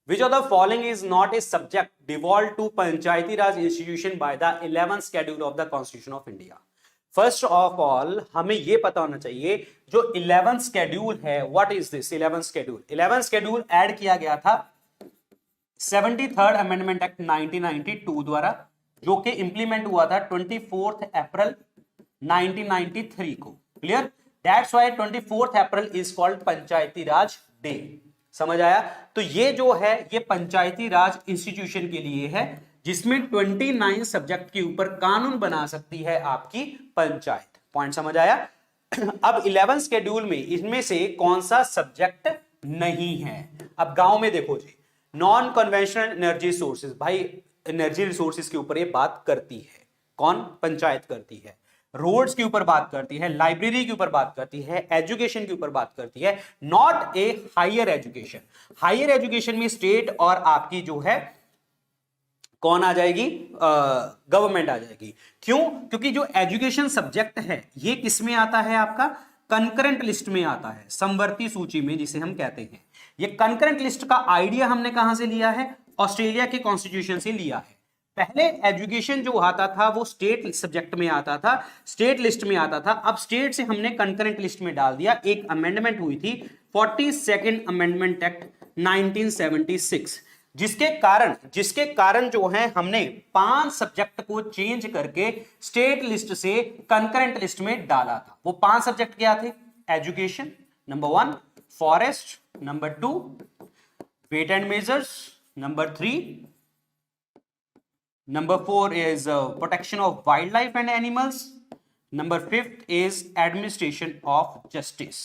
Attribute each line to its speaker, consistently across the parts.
Speaker 1: Which of the following is not a subject devolved to Panchayati Raj institution by the 11th schedule of the Constitution of India? First of all हमें यह पता होना चाहिए जो 11th schedule है, what is this 11th schedule? 11th schedule add किया गया था 73rd अमेंडमेंट एक्ट 1992 द्वारा, जो कि इंप्लीमेंट हुआ था 24 अप्रैल 1993 को। Clear? That's why 24 April is called Panchayati Raj day. समझ आया? तो ये जो है ये पंचायती राज इंस्टीट्यूशन के लिए है, जिसमें 29 सब्जेक्ट के ऊपर कानून बना सकती है आपकी पंचायत। पॉइंट समझ आया? अब 11th शेड्यूल में इनमें से कौन सा सब्जेक्ट नहीं है? अब गांव में देखो जी, नॉन कन्वेंशनल एनर्जी सोर्सेज, भाई एनर्जी रिसोर्सेज के ऊपर ये बात करती है कौन? पंचायत करती है। रोड्स के ऊपर बात करती है, लाइब्रेरी के ऊपर बात करती है, एजुकेशन के ऊपर बात करती है, not a higher education. Higher education में स्टेट और आपकी जो है कौन आ जाएगी? गवर्नमेंट आ जाएगी। क्यों? क्योंकि जो एजुकेशन सब्जेक्ट है ये किस में आता है? आपका कंकरेंट लिस्ट में आता है, समवर्ती सूची में जिसे हम कहते हैं। ये कंकरेंट लिस्ट का आइडिया हमने कहां से लिया है? ऑस्ट्रेलिया के कॉन्स्टिट्यूशन से लिया है। पहले एजुकेशन जो आता था वो स्टेट सब्जेक्ट में आता था, स्टेट लिस्ट में आता था। अब स्टेट से हमने कंकरेंट लिस्ट में डाल दिया। एक अमेंडमेंट हुई थी 42nd अमेंडमेंट एक्ट 1976, जिसके कारण जो है हमने 5 सब्जेक्ट को चेंज करके स्टेट लिस्ट से कंकरेंट लिस्ट में डाला था। वो 5 सब्जेक्ट क्या थे? Education number 1, forest number 2, weight and measures number 3, number 4 is protection of wildlife and animals, number 5th is administration of justice,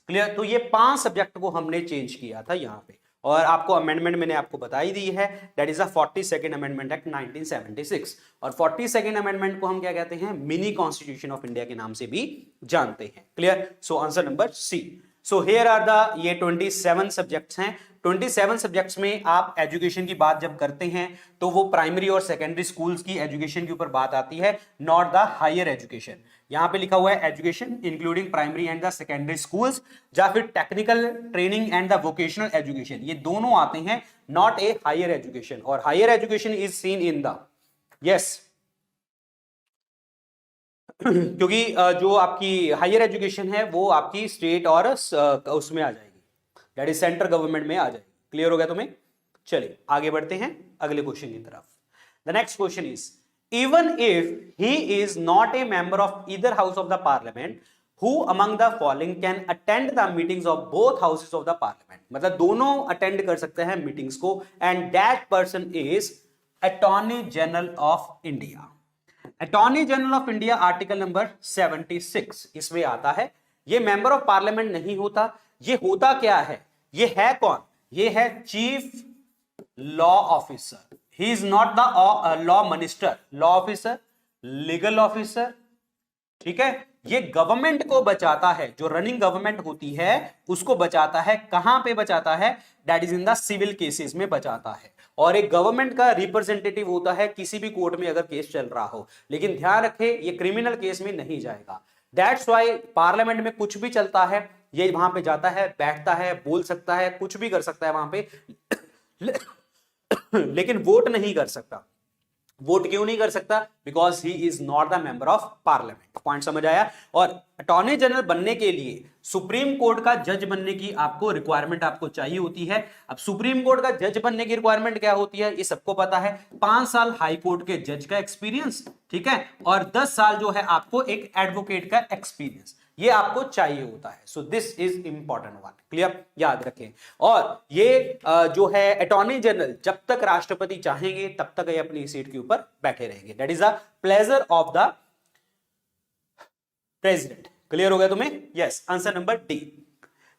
Speaker 1: clear? तो ये 5 सब्जेक्ट को हमने चेंज किया था यहां पे, और आपको अमेंडमेंट मैंने आपको बताई दी है, that is the 42nd amendment act 1976। और 42nd अमेंडमेंट को हम क्या कहते हैं? मिनी कॉन्स्टिट्यूशन ऑफ इंडिया के नाम से भी जानते हैं। Clear? So answer number C. So here are the ये 27 सब्जेक्ट्स हैं। 27 सब्जेक्ट्स में आप एजुकेशन की बात जब करते हैं तो वो प्राइमरी और सेकेंडरी स्कूल्स की एजुकेशन के ऊपर बात आती है, नॉट द हायर एजुकेशन। यहां पे लिखा हुआ है education including primary and the secondary schools, या फिर technical training and the vocational education, ये दोनों आते हैं, नॉट ए हायर एजुकेशन। और higher education is seen in the yes क्योंकि जो आपकी हायर एजुकेशन है वो आपकी स्टेट और उसमें आ जाएगी, दैट इज सेंट्रल गवर्नमेंट में आ जाएगी। क्लियर हो गया तुम्हें? चलिए आगे बढ़ते हैं अगले क्वेश्चन की तरफ। The next question is, even if he is not a member of either house of the parliament, who among the following can attend the meetings of both houses of the parliament? मतलब दोनों attend कर सकते हैं meetings को, and that person is attorney general of India. Attorney general of India article number 76 इसमें आता है। ये मेंबर ऑफ पार्लियामेंट नहीं होता, ये होता क्या है? ये है कौन? ये है chief law officer. He is not the law minister, law officer, legal officer, ठीक है? ये गवर्नमेंट को बचाता है, जो रनिंग गवर्नमेंट होती है उसको बचाता है। कहां पे बचाता है? That is in the civil cases में बचाता है। और एक गवर्नमेंट का रिप्रेजेंटेटिव होता है किसी भी कोर्ट में अगर केस चल रहा हो, लेकिन ध्यान रखें ये क्रिमिनल केस में नहीं जाएगा। दैट्स व्हाई पार्लियामेंट में कुछ भी चलता है ये वहां पे जाता है, बैठता है, बोल सकता है, कुछ भी कर सकता है वहां पे लेकिन वोट नहीं कर सकता। वोट क्यों नहीं कर सकता? Because he is not the member of parliament. Point समझ आया? और अटॉर्नी जनरल बनने के लिए सुप्रीम कोर्ट का जज बनने की आपको रिक्वायरमेंट आपको चाहिए होती है। अब सुप्रीम कोर्ट का जज बनने की रिक्वायरमेंट क्या होती है ये सबको पता है। 5 साल हाई कोर्ट के जज का एक्सपीरियंस, ठीक है, और 10 साल जो है आपको एक एडवोकेट का एक्सपीरियंस, ये आपको चाहिए होता है। So this is important one. Clear? याद रखें। और ये जो है अटॉर्नी जनरल जब तक राष्ट्रपति चाहेंगे तब तक ये अपनी सीट के ऊपर बैठे रहेंगे। That is the pleasure of the president. Clear हो गया तुम्हें? Yes, answer number D.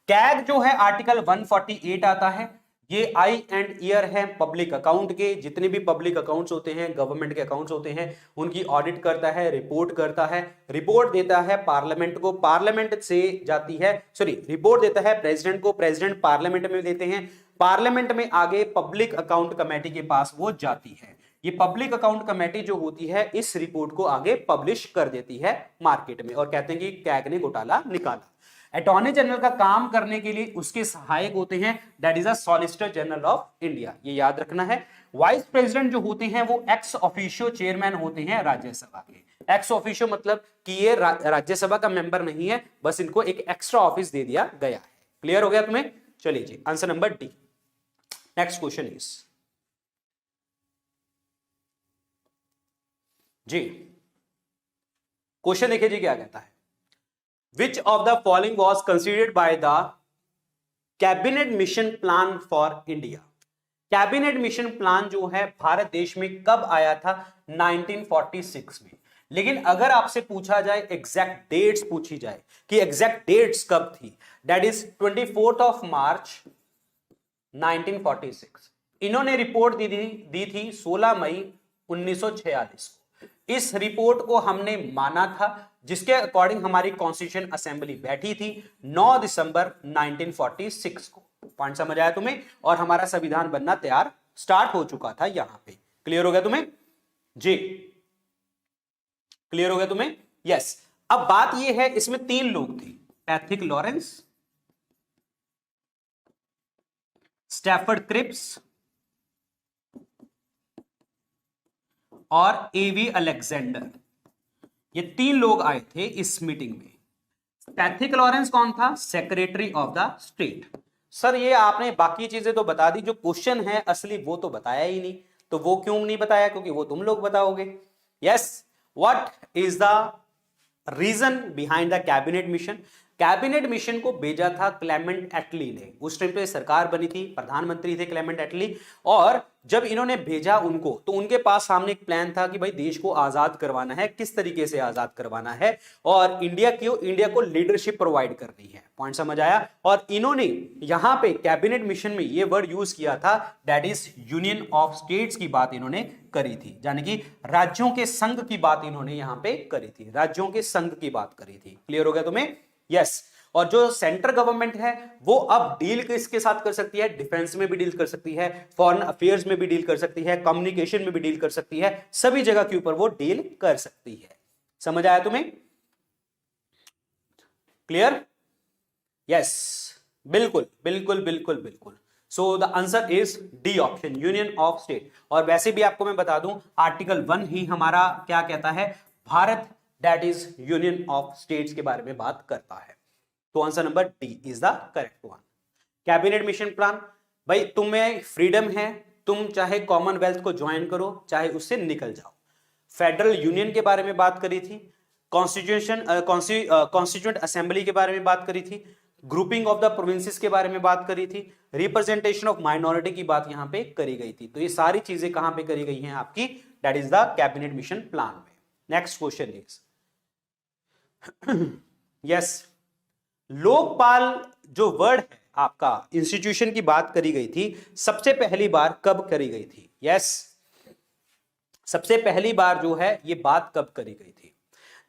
Speaker 1: CAG जो है आर्टिकल 148 आता है। ये आई एंड ईयर है पब्लिक अकाउंट के। जितने भी पब्लिक अकाउंट्स होते हैं, गवर्नमेंट के अकाउंट्स होते हैं, उनकी ऑडिट करता है, रिपोर्ट करता है, रिपोर्ट देता है पार्लियामेंट को, पार्लियामेंट से जाती है, रिपोर्ट देता है प्रेसिडेंट को, प्रेसिडेंट पार्लियामेंट में देते हैं, पार्लियामेंट में आगे पब्लिक अकाउंट कमेटी के पास वो जाती है। ये पब्लिक अकाउंट कमेटी जो होती है इस रिपोर्ट को आगे पब्लिश कर देती है मार्केट में, और कहते हैं कि कैग ने घोटाला निकाला। अटॉर्नी जनरल का काम करने के लिए उसके सहायक होते हैं, that is a solicitor general of India, ये याद रखना है। वाइस प्रेसिडेंट जो होते हैं वो एक्स ऑफिशियो चेयरमैन होते हैं राज्यसभा के। एक्स ऑफिशियो मतलब कि ये राज्यसभा का मेंबर नहीं है, बस इनको एक एक्स्ट्रा ऑफिस दे दिया गया है। क्लियर हो गया तुम्हें? चलिए जी, answer number D. Next question is जी, क्वेश्चन देखिए जी क्या कहता है, which of the following was considered by the cabinet mission plan for India. Cabinet mission plan जो है भारत देश में कब आया था? 1946 में। लेकिन अगर आपसे पूछा जाए एग्जैक्ट डेट्स पूछी जाए कि एग्जैक्ट डेट्स कब थी, दैट इज 24 मार्च 1946। इन्होंने रिपोर्ट दी थी 16 मई 1946 को। इस रिपोर्ट को हमने माना था, जिसके अकॉर्डिंग हमारी कॉन्स्टिट्यूशन असेंबली बैठी थी 9 दिसंबर 1946 को। पॉइंट समझ आया तुम्हें? और हमारा संविधान बनना तैयार स्टार्ट हो चुका था यहां पे। क्लियर हो गया तुम्हें जी? क्लियर हो गया तुम्हें? यस। अब बात यह है, इसमें 3 लोग थे, पैथिक लॉरेंस, स्टैफर्ड क्रिप्स और एवी अलेक्जेंडर। ये 3 लोग आए थे इस मीटिंग में। पैथिक लॉरेंस कौन था? Secretary of the state. Sir ये आपने बाकी चीजें तो बता दी, जो क्वेश्चन है असली वो तो बताया ही नहीं। तो वो क्यों नहीं बताया? क्योंकि वो तुम लोग बताओगे। Yes, what is the reason behind the cabinet mission? Cabinet mission को भेजा था क्लेमेंट एटली ने। उस टाइम पे सरकार बनी थी, प्रधानमंत्री थे क्लेमेंट एटली। और जब इन्होंने भेजा उनको, तो उनके पास सामने एक प्लान था कि भाई देश को आजाद करवाना है, किस तरीके से आजाद करवाना है, और इंडिया को लीडरशिप प्रोवाइड करनी है। पॉइंट समझ आया? और इन्होंने यहां पे कैबिनेट मिशन में ये वर्ड यूज किया था, that is union of states की बात इन्होंने करी थी, यानी कि राज्यों के संघ की बात इन्होंने यहां पे करी थी, राज्यों के संघ की बात करी थी। क्लियर हो गया तुम्हें? यस। और जो सेंट्रल गवर्नमेंट है वो अब डील किसके साथ कर सकती है? डिफेंस में भी डील कर सकती है, फॉरेन अफेयर्स में भी डील कर सकती है, कम्युनिकेशन में भी डील कर सकती है, सभी जगह के ऊपर वो डील कर सकती है। समझ आया तुम्हें? क्लियर? यस, बिल्कुल बिल्कुल बिल्कुल बिल्कुल। So the answer is D option, union of state. और वैसे भी आपको मैं बता दूं, आर्टिकल 1 ही हमारा क्या कहता है? Bharat that is union of states के बारे में बात करता है। तो answer number D is the correct one. Cabinet mission plan, भाई तुम्हें फ्रीडम है, तुम चाहे कॉमनवेल्थ को ज्वाइन करो चाहे उससे निकल जाओ। फेडरल यूनियन के बारे में बात करी थी, कॉन्स्टिट्यूएंट असेंबली के बारे में बात करी थी, ग्रुपिंग ऑफ द प्रोविंसेस के बारे में बात करी थी, रिप्रेजेंटेशन ऑफ माइनॉरिटी की बात यहां पे करी गई थी। तो ये सारी चीजें कहां पे करी गई हैं आपकी? That is the cabinet mission plan में। Next question is yes, Lokpal जो वर्ड है आपका, इंस्टीट्यूशन की बात करी गई थी, सबसे पहली बार कब करी गई थी? यस, सबसे पहली बार जो है ये बात कब करी गई थी?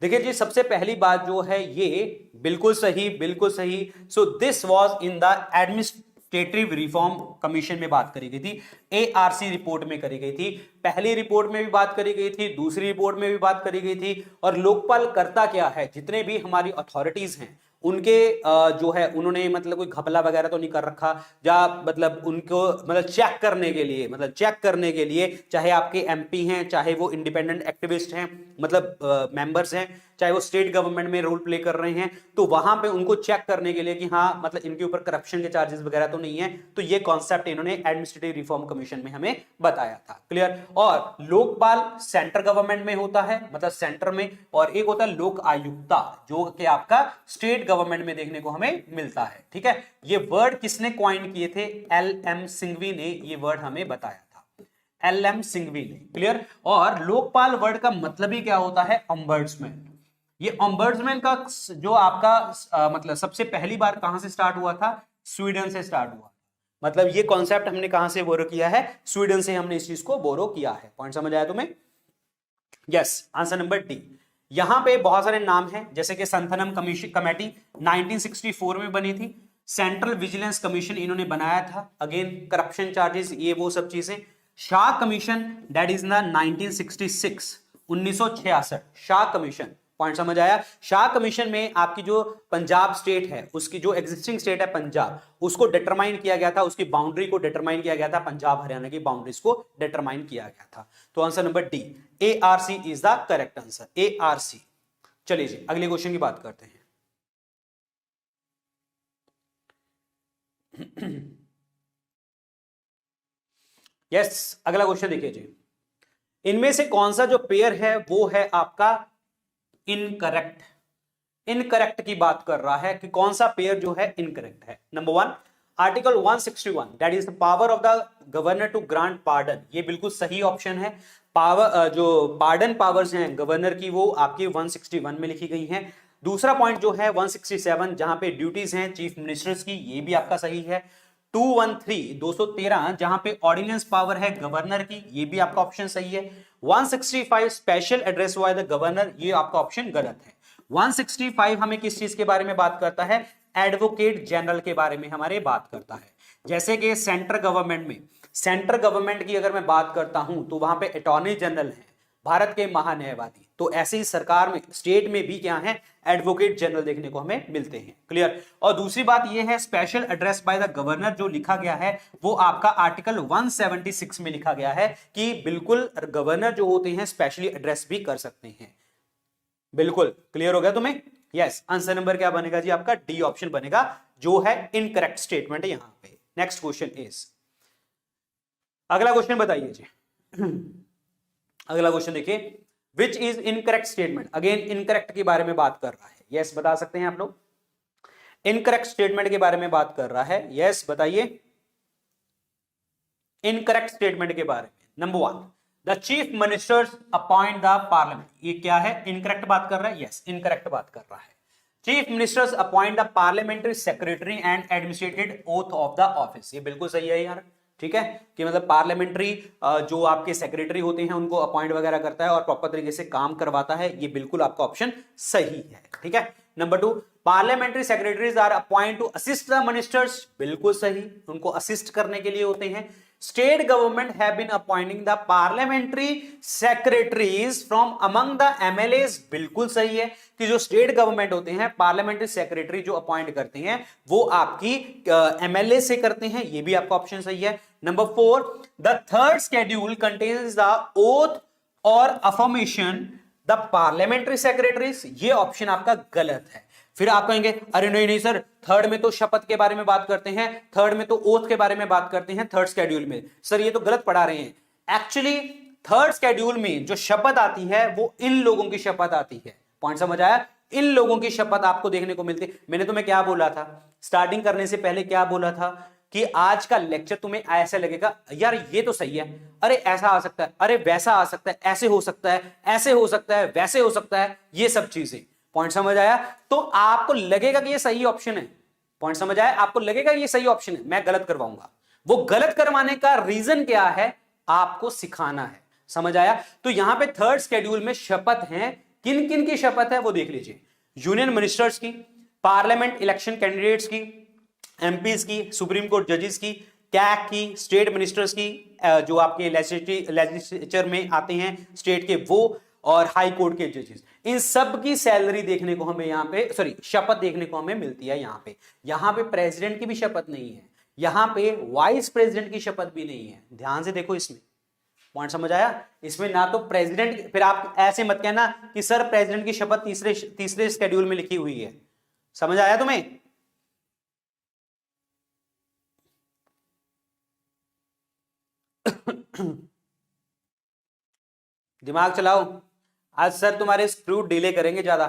Speaker 1: देखिए जी, सबसे पहली बात जो है ये बिल्कुल सही, बिल्कुल सही। So this was in the administrative reform commission में बात करी गई थी, एआरसी रिपोर्ट में करी गई थी। पहली रिपोर्ट में भी बात करी गई थी, दूसरी रिपोर्ट में भी बात करी गई थी। और लोकपाल करता क्या है? जितने भी हमारी अथॉरिटीज हैं उनके जो है उन्होंने मतलब कोई घपला वगैरह तो नहीं कर रखा, या मतलब उनको मतलब चेक करने के लिए चाहे आपके एमपी हैं, चाहे वो इंडिपेंडेंट एक्टिविस्ट हैं, मतलब मेंबर्स हैं, चाहे वो स्टेट गवर्नमेंट में रोल प्ले कर रहे हैं, तो वहां पे उनको चेक करने के लिए कि हाँ मतलब इनके ऊपर करप्शन के चार्जेस वगैरह तो नहीं है। तो ये कॉन्सेप्ट इन्होंने एडमिनिस्ट्रेटिव रिफॉर्म कमीशन में हमें बताया था। क्लियर? और लोकपाल सेंट्रल गवर्नमेंट में होता है, मतलब सेंटर में, और एक होता है लोक आयुक्ता जो कि आपका स्टेट गवर्नमेंट में देखने को हमें मिलता है। ठीक है, ये वर्ड किसने कॉइन किए थे? एल.एम. सिंघवी ने ये वर्ड हमें बताया था, एल.एम. सिंघवी ने। क्लियर? और लोकपाल वर्ड का मतलब ही क्या होता है? ऑम्बर्ड्समैन। ये ऑम्बर्ड्समैन का जो आपका मतलब सबसे पहली बार कहां से स्टार्ट हुआ था? स्वीडन से स्टार्ट हुआ। मतलब ये कॉन्सेप्ट हमने कहां से बोरो किया है? स्वीडन से हमने इस चीज को बोरो किया है। पॉइंट समझ आया तुम्हें? Yes, answer number D. यहां पे बहुत सारे नाम हैं, जैसे कि संथनम कमेटी 1964 में बनी थी, सेंट्रल विजिलेंस कमीशन इन्होंने बनाया था, अगेन करप्शन चार्जेस ये वो सब चीजें। Shah commission that is the 1966 1966 Shah commission point समझ आया। शाह कमीशन में आपकी जो पंजाब स्टेट है, उसकी जो एग्जिस्टिंग स्टेट है पंजाब, उसको डिटरमाइन किया गया था, उसकी बाउंड्री को डिटरमाइन किया गया था, पंजाब हरियाणा की बाउंड्रीज को डिटरमाइन किया गया था। तो answer number D, ARC is the correct answer, ARC। चलिए जी अगले क्वेश्चन की बात करते हैं। यस अगला क्वेश्चन देखिए जी, इनमें से कौन सा जो पेयर है वो है आपका इनकरेक्ट। इनकरेक्ट की बात कर रहा है कि कौन सा पेयर जो है इनकरेक्ट है। Number 1 article 161 that is the power of the governor to grant pardon, ये बिल्कुल सही ऑप्शन है। पावर जो पार्डन पावर्स हैं गवर्नर की वो आपकी 161 में लिखी गई हैं। दूसरा पॉइंट जो है 167 जहां पे ड्यूटीज हैं चीफ मिनिस्टर्स की, ये भी आपका सही है। 213 जहां पे ऑर्डिनेंस पावर है गवर्नर की, ये भी आपका ऑप्शन सही है। 165 special address by the governor, ये आपका ऑप्शन गलत है। 165 हमें किस चीज के बारे में बात करता है, एडवोकेट जनरल के बारे में हमारे बात करता है। जैसे कि सेंट्रल गवर्नमेंट में, सेंट्रल गवर्नमेंट की अगर मैं बात करता हूं तो वहां पे अटॉर्नी जनरल है, भारत के महान्यायवादी। तो ऐसे ही सरकार में, स्टेट में भी क्या है, एडवोकेट जनरल देखने को हमें मिलते हैं। क्लियर। और दूसरी बात यह है special address by the governor जो लिखा गया है वो आपका आर्टिकल 176 में लिखा गया है कि बिल्कुल गवर्नर जो होते हैं स्पेशली एड्रेस भी कर सकते हैं। बिल्कुल क्लियर हो गया तुम्हें। यस आंसर नंबर क्या बनेगा जी आपका, डी ऑप्शन बनेगा, जो है इनकरेक्ट स्टेटमेंट है यहां पे। नेक्स्ट क्वेश्चन इज, अगला क्वेश्चन बताइए जी। अगला क्वेश्चन देखिए, which is incorrect statement. Again incorrect के बारे में बात कर रहा है। यस बता सकते हैं आप लोग, इनकरेक्ट स्टेटमेंट के बारे में बात कर रहा है। यस बताइए इनकरेक्ट स्टेटमेंट के बारे में। Number 1 the chief ministers appoint the parliament, ये क्या है, इनकरेक्ट बात कर रहा है। यस इनकरेक्ट बात कर रहा है। Chief ministers appoint the parliamentary secretary and administrated oath of the office, ये बिल्कुल सही है यार। ठीक है कि मतलब पार्लियामेंट्री जो आपके सेक्रेटरी होते हैं उनको अपॉइंट वगैरह करता है और प्रॉपर तरीके से काम करवाता है, ये बिल्कुल आपका ऑप्शन सही है। ठीक है। Number 2 parliamentary secretaries are appoint to assist the ministers, बिल्कुल सही, उनको असिस्ट करने के लिए होते हैं। State government have been appointing the parliamentary secretaries from among the MLAs, बिल्कुल सही है कि जो स्टेट गवर्नमेंट होते हैं पार्लियामेंट्री सेक्रेटरी जो अपॉइंट करते हैं वो आपकी एमएलए से करते हैं, ये भी आपका ऑप्शन सही है। Number 4 the third schedule contains the oath और अफर्मेशन द पार्लियामेंट्री सेक्रेटरीज, ये ऑप्शन आपका गलत है। फिर आप कहेंगे अरे नहीं नहीं सर, थर्ड में तो शपथ के बारे में बात करते हैं, थर्ड में तो ओथ के बारे में बात करते हैं थर्ड शेड्यूल में, सर ये तो गलत पढ़ा रहे हैं। एक्चुअली थर्ड शेड्यूल में जो शपथ आती है वो इन लोगों की शपथ आती है। पॉइंट समझ आया, इन लोगों की शपथ आपको देखने को मिलती। मैंने तुम्हें क्या बोला था स्टार्टिंग करने से पहले, क्या बोला था कि आज का लेक्चर तुम्हें ऐसे लगेगा यार ये तो सही है, अरे ऐसा आ सकता है, अरे वैसा आ सकता है, ऐसे हो सकता है, ऐसे हो सकता है, वैसे हो सकता है, ये सब चीजें। पॉइंट समझ आया, तो आपको लगेगा कि ये सही ऑप्शन है। पॉइंट समझ आया, आपको लगेगा ये सही ऑप्शन है, मैं गलत करवाऊंगा। वो गलत करवाने का रीजन क्या है, आपको सिखाना है। समझ आया। तो यहां पे थर्ड शेड्यूल में शपथ है, किन किन की शपथ है वो देख लीजिए। यूनियन मिनिस्टर्स की, पार्लियामेंट इलेक्शन कैंडिडेट्स की, एमपीज की, सुप्रीम कोर्ट जजेस की, कैग की, स्टेट मिनिस्टर्स की, जो आपके लेजिस्लेचर में आते हैं स्टेट के वो, और हाई कोर्ट के जजेस, इन सब की सैलरी देखने को हमें यहाँ पे, सॉरी शपथ देखने को हमें मिलती है। यहाँ पे प्रेसिडेंट की भी शपथ नहीं है, यहाँ पे वाइस प्रेसिडेंट की शपथ भी नहीं है। ध्यान से देखो इसमें, पॉइंट समझ आया। इसमें ना तो प्रेसिडेंट, फिर आप ऐसे मत कहना कि सर प्रेसिडेंट की शपथ तीसरे शेड्यूल में लिखी हुई है। समझ आया तुम्हें। दिमाग चलाओ, आज सर तुम्हारे स्क्रू डिले करेंगे ज्यादा।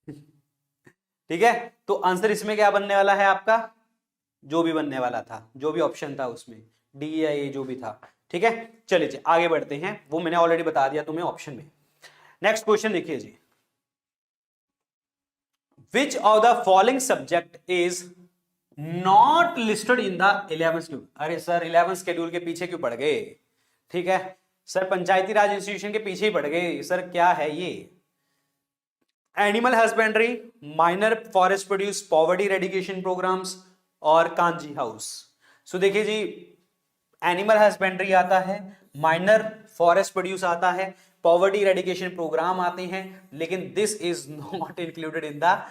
Speaker 1: ठीक है, तो आंसर इसमें क्या बनने वाला है आपका, जो भी बनने वाला था, जो भी ऑप्शन था उसमें, डी या ए जो भी था। ठीक है, चलिए आगे बढ़ते हैं, वो मैंने ऑलरेडी बता दिया तुम्हें ऑप्शन में। नेक्स्ट क्वेश्चन देखिए जी, which of the following subject is not listed in the 11th schedule. अरे सर 11th शेड्यूल के पीछे क्यों पड़ गए। ठीक है सर, पंचायती राज इंस्टीट्यूशन के पीछे ही पड़ गए सर, क्या है ये। Animal husbandry, minor forest produce poverty eradication programmes और कांजी हाउस। सो देखिए जी, एनिमल हस्बेंड्री आता है, माइनर फॉरेस्ट प्रोड्यूस आता है, पॉवर्टी इरेडिकेशन प्रोग्राम आते हैं, लेकिन this is not included in the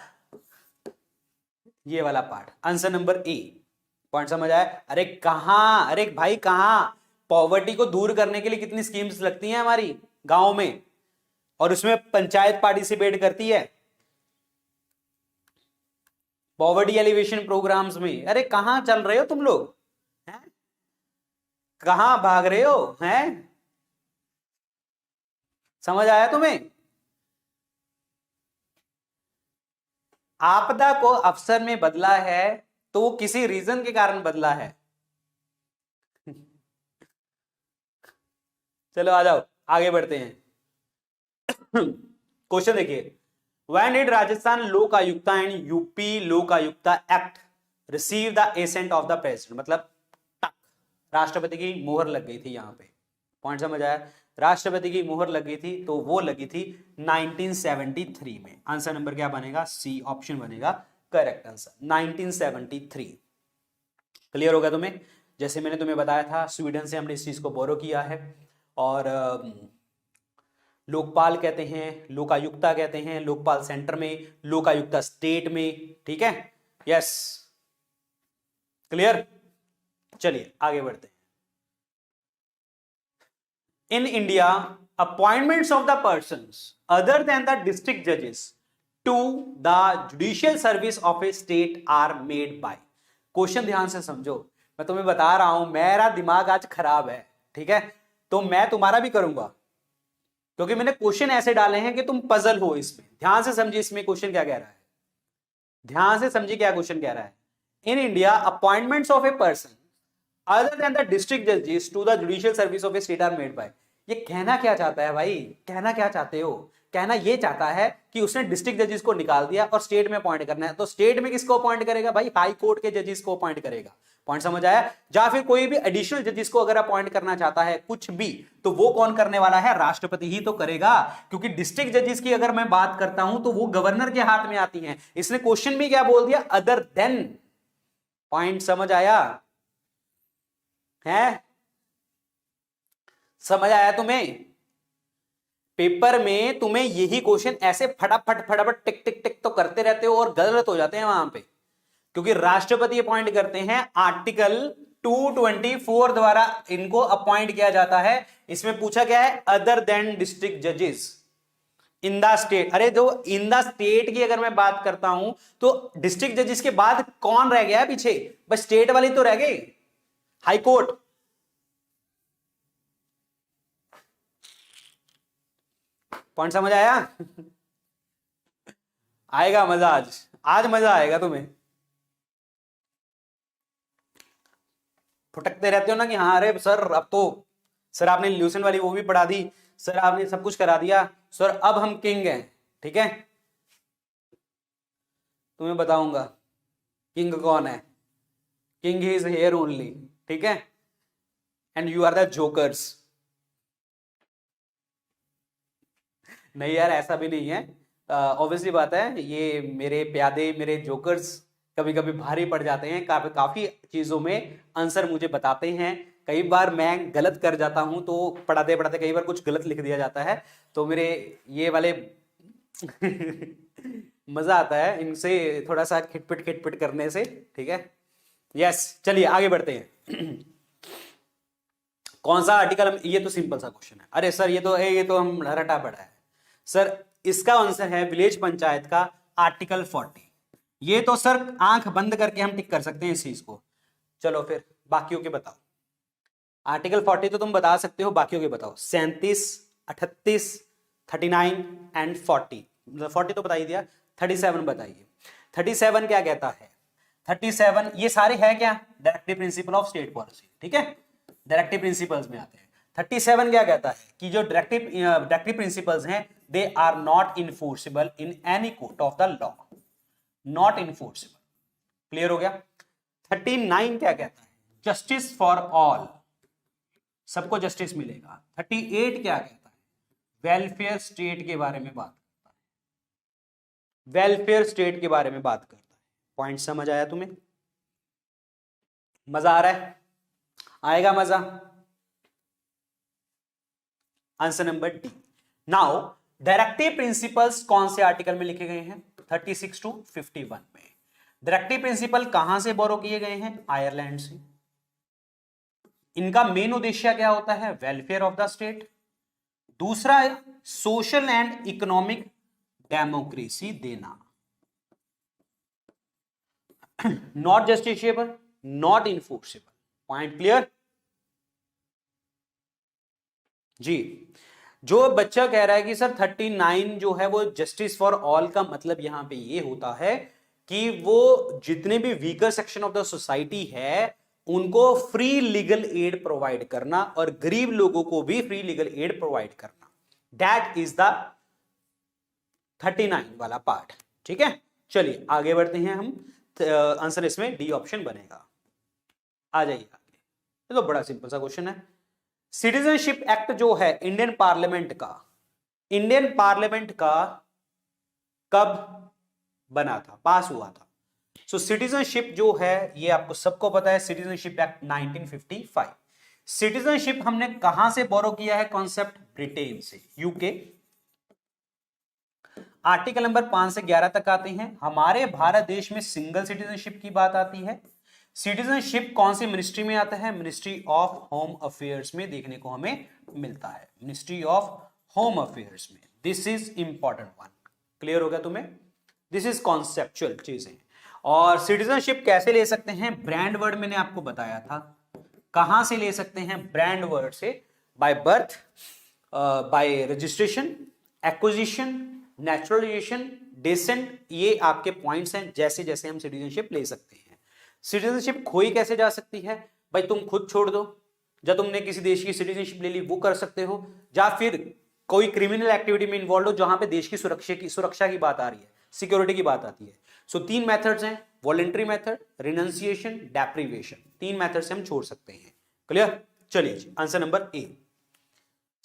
Speaker 1: ये वाला पार्ट। आंसर नंबर ए। पॉइंट समझ आया? अरे कहां, अरे भाई कहां, पॉवर्टी को दूर करने के लिए कितनी स्कीम्स लगती हैं हमारी गांव में, और उसमें पंचायत पार्टिसिपेट करती है पॉवर्टी एलिवेशन प्रोग्राम्स में। अरे कहां चल रहे हो तुम लोग हैं? कहां भाग रहे हो हैं? समझ आया तुम्हें? आपदा को अवसर में बदला है तो वो किसी रीजन के कारण बदला है। चलो आ जाओ आगे बढ़ते हैं। क्वेश्चन देखिए, व्हेन डिड राजस्थान लोक Ayukta and UP Lok Ayukta act receive the assent of the president, मतलब राष्ट्रपति की मोहर लग गई थी यहां पे। पॉइंट समझ आया? राष्ट्रपति की मोहर लग गई थी तो वो लगी थी 1973 में। आंसर नंबर क्या बनेगा? सी ऑप्शन बनेगा करेक्ट आंसर, 1973। क्लियर होगा तुम्हें? जैसे मैंने तुम्हें बताया था, स्वीडन से हमने इस चीज को बोरो किया है, और लोकपाल कहते हैं, लोकायुक्ता कहते हैं, लोकपाल सेंटर में, लोकायुक्ता स्टेट में। ठीक है, यस क्लियर। चलिए आगे बढ़ते हैं। In India appointments of the persons other than the district जजेस to the judicial service of a state are made by. Question ध्यान से समझो, मैं तुम्हें बता रहा हूं मेरा दिमाग आज खराब है, ठीक है, तो मैं तुम्हारा भी करूंगा, क्योंकि मैंने क्वेश्चन ऐसे डाले हैं कि तुम पजल हो इसमें। ध्यान से समझिए इसमें क्वेश्चन क्या कह रहा है, ध्यान से समझिए क्या क्वेश्चन कह रहा है। In India appointments of a person other than the district जजेस to the judicial service of a state are made by. ये कहना क्या चाहता है भाई? कहना क्या चाहते हो? कहना ये चाहता है कि उसने डिस्ट्रिक्ट जजेस को निकाल दिया और स्टेट में अपॉइंट करना है, तो स्टेट में किसको अपॉइंट करेगा भाई? हाई कोर्ट के जजेस को अपॉइंट करेगा। पॉइंट समझ आया? या फिर कोई भी एडिशनल जजेस को अगर अपॉइंट करना चाहता है कुछ भी, तो वो कौन करने वाला है? राष्ट्रपति ही तो करेगा, क्योंकि डिस्ट्रिक्ट जजेस की अगर मैं बात करता हूं तो वो गवर्नर के हाथ में आती हैं। इसने क्वेश्चन भी क्या बोल दिया? Other than. पॉइंट समझ आया है? समझ आया तुम्हें? पेपर में तुम्हें यही क्वेश्चन ऐसे फटाफट फटाफट टिक टिक टिक तो करते रहते हो और गलत हो जाते हैं वहां पे, क्योंकि राष्ट्रपति अपॉइंट करते हैं। आर्टिकल 224 द्वारा इनको अपॉइंट किया जाता है। इसमें पूछा क्या है? अदर देन डिस्ट्रिक्ट जजेस इन द स्टेट। अरे जो इन द स्टेट की अगर मैं बात करता हूं तो डिस्ट्रिक्ट जजेस के बाद कौन रह गया पीछे? बस स्टेट वाली तो रह गई, हाई कोर्ट। पॉइंट समझ आया? आएगा मजा आज, आज मजा आएगा तुम्हें। फुटकते रहते हो ना कि हाँ अरे सर अब तो, सर आपने ल्यूसेंट वाली वो भी पढ़ा दी, सर आपने सब कुछ करा दिया, सर अब हम किंग हैं। ठीक है, तुम्हें बताऊंगा किंग कौन है। King is here only. ठीक है, and you are the jokers. नहीं यार ऐसा भी नहीं है, ऑब्वियसली बात है, ये मेरे प्यादे मेरे जोकर्स कभी कभी भारी पड़ जाते हैं, काफी चीजों में आंसर मुझे बताते हैं। कई बार मैं गलत कर जाता हूं तो पढ़ाते पढ़ाते कई बार कुछ गलत लिख दिया जाता है, तो मेरे ये वाले मजा आता है इनसे थोड़ा सा खिटपिट करने से। ठीक है, यस चलिए आगे बढ़ते हैं। कौन सा आर्टिकल? ये तो सिंपल सा क्वेश्चन है। अरे सर ये तो हम रटा पड़ा है सर। इसका आंसर है विलेज पंचायत का आर्टिकल 40। ये तो सर आंख बंद करके हम टिक कर सकते हैं इस चीज को। चलो फिर बाकियों के बताओ। आर्टिकल 40 तो तुम बता सकते हो, बाकियों के बताओ। 37, 38, 39 एंड 40। 40 तो बता ही दिया, 37 बताइए। 37 क्या कहता है? 37 ये सारे है क्या? Directive principle of state policy. ठीक है, डायरेक्टिव प्रिंसिपल्स में आते हैं। 37 क्या कहता है कि जो डायरेक्टिव प्रिंसिपल्स हैं they are not enforceable in any court of the law. Not enforceable. Clear हो गया? 39 क्या कहता है? जस्टिस फॉर ऑल, सबको जस्टिस मिलेगा। 38 क्या कहता है? वेलफेयर स्टेट के बारे में बात करता है, वेलफेयर स्टेट के बारे में बात करता है। पॉइंट समझ आया तुम्हें? मजा आ रहा है? आएगा मजा? Answer number D. Now directive principles कौन से आर्टिकल में लिखे गए हैं? 36 टू 51 में। डायरेक्टिव प्रिंसिपल कहां से बोरो किए गए हैं? आयरलैंड से। इनका मेन उद्देश्य क्या होता है? Welfare of the state. दूसरा है सोशल एंड इकोनॉमिक डेमोक्रेसी देना। Not justifiable, not enforceable. Point clear जी। जो बच्चा कह रहा है कि सर 39 जो है वो जस्टिस फॉर ऑल का मतलब यहां पे ये होता है कि वो जितने भी weaker section of the society है उनको फ्री लीगल एड प्रोवाइड करना और गरीब लोगों को भी फ्री लीगल एड प्रोवाइड करना। दैट इज द 39 वाला पार्ट। ठीक है, चलिए आगे बढ़ते हैं हम। आंसर इसमें डी ऑप्शन बनेगा। आ जाइए आगे। ये तो बड़ा सिंपल सा क्वेश्चन है। सिटीजनशिप एक्ट जो है इंडियन पार्लियामेंट का कब बना था, पास हुआ था? सो सिटीजनशिप जो है ये आपको सबको पता है, सिटीजनशिप एक्ट 1955। सिटीजनशिप हमने कहां से बोरो किया है कॉन्सेप्ट? ब्रिटेन से, यूके। आर्टिकल नंबर 5 से 11 तक आते हैं। हमारे भारत देश में सिंगल सिटीजनशिप की बात आती है। सिटीजनशिप कौन सी मिनिस्ट्री में आता है? मिनिस्ट्री ऑफ होम अफेयर्स में देखने को हमें मिलता है, मिनिस्ट्री ऑफ होम अफेयर्स में। This is important one. Clear हो गया तुम्हें? दिस इज कॉन्सेप्चुअल चीजें। और सिटीजनशिप कैसे ले सकते हैं? ब्रांड वर्ड मैंने आपको बताया था। कहां से ले सकते हैं? ब्रांड वर्ड से। By birth, by registration, acquisition, naturalisation, descent, ये आपके पॉइंट्स हैं जैसे जैसे हम सिटीजनशिप ले सकते हैं। सिटीजनशिप खोई कैसे जा सकती है? भाई तुम खुद छोड़ दो, जब तुमने किसी देश की सिटीजनशिप ले ली वो कर सकते हो, या फिर कोई क्रिमिनल एक्टिविटी में इन्वॉल्व हो जहां पे देश की सुरक्षा की बात आ रही है, सिक्योरिटी की बात आती है। सो तीन मेथड्स हैं, वॉलंटरी मेथड, रिनंसिएशन, डेप्रिवेशन। तीन मेथड से हम छोड़ सकते हैं। क्लियर? चलिए जी, answer number A,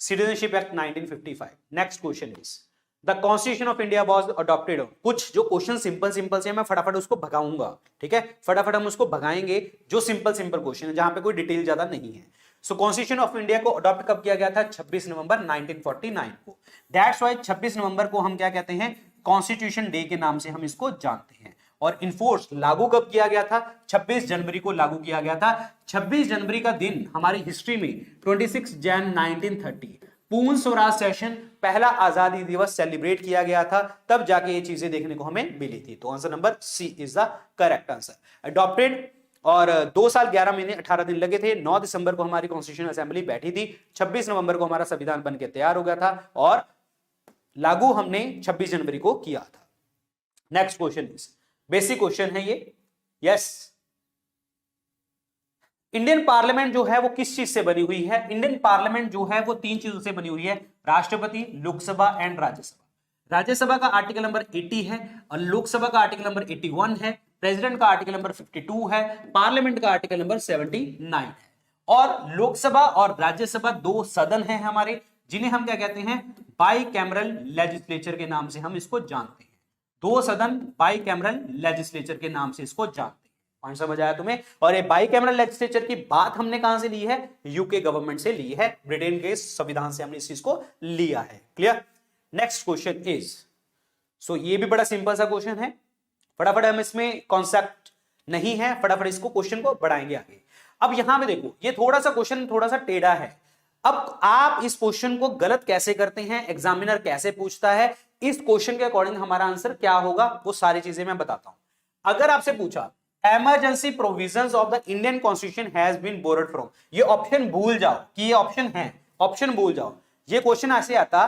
Speaker 1: citizenship act 1955। Next question is the constitution of India was adopted. कुछ जो क्वेश्चन सिंपल से मैं फटाफट उसको भगाऊंगा। ठीक है, फटाफट हम उसको भगाएंगे जो सिंपल क्वेश्चन है जहां पे कोई डिटेल ज्यादा नहीं है। सो कॉन्स्टिट्यूशन ऑफ इंडिया को अडॉप्ट कब किया गया था? 26 नवंबर 1949 को। दैट्स व्हाई 26 नवंबर को हम क्या कहते हैं? कॉन्स्टिट्यूशन डे के नाम से हम इसको जानते हैं। और इन्फोर्स लागू कब किया गया था? 26 जनवरी को लागू किया गया था। 26 जनवरी का दिन हमारी हिस्ट्री में 26 जैन 1930 पूर्ण स्वराज सेशन, पहला आजादी दिवस सेलिब्रेट किया गया था, तब जाके ये चीजें देखने को हमें मिली थी। तो answer number C is the correct answer. Adopted, और 2 साल 11 महीने 18 दिन लगे थे। 9 दिसंबर को हमारी कॉन्स्टिट्यूशन असेंबली बैठी थी, 26 नवंबर को हमारा संविधान बनके तैयार हो गया था और लागू हमने 26 जनवरी को किया था। Next question is basic question है ये। यस, इंडियन पार्लियामेंट जो है वो किस चीज से बनी हुई है? इंडियन पार्लियामेंट जो है वो 3 चीजों से बनी हुई है, राष्ट्रपति, लोकसभा एंड राज्यसभा। राज्यसभा का आर्टिकल नंबर 80 है और लोकसभा का आर्टिकल नंबर 81 है, प्रेसिडेंट का आर्टिकल नंबर 52 है, पार्लियामेंट का आर्टिकल नंबर 79 है। और लोकसभा और राज्यसभा 2 सदन है हमारे, जिन्हें हम क्या कहते हैं? बाई कैमरल लेजिस्लेचर के नाम से हम इसको जानते हैं। 2 सदन बाई कैमरल लेजिस्लेचर के नाम से इसको जानते हैं। पॉइंट समझ आया तुम्हें? और ये बाई कैमरल लेजिस्लेचर की बात हमने कहां से ली है? यूके गवर्नमेंट से ली है, ब्रिटेन के संविधान से हमने इस चीज को लिया है। क्लियर? नेक्स्ट क्वेश्चन इज, सो ये भी बड़ा सिंपल सा क्वेश्चन है, फटाफट हम इसमें कॉन्सेप्ट नहीं है, फटाफट इसको क्वेश्चन को बढ़ाएंगे आगे। अब यहां पे देखो, ये थोड़ा सा क्वेश्चन थोड़ा सा टेढ़ा है। अब आप इस क्वेश्चन को गलत कैसे करते हैं, एग्जामिनर कैसे पूछता है, इस क्वेश्चन के अकॉर्डिंग हमारा आंसर क्या होगा, वो सारी चीजें मैं बताता हूं। अगर आपसे पूछा emergency provisions of the Indian constitution has been borrowed from, ये ऑप्शन भूल जाओ कि ये ऑप्शन है, ऑप्शन भूल जाओ। ये क्वेश्चन ऐसे आता,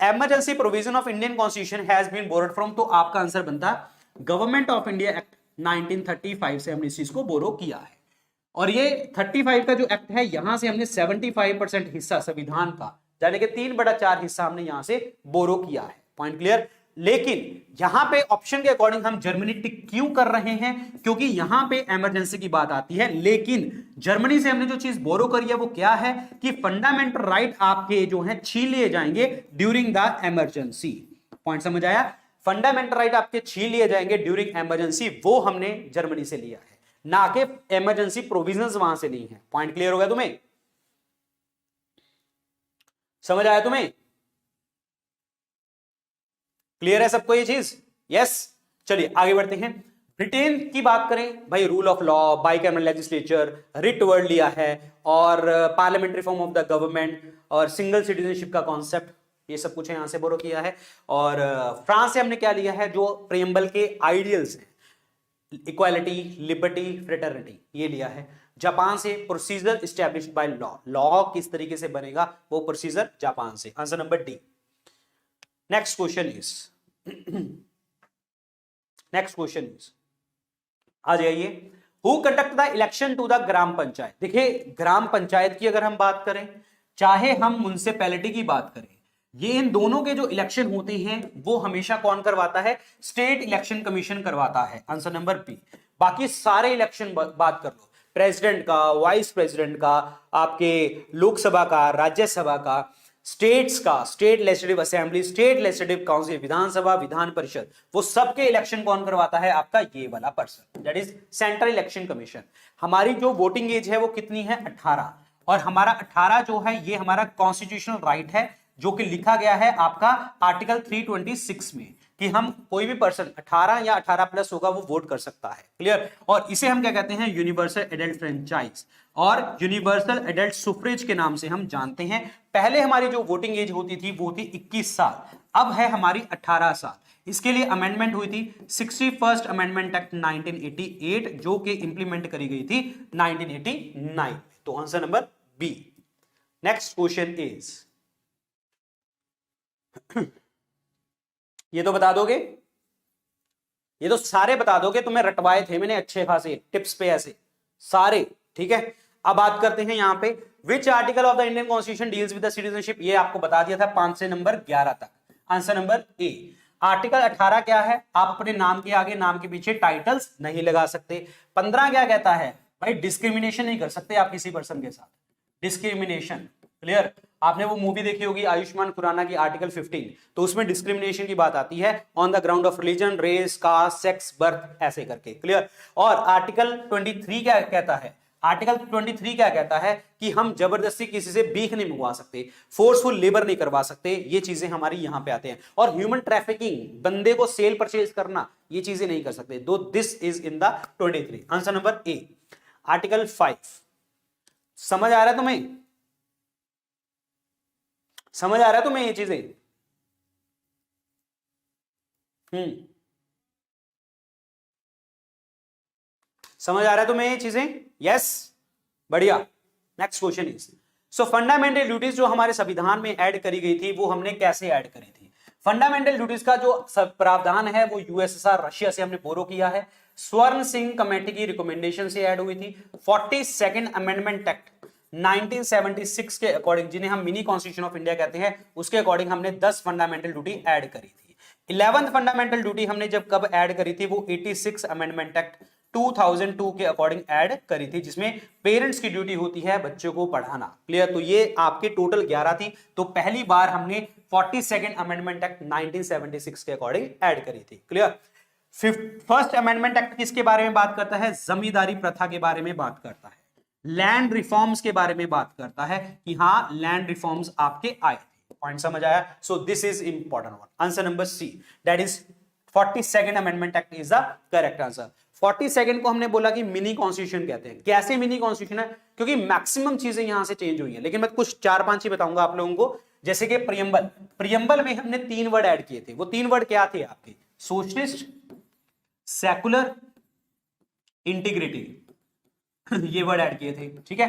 Speaker 1: emergency provision of Indian constitution has been borrowed from, तो आपका आंसर बनता गवर्नमेंट ऑफ इंडिया एक्ट 1935 से हमने इस चीज को बोरो किया है। और ये 35 का जो एक्ट है, यहां से हमने 75% हिस्सा संविधान का, यानी कि 3/4 हिस्सा हमने यहां से बोरो किया है। Point clear? लेकिन यहां पे ऑप्शन के अकॉर्डिंग हम जर्मनी टिक क्यों कर रहे हैं? क्योंकि यहां पे इमरजेंसी की बात आती है, लेकिन जर्मनी से हमने जो चीज बोरो करी है वो क्या है कि फंडामेंटल राइट आपके जो है छीन लिए जाएंगे ड्यूरिंग द इमरजेंसी। पॉइंट समझ आया? फंडामेंटल राइट आपके छीन लिए जाएंगे ड्यूरिंग इमरजेंसी, वो हमने जर्मनी से लिया है, ना कि इमरजेंसी प्रोविजंस वहां से ली है। पॉइंट क्लियर हो गया तुम्हें? समझ आया तुम्हें? क्लियर है सबको ये चीज? यस। चलिए आगे बढ़ते हैं। ब्रिटेन की बात करें भाई, rule of law, bicameral legislature, writ word लिया है, और parliamentary form of the government, और सिंगल सिटीजनशिप का कॉन्सेप्ट, ये सब कुछ यहां से बोरो किया है। और फ्रांस से हमने क्या लिया है, जो प्रियम्बल के आइडियल्स हैं, इक्वालिटी, लिबर्टी, फ्रेटर्निटी, ये लिया है। जापान से procedure established by law, law किस तरीके से बनेगा वो प्रोसीजर जापान से। Answer number D. Next question is आ जाइए, who conduct the election to the gram panchayat. देखिए ग्राम पंचायत की अगर हम बात करें, चाहे हम म्युनिसिपैलिटी की बात करें, ये इन दोनों के जो इलेक्शन होते हैं वो हमेशा कौन करवाता है, स्टेट इलेक्शन कमीशन करवाता है। Answer number B. बाकी सारे इलेक्शन बात कर लो, प्रेसिडेंट का, वाइस प्रेसिडेंट का, आपके लोकसभा का, राज्यसभा का, स्टेट्स का, state legislative assembly, state legislative council, Vidhan Sabha, Vidhan Parishad, वो सबके इलेक्शन कौन करवाता है, आपका ये वाला person, that is central election commission. हमारी जो वोटिंग एज है वो कितनी है, 18, और हमारा 18 जो है ये हमारा कॉन्स्टिट्यूशनल राइट है, जो कि लिखा गया है आपका आर्टिकल 326 में, कि हम कोई भी पर्सन 18 या 18 प्लस होगा वो वोट कर सकता है। क्लियर? और इसे हम क्या कहते हैं, यूनिवर्सल एडल्ट फ्रेंचाइज और यूनिवर्सल एडल्ट सुफ्रेज के नाम से हम जानते हैं। पहले हमारी जो वोटिंग एज होती थी वो थी 21 साल, अब है हमारी 18 साल। इसके लिए अमेंडमेंट हुई थी 61st अमेंडमेंट एक्ट 1988, जो कि इंप्लीमेंट करी गई थी 1989। तो answer number B. Next question is ये तो बता दोगे, ये तो सारे बता दोगे, तुम्हें रटवाए थे मैंने अच्छे खासे टिप्स पे ऐसे सारे, ठीक है। अब बात करते हैं यहां पे, which article of the Indian constitution deals with the citizenship, ये आपको बता दिया था 5 से नंबर 11 तक। आंसर नंबर ए। आर्टिकल 18 क्या है, आप अपने नाम के आगे, नाम के पीछे टाइटल्स नहीं लगा सकते। 15 क्या कहता है भाई, डिस्क्रिमिनेशन नहीं कर सकते आप किसी पर्सन के साथ, डिस्क्रिमिनेशन। क्लियर? आपने वो मूवी देखी होगी आयुष्मान खुराना की आर्टिकल 15, तो उसमें डिस्क्रिमिनेशन की बात आती है on the ground of religion, race, caste, sex, birth, ऐसे करके। क्लियर? और आर्टिकल 23 क्या कहता है, आर्टिकल 23 क्या कहता है कि हम जबरदस्ती किसी से भीख नहीं मंगवा सकते, फोर्सफुल लेबर नहीं करवा सकते, ये चीजें हमारी यहां पे आते हैं। और ह्यूमन ट्रैफिकिंग, बंदे को सेल परचेज करना, ये चीजें नहीं कर सकते। दो this is in the 23। Answer number A. Article 5 समझ आ रहा है तुम्हें, समझ आ रहा है तुम्हें ये चीजें? समझ आ रहा है तुम्हें ये चीजें? यस, बढ़िया। Next question is, so fundamental duties जो हमारे संविधान में ऐड करी गई थी वो हमने कैसे ऐड करी थी? फंडामेंटल ड्यूटीज का जो प्रावधान है वो यूएसएसआर, रशिया से हमने बोरो किया है। स्वर्ण सिंह कमेटी की रिकमेंडेशन से ऐड हुई थी। 42nd अमेंडमेंट एक्ट 1976 के अकॉर्डिंग, जिन्हें हम मिनी कॉन्स्टिट्यूशन ऑफ इंडिया कहते हैं, उसके अकॉर्डिंग हमने 10 फंडामेंटल ड्यूटी ऐड करी थी। 11th फंडामेंटल ड्यूटी हमने जब कब ऐड करी थी, वो 86 अमेंडमेंट एक्ट 2002 के अकॉर्डिंग ऐड करी थी, जिसमें पेरेंट्स की ड्यूटी होती है बच्चों को पढ़ाना। क्लियर? तो ये आपके टोटल 11 थी, तो पहली बार हमने 42nd अमेंडमेंट एक्ट 1976 के अकॉर्डिंग ऐड करी थी। क्लियर? फर्स्ट अमेंडमेंट एक्ट किसके बारे में बात करता है? जमींदारी प्रथा के बारे में बात करता है, लैंड रिफॉर्म्स के बारे में बात करता है कि हां लैंड रिफॉर्म्स आपके आए थे। पॉइंट समझ आया? So this is important one. Answer number C, that is 42nd amendment act is the correct answer. 42nd को हमने बोला कि मिनी कॉन्स्टिट्यूशन कहते हैं। कैसे मिनी कॉन्स्टिट्यूशन है? क्योंकि मैक्सिमम चीजें यहां से चेंज हुई है, लेकिन मैं कुछ 4-5 ही बताऊंगा आप लोगों को। जैसे कि प्रियम्बल, प्रियम्बल में हमने 3 वर्ड ऐड किए थे। वो 3 वर्ड क्या थे आपके? सोशलिस्ट, सेकुलर, इंटीग्रिटी, ये वर्ड ऐड किए थे। ठीक है?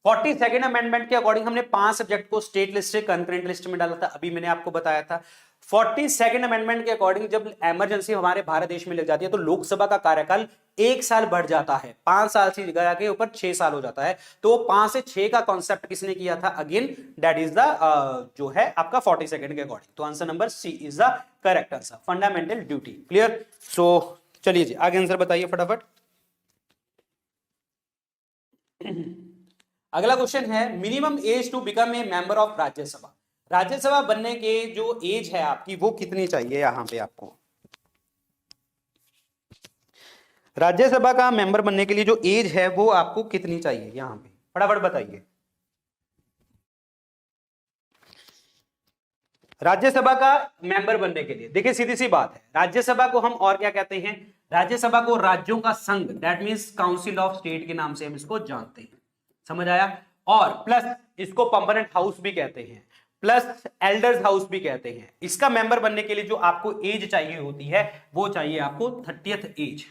Speaker 1: 42nd अमेंडमेंट के अकॉर्डिंग हमने 5 सब्जेक्ट को स्टेट लिस्ट से कंकरेंट लिस्ट में डाला था, अभी मैंने आपको बताया था। 42nd अमेंडमेंट के अकॉर्डिंग जब इमरजेंसी हमारे भारत देश में लग जाती है तो लोकसभा का कार्यकाल 1 साल बढ़ जाता है, 5 साल से जगह के ऊपर 6 साल हो जाता है। तो 5 से 6 का कॉन्सेप्ट किसने किया था? अगेन दैट इज द जो है आपका 42nd के अकॉर्डिंग। तो answer number C is the correct answer, fundamental duty. Clear? So चलिए जी आगे आंसर बताइए फटाफट। अगला क्वेश्चन है, minimum age to become a member of Rajya Sabha. Rajya Sabha बनने के जो एज है आपकी वो कितनी चाहिए? यहां पे आपको राज्यसभा का मेंबर बनने के लिए जो एज है वो आपको कितनी चाहिए? यहां पे फटाफट बताइए। राज्यसभा का मेंबर बनने के लिए देखिए सीधी सी बात है, राज्यसभा को हम और क्या कहते हैं, राज्यसभा को राज्यों का संघ, that means council of state के नाम से हम इसको जानते हैं, समझ आया। और प्लस इसको परमानेंट हाउस भी कहते हैं, प्लस एल्डर्स हाउस भी कहते हैं। इसका मेंबर बनने के लिए जो आपको एज चाहिए होती है वो चाहिए आपको 30th एज,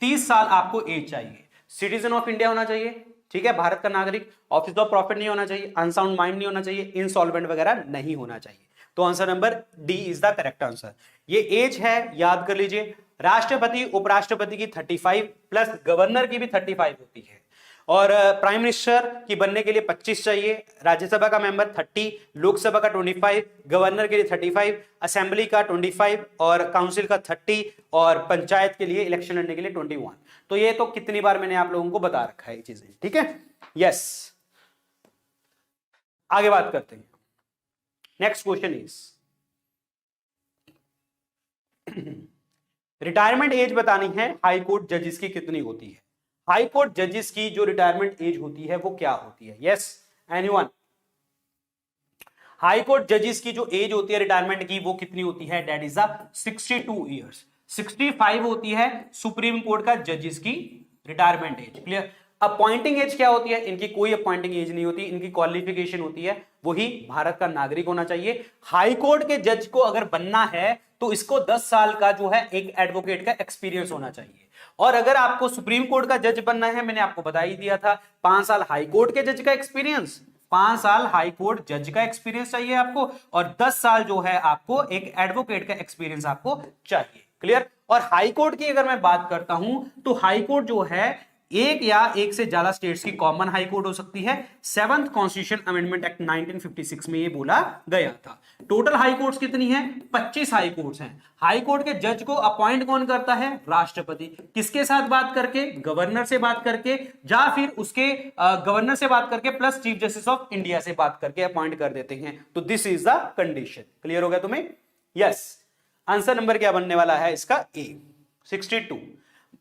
Speaker 1: 30 साल आपको एज चाहिए। सिटीजन ऑफ इंडिया होना चाहिए, ठीक है, भारत का नागरिक, ऑफिस ऑफ प्रॉफिट नहीं होना चाहिए, अनसाउंड माइंड नहीं होना चाहिए, इंसॉल्वेंट वगैरह नहीं होना चाहिए। तो answer number D is the correct answer. ये एज है, याद कर लीजिए। राष्ट्रपति उपराष्ट्रपति की 35 प्लस गवर्नर की भी 35 होती है, और प्राइम मिनिस्टर की बनने के लिए 25 चाहिए, राज्यसभा का मेंबर 30, लोकसभा का 25, गवर्नर के लिए 35, असेंबली का 25 और काउंसिल का 30 और पंचायत के लिए इलेक्शन लड़ने के लिए 21। तो ये तो कितनी बार मैंने आप लोगों को बता रखा है ये चीजें, ठीक है। यस, आगे बात करते हैं। Next question is retirement age बतानी है हाई कोर्ट जजेस की कितनी होती है। हाई कोर्ट जजेस की जो रिटायरमेंट एज होती है वो क्या होती है? Yes anyone? हाई कोर्ट जजेस की जो एज होती है रिटायरमेंट की वो कितनी होती है? That is 62 years. 65 होती है सुप्रीम कोर्ट का जजेस की retirement age. Clear? Appointing age क्या होती है? इनकी कोई अपॉइंटिंग एज नहीं होती, इनकी क्वालिफिकेशन होती है वही भारत का नागरिक होना चाहिए। हाई कोर्ट के जज को अगर बनना है तो इसको 10 साल का जो है एक एडवोकेट का एक्सपीरियंस होना चाहिए, और अगर आपको सुप्रीम कोर्ट का जज बनना है, मैंने आपको बता ही दिया था, 5 साल हाई कोर्ट के जज का एक्सपीरियंस, 5 साल हाई कोर्ट जज का एक्सपीरियंस चाहिए आपको, और 10 साल जो है आपको एक एडवोकेट का एक्सपीरियंस आपको चाहिए। क्लियर? और हाई कोर्ट की अगर मैं बात करता हूं तो हाई कोर्ट जो है एक या एक से ज्यादा स्टेट्स की कॉमन हाई कोर्ट हो सकती है। 7th कॉन्स्टिट्यूशन अमेंडमेंट एक्ट 1956 में ये बोला गया था। टोटल हाई कोर्ट्स कितनी है? 25 हाई कोर्ट्स हैं। हाई कोर्ट के जज को अपॉइंट कौन करता है? राष्ट्रपति। किसके साथ बात करके? गवर्नर से बात करके, या फिर उसके गवर्नर से बात करके plus chief justice of India से बात करके अपॉइंट कर देते हैं। तो this is the condition. Clear हो गया तुम्हें? यस। आंसर नंबर क्या बनने वाला है इसका? ए, 62।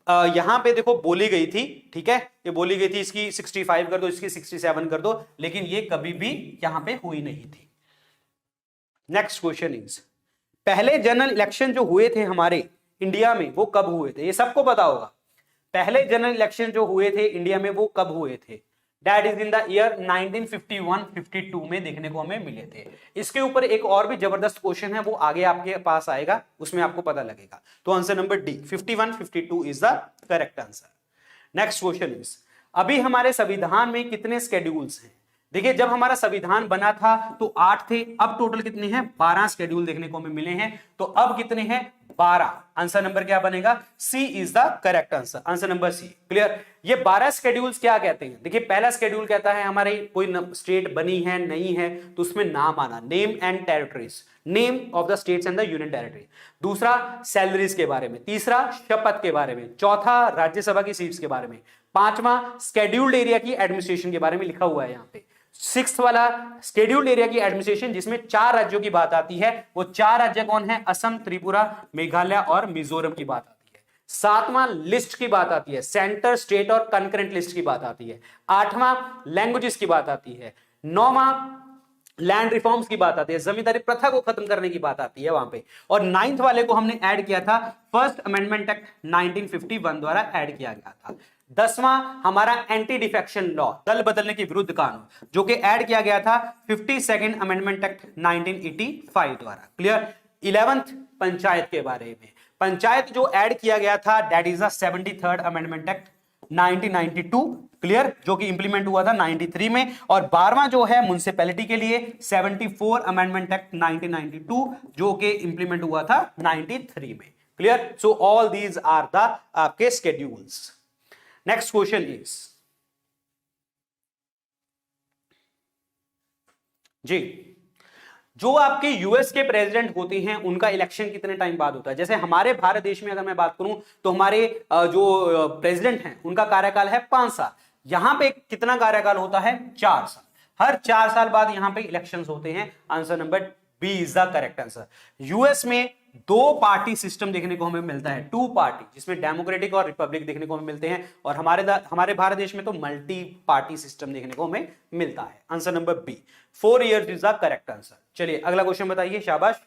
Speaker 1: यहां पे देखो बोली गई थी, ठीक है, ये बोली गई थी इसकी 65 कर दो, इसकी 67 कर दो, लेकिन ये कभी भी यहां पे हुई नहीं थी। नेक्स्ट क्वेश्चन इज पहले जनरल इलेक्शन जो हुए थे हमारे इंडिया में वो कब हुए थे? ये सबको पता होगा। पहले जनरल इलेक्शन जो हुए थे इंडिया में वो कब हुए थे? That is in the year 1951-52 में देखने को हमें मिले थे। इसके ऊपर एक और भी जबरदस्त क्वेश्चन है, वो आगे आपके पास आएगा, उसमें आपको पता लगेगा। तो answer number D 51-52 is the correct answer. Next question is अभी हमारे संविधान में कितने स्केड्यूल्स हैं? देखिए जब हमारा संविधान बना था तो 8 थे, अब टोटल कितने हैं? 12 स्केड्यूल देखने को हमें मिले हैं। तो अब कितने हैं? 12। आंसर नंबर क्या बनेगा? C is the correct answer. Answer number C. Clear? ये 12 स्केड्यूल्स क्या कहते हैं? देखिए पहला स्केड्यूल कहता है हमारे कोई स्टेट बनी है नहीं है तो उसमें नाम आना, name and territories, name of the states and the union territory. दूसरा सैलरीज के बारे में, तीसरा शपथ के बारे में, चौथा राज्यसभा की सीट्स के बारे में, पांचवा स्केड्यूल्ड एरिया की एडमिनिस्ट्रेशन के बारे में लिखा हुआ है यहाँ पे। 6th वाला स्केड्यूल्ड एरिया की एडमिनिस्ट्रेशन जिसमें 4 राज्यों की बात आती है, वो 4 राज्य कौन है? असम, त्रिपुरा, मेघालय और मिजोरम की बात आती है। 7वां लिस्ट की बात आती है, सेंटर, स्टेट और कंकरेंट लिस्ट की बात आती है। 8वां लैंग्वेजेस की बात आती है। 9वां लैंड रिफॉर्म्स की बात आती है, जमींदारी प्रथा को खत्म करने की बात आती है वहां पे। और 9th वाले को हमने ऐड किया था, फर्स्ट अमेंडमेंट एक्ट 1951 द्वारा ऐड किया गया था। 10वां हमारा एंटी डिफेक्शन लॉ, दल बदलने के विरुद्ध कानून, जो कि ऐड किया गया था 52nd अमेंडमेंट एक्ट 1985 द्वारा। क्लियर? 11th पंचायत के बारे में, पंचायत जो ऐड किया गया था that is the 73rd amendment act 1992। Clear? जो कि इंप्लीमेंट हुआ था 93 में। और 12वां जो है म्युनिसिपैलिटी के लिए 74 अमेंडमेंट एक्ट 1992 जो कि इंप्लीमेंट हुआ था 93 में। Clear? So all these are the आपके स्केड्यूल्स। नेक्स्ट क्वेश्चन इज जी, जो आपके यूएस के प्रेसिडेंट होते हैं उनका इलेक्शन कितने टाइम बाद होता है? जैसे हमारे भारत देश में अगर मैं बात करूं तो हमारे जो प्रेसिडेंट हैं उनका कार्यकाल है 5 साल। यहां पे कितना कार्यकाल होता है? 4 साल। हर 4 साल बाद यहां पे इलेक्शंस होते हैं। Answer number B is the correct answer. US में दो पार्टी सिस्टम देखने को हमें मिलता है, टू पार्टी, जिसमें डेमोक्रेटिक और रिपब्लिक देखने को हमें मिलते हैं, और हमारे भारत देश में तो मल्टी पार्टी सिस्टम देखने को हमें मिलता है। Answer number B, 4 years is the correct answer. चलिए अगला क्वेश्चन बताइए, शाबाश।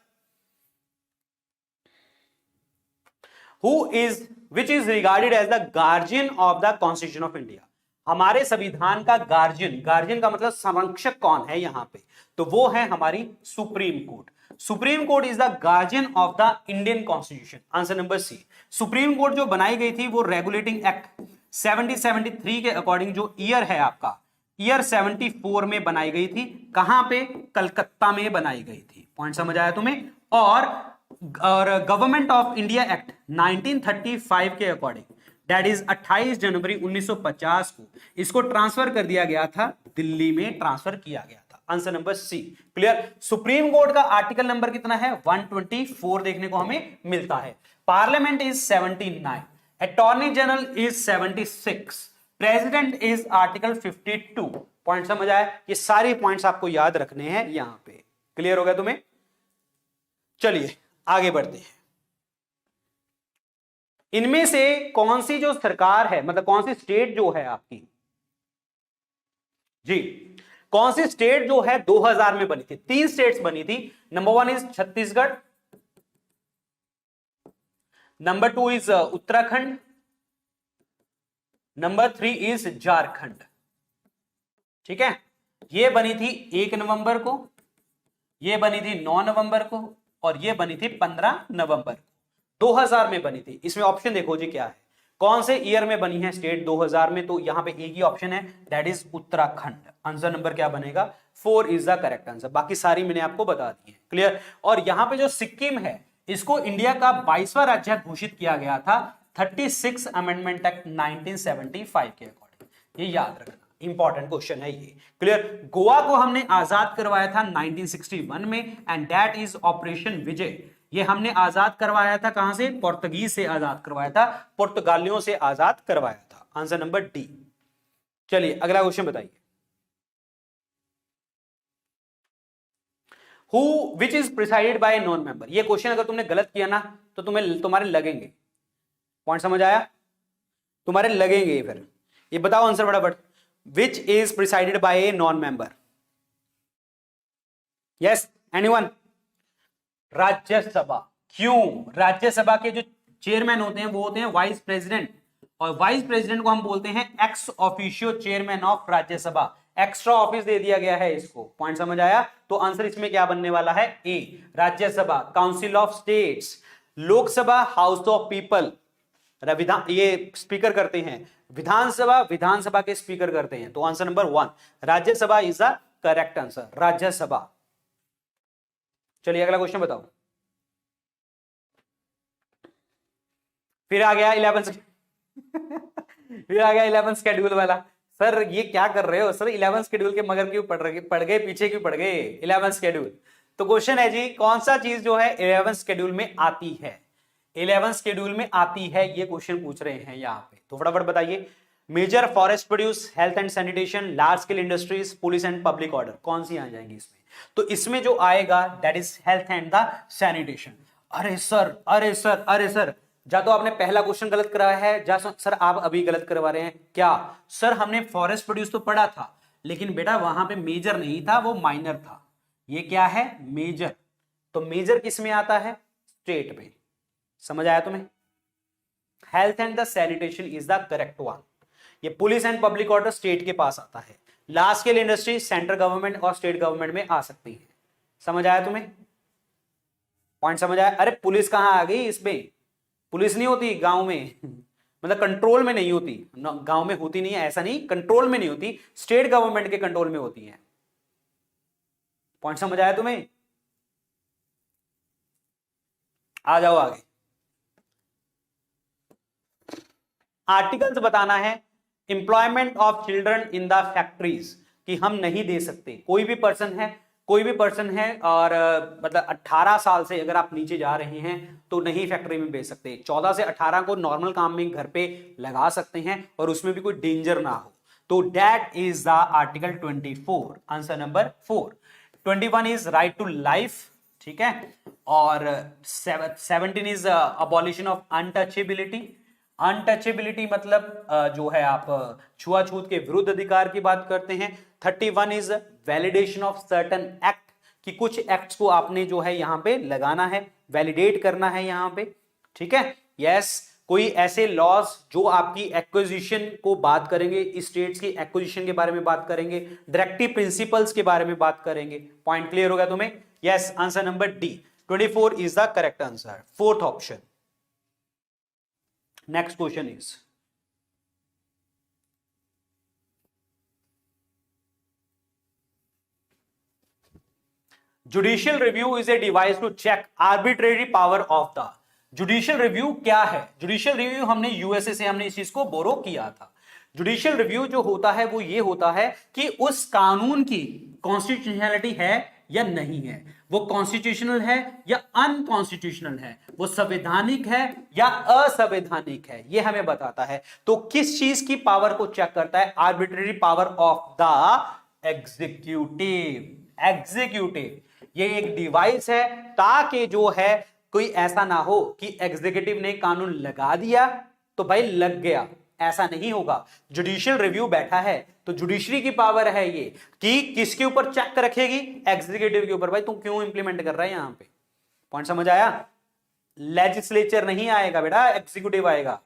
Speaker 1: Which is regarded as the guardian of the Constitution of India? हमारे संविधान का गार्जियन का मतलब संरक्षक कौन है यहां पे, तो वो है हमारी supreme court. Supreme court is the guardian of the Indian constitution. Answer number C. Supreme court जो बनाई गई थी वो रेगुलेटिंग एक्ट 7073 के अकॉर्डिंग, जो ईयर है आपका ईयर 74 में बनाई गई थी। कहां पे? कलकत्ता में बनाई गई थी। पॉइंट समझ आया तुम्हें? और गवर्नमेंट ऑफ इंडिया एक्ट 1935 के अकॉर्डिंग, दैट इज 28 जनवरी 1950 को इसको ट्रांसफर कर दिया गया था, दिल्ली में ट्रांसफर किया गया था। Answer number C, clear. Supreme court का आर्टिकल नंबर कितना है? 124 देखने को हमें मिलता है। Parliament is 79, attorney general is 76, president is article 52। Point समझ आया? ये सारे पॉइंट्स आपको याद रखने हैं यहां पे। क्लियर हो गया तुम्हें? चलिए आगे बढ़ते हैं। इनमें से कौन सी जो सरकार है, मतलब कौन सी स्टेट जो है आपकी, जी कौन सी स्टेट जो है 2000 में बनी थी? 3 स्टेट्स बनी थी। Number 1 is Chhattisgarh, number 2 is Uttarakhand, number 3 is Jharkhand. ठीक है, ये बनी थी 1 नवंबर को, ये बनी थी 9 नवंबर को, और ये बनी थी 15 नवंबर 2000 में बनी थी। इसमें ऑप्शन देखो जी क्या है, कौन से ईयर में बनी है स्टेट 2000 में, तो यहां पे एक ही ऑप्शन है, that is Uttarakhand. Answer number क्या बनेगा? 4 इज द करेक्ट आंसर। बाकी सारी मैंने आपको बता दी है। क्लियर। और यहां पे जो सिक्किम है, इसको इंडिया का 22वां राज्य घोषित किया गया था 36 अमेंडमेंट एक्ट 1975 के अकॉर्डिंग। ये याद रखना, इंपॉर्टेंट क्वेश्चन है ये। क्लियर। गोवा को हमने आजाद करवाया था 1961 में, एंड दैट इज ऑपरेशन विजय। ये हमने आजाद करवाया था कहां से? पुर्तगीज से आजाद करवाया था, पुर्तगालियों से आजाद करवाया था। Answer number D. चलिए अगला क्वेश्चन बताइए। Who which is presided bye non member. ये क्वेश्चन अगर तुमने गलत किया ना तो तुम्हारे लगेंगे। पॉइंट समझ आया? तुम्हारे लगेंगे। फिर ये बताओ आंसर फटाफट। Which is presided bye a non member? Yes, anyone? Rajya Sabha. क्यों? राज्यसभा के जो चेयरमैन होते हैं वो होते हैं वाइस प्रेसिडेंट, और वाइस प्रेसिडेंट को हम बोलते हैं ex officio chairman of Rajya Sabha. Extra office दे दिया गया है इसको। पॉइंट समझ आया? तो आंसर इसमें क्या बनने वाला है? A, Rajya Sabha council of states. Lok Sabha house of people, ये स्पीकर करते हैं। विधानसभा विधानसभा के स्पीकर करते हैं। तो answer number 1 Rajya Sabha is the correct answer, Rajya Sabha. चलिए अगला क्वेश्चन बताओ। फिर आ गया 11 फिर आ गया 11 शेड्यूल वाला। सर ये क्या कर रहे हो सर? 11 शेड्यूल के मगर क्यों पड़ गए पीछे, क्यों पड़ गए 11 शेड्यूल? तो क्वेश्चन है जी, कौन सा चीज जो है 11 शेड्यूल में आती है? 11 शेड्यूल में आती है, ये क्वेश्चन पूछ रहे हैं यहाँ पे। तो फटाफट बताइए। Major forest produce, health and sanitation, large scale industries, police and public order, कौन सी आ जाएंगी इसमें? तो इसमें जो आएगा that is health and the sanitation. अरे सर, अरे सर, अरे सर, जा तो आपने पहला क्वेश्चन गलत कराया है, जा सर आप अभी गलत करवा रहे हैं क्या? सर हमने फॉरेस्ट प्रोड्यूस तो पढ़ा था, लेकिन बेटा वहां पे मेजर नहीं था, वो माइनर था। ये क्या है? मेजर। तो मेजर किस में आता है? स्टेट में। समझ आया तुम्हें? Health and the sanitation is the correct one. ये police and public order state के पास आता है। Large scale industry central government और स्टेट गवर्नमेंट में आ सकती है। समझ आया तुम्हें? पॉइंट समझ आया? अरे पुलिस कहां आ गई इसमें? पुलिस नहीं होती गांव में मतलब कंट्रोल में नहीं होती। गांव में होती नहीं है ऐसा नहीं, कंट्रोल में नहीं होती, स्टेट गवर्नमेंट के कंट्रोल में होती है। पॉइंट समझ आया तुम्हें? आ जाओ आगे। आर्टिकल्स बताना है। Employment of children in the factories, कि हम नहीं दे सकते। कोई भी पर्सन है और मतलब 18 साल से अगर आप नीचे जा रहे हैं तो नहीं फैक्ट्री में भेज सकते। 14 से 18 को नॉर्मल काम में घर पे लगा सकते हैं और उसमें भी कोई डेंजर ना हो। तो that is the article 24। Answer number 4। 21 is right to life. ठीक है। और 17 is abolition of untouchability. Untouchability मतलब जो है आप छुआछूत के विरुद्ध अधिकार की बात करते हैं। 31 is validation of certain act, कि कुछ एक्ट्स को आपने जो है यहां पे लगाना है, वैलिडेट करना है यहां पे, ठीक है। यस, कोई ऐसे लॉज जो आपकी एक्विजिशन को बात करेंगे, स्टेट्स की एक्विजिशन के बारे में बात करेंगे, डायरेक्टिव प्रिंसिपल्स के बारे में बात करेंगे। पॉइंट क्लियर हो गया तुम्हें? Yes, answer number D 24 is the correct answer, fourth option. Next question is judicial review is a device to check arbitrary power of the. Judicial review क्या है? जुडिशियल रिव्यू हमने यूएसए से हमने इस चीज को बोरो किया था। जुडिशियल रिव्यू जो होता है वो ये होता है कि उस कानून की कॉन्स्टिट्यूशनैलिटी है या नहीं है, वो कॉन्स्टिट्यूशनल है या अनकॉन्स्टिट्यूशनल है, वो संवैधानिक है या असंवैधानिक है, ये हमें बताता है। तो किस चीज की पावर को चेक करता है? Arbitrary power of the executive. Executive ये एक डिवाइस है ताकि जो है कोई ऐसा ना हो कि एग्जीक्यूटिव ने कानून लगा दिया तो भाई लग गया, ऐसा नहीं होगा। जुडिशियल रिव्यू बैठा है तो जुडिशरी की पावर है ये कि किसके ऊपर चेक रखेगी? एग्जीक्यूटिव के ऊपर। भाई तुम क्यों इंप्लीमेंट कर रहा है यहां पे? पॉइंट समझ आया? लेजिस्लेचर नहीं आएगा बेटा, एग्जीक्यूटिव आएगा।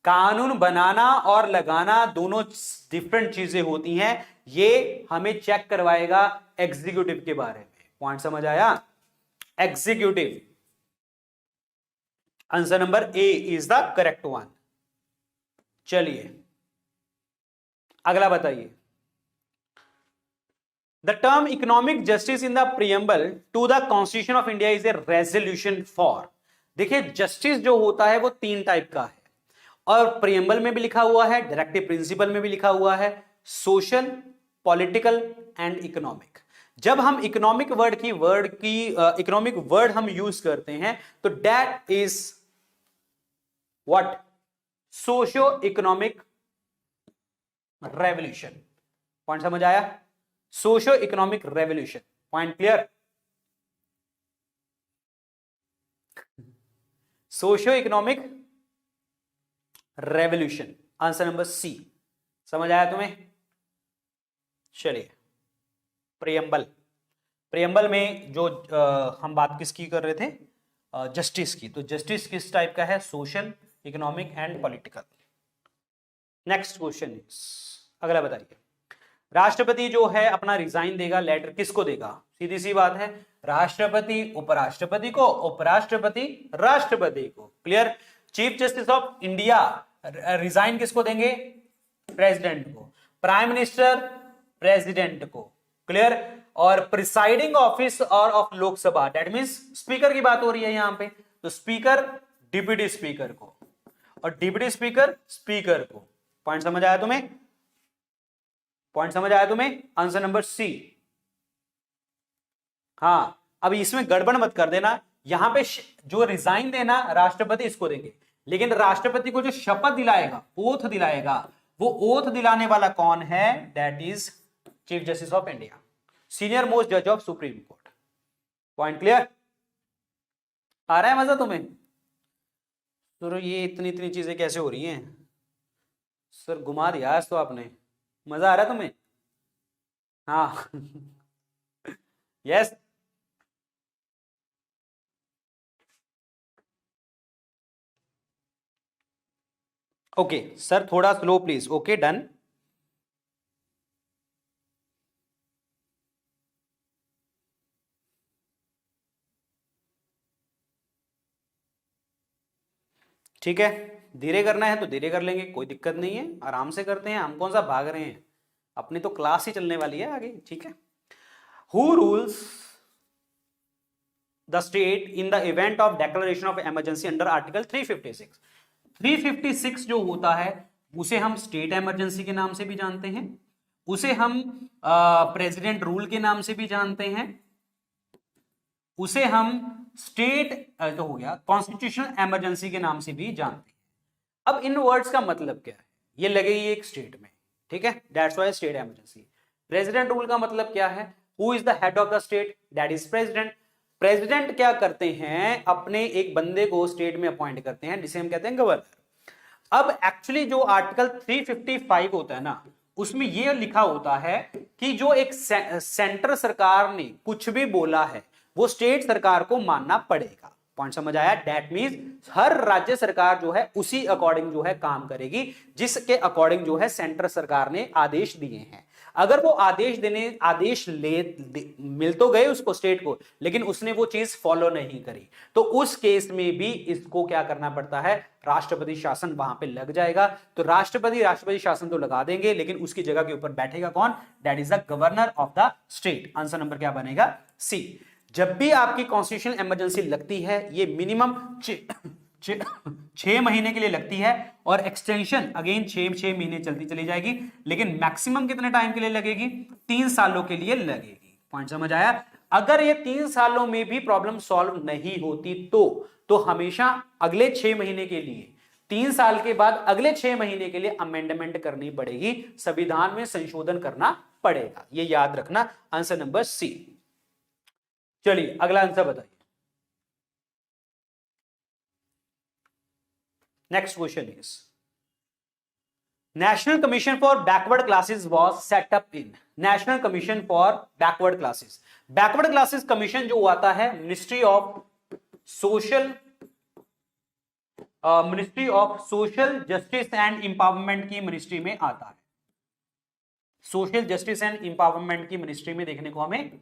Speaker 1: कानून बनाना और लगाना दोनों डिफरेंट चीजें होती हैं, ये हमें चेक करवाएगा एग्जीक्यूटिव के बारे में। पॉइंट समझ आया? Executive. Answer number A is the correct one. चलिए अगला बताइए। The term economic justice in the preamble to the constitution of India is a resolution for. देखिए जस्टिस जो होता है वो 3 टाइप का है और प्रियम्बल में भी लिखा हुआ है, डायरेक्टिव प्रिंसिपल में भी लिखा हुआ है, सोशल, पॉलिटिकल एंड इकोनॉमिक। जब हम इकोनॉमिक इकोनॉमिक वर्ड हम यूज करते हैं तो that is what? Socio economic revolution. Point समझ आया? Socio economic revolution. Point clear? Socio economic revolution, answer number C. समझ आया तुम्हें? चलिए प्रियम्बल। प्रियम्बल में जो हम बात किसकी कर रहे थे? जस्टिस की। तो जस्टिस किस टाइप का है? Social, economic and political. Next question is, अगला बताइए। राष्ट्रपति जो है अपना रिजाइन देगा, लेटर किसको देगा? सीधी सी बात है, राष्ट्रपति उपराष्ट्रपति को, उपराष्ट्रपति राष्ट्रपति को। Clear? Chief justice of India resign किसको देंगे? प्रेसिडेंट को। प्राइम मिनिस्टर प्रेसिडेंट को। क्लियर? और प्रिसाइडिंग ऑफिस और of Lok Sabha, that means speaker की बात हो रही है यहां पे, तो स्पीकर डिप्टी स्पीकर को और डिप्टी स्पीकर स्पीकर को। पॉइंट समझ आया तुम्हें? पॉइंट समझ आया तुम्हें? Answer number C. हाँ, अब इसमें गड़बड़ मत कर देना, यहां पे जो रिजाइन देना राष्ट्रपति इसको देंगे, लेकिन राष्ट्रपति को जो शपथ दिलाएगा, ओथ दिलाएगा, वो ओथ दिलाने वाला कौन है? That is chief justice of India, senior most जज of supreme court. Point clear? आ रहा है मजा तुम्हें? तो ये इतनी चीजें कैसे हो रही हैं सर? घुमा दिया आज तो आपने। मजा आ रहा है तुम्हें? हाँ यस। ओके सर, थोड़ा स्लो प्लीज। Okay done. ठीक है, धीरे करना है तो धीरे कर लेंगे, कोई दिक्कत नहीं है, आराम से करते हैं। हम कौन सा भाग रहे हैं, अपनी तो क्लास ही चलने वाली है आगे। ठीक है। Who rules the state in the event of declaration of emergency under article 356? 356 जो होता है उसे हम स्टेट इमरजेंसी के नाम से भी जानते हैं, उसे हम प्रेसिडेंट रूल के नाम से भी जानते हैं, उसे हम स्टेट तो हो गया कॉन्स्टिट्यूशनल इमरजेंसी के नाम से भी जानते हैं। अब इन वर्ड्स का मतलब क्या है? ये लगेगी एक स्टेट में, ठीक है, that's why state emergency. President rule का मतलब क्या है? Who is the head of the state? That is president. President क्या करते हैं, अपने एक बंदे को स्टेट में अपॉइंट करते हैं जिसे हम कहते हैं गवर्नर। अब एक्चुअली जो आर्टिकल 355 होता है ना, उसमें यह लिखा होता है कि जो एक सेंटर सरकार ने कुछ भी बोला है वो स्टेट सरकार को मानना पड़ेगा। पॉइंट समझ आया? दैट मींस हर राज्य सरकार जो है उसी अकॉर्डिंग जो है काम करेगी जिसके अकॉर्डिंग जो है सेंटर सरकार ने आदेश दिए हैं। अगर वो आदेश मिल तो गए उसको स्टेट को, लेकिन उसने वो चीज फॉलो नहीं करी, तो उस केस में भी इसको क्या करना पड़ता है, राष्ट्रपति शासन वहां पे लग जाएगा। तो राष्ट्रपति शासन तो लगा देंगे, लेकिन उसकी जगह के ऊपर बैठेगा कौन? That is the governor of the state. Answer number क्या बनेगा? सी। जब भी आपकी कॉन्स्टिट्यूशनल इमरजेंसी लगती है, ये मिनिमम 6 महीने के लिए लगती है, और एक्सटेंशन अगेन 6 महीने चलती चली जाएगी, लेकिन मैक्सिमम कितने टाइम के लिए लगेगी? 3 सालों के लिए लगेगी। पॉइंट समझ आया? अगर ये 3 सालों में भी प्रॉब्लम सॉल्व नहीं होती तो हमेशा अगले 6 महीने के लिए, 3 साल के बाद अगले 6 महीने के लिए अमेंडमेंट करनी पड़ेगी, संविधान में संशोधन करना पड़ेगा। ये याद रखना। Answer number C. चलिए अगला आंसर बताइए। Next question is national commission for backward classes was set up in. National commission for backward classes, backward classes commission जो आता है ministry of social justice and empowerment की मिनिस्ट्री में आता है। सोशल जस्टिस एंड इंपावरमेंट की ministry में देखने को हमें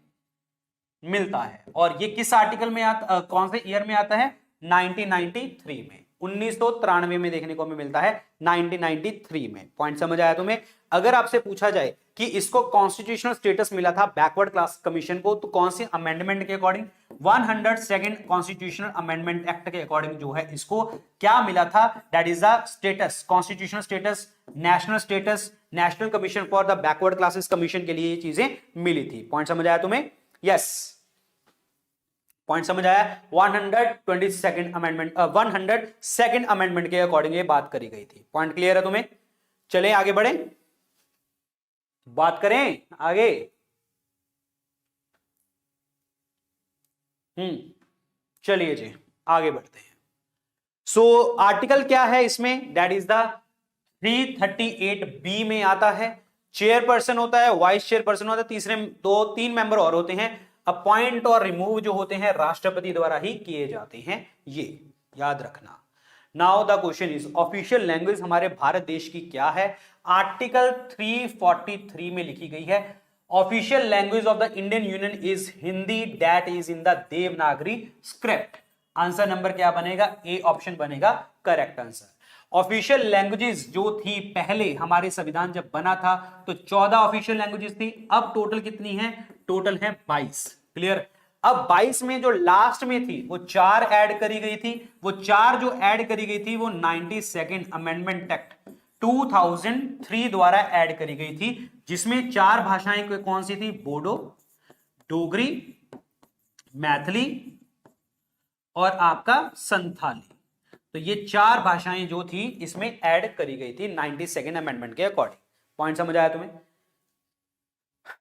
Speaker 1: मिलता है। और ये किस आर्टिकल में कौन से ईयर में आता है? 1993 में, 1993 में देखने को हमें मिलता है, 1993 में। पॉइंट समझ आया तुम्हें? अगर आपसे पूछा जाए कि इसको कॉन्स्टिट्यूशनल स्टेटस मिला था बैकवर्ड क्लास कमीशन को, तो कौन सी अमेंडमेंट के according? 102nd constitutional amendment act के अकॉर्डिंग जो है इसको क्या मिला था? That is the status, constitutional status, national status, national commission for the backward classes commission के लिए ये चीजें मिली थी। पॉइंट समझ आया तुम्हें? यस, पॉइंट समझ आया? 122nd अमेंडमेंट 102nd अमेंडमेंट के अकॉर्डिंग ये बात करी गई थी। पॉइंट क्लियर है तुम्हें? चले आगे बढ़े, बात करें आगे। चलिए जी आगे बढ़ते हैं। सो आर्टिकल क्या है इसमें? दैट इज द 338B में आता है। चेयरपर्सन होता है, वाइस चेयरपर्सन होता है, तीसरे 2-3 मेंबर और होते हैं। अपॉइंट और रिमूव जो होते हैं राष्ट्रपति द्वारा ही किए जाते हैं, ये याद रखना। Now the question is official language हमारे भारत देश की क्या है? आर्टिकल 343 में लिखी गई है, official language of the Indian union is Hindi that is in the Devanagari script. Answer number क्या बनेगा? ए ऑप्शन बनेगा करेक्ट आंसर। ऑफिशियल लैंग्वेजेस जो थी पहले, हमारे संविधान जब बना था तो 14 ऑफिशियल लैंग्वेजेस थी, अब टोटल कितनी है? टोटल है 22। क्लियर? अब 22 में जो लास्ट में थी वो 4 ऐड करी गई थी। वो 4 जो ऐड करी गई थी वो 92nd अमेंडमेंट एक्ट 2003 द्वारा ऐड करी गई थी, जिसमें 4 भाषाएं कौन सी थी? बोडो, डोगरी, मैथिली और आपका संथाली। तो ये 4 भाषाएं जो थी इसमें ऐड करी गई थी 92nd अमेंडमेंट के अकॉर्डिंग। पॉइंट समझ आया तुम्हें?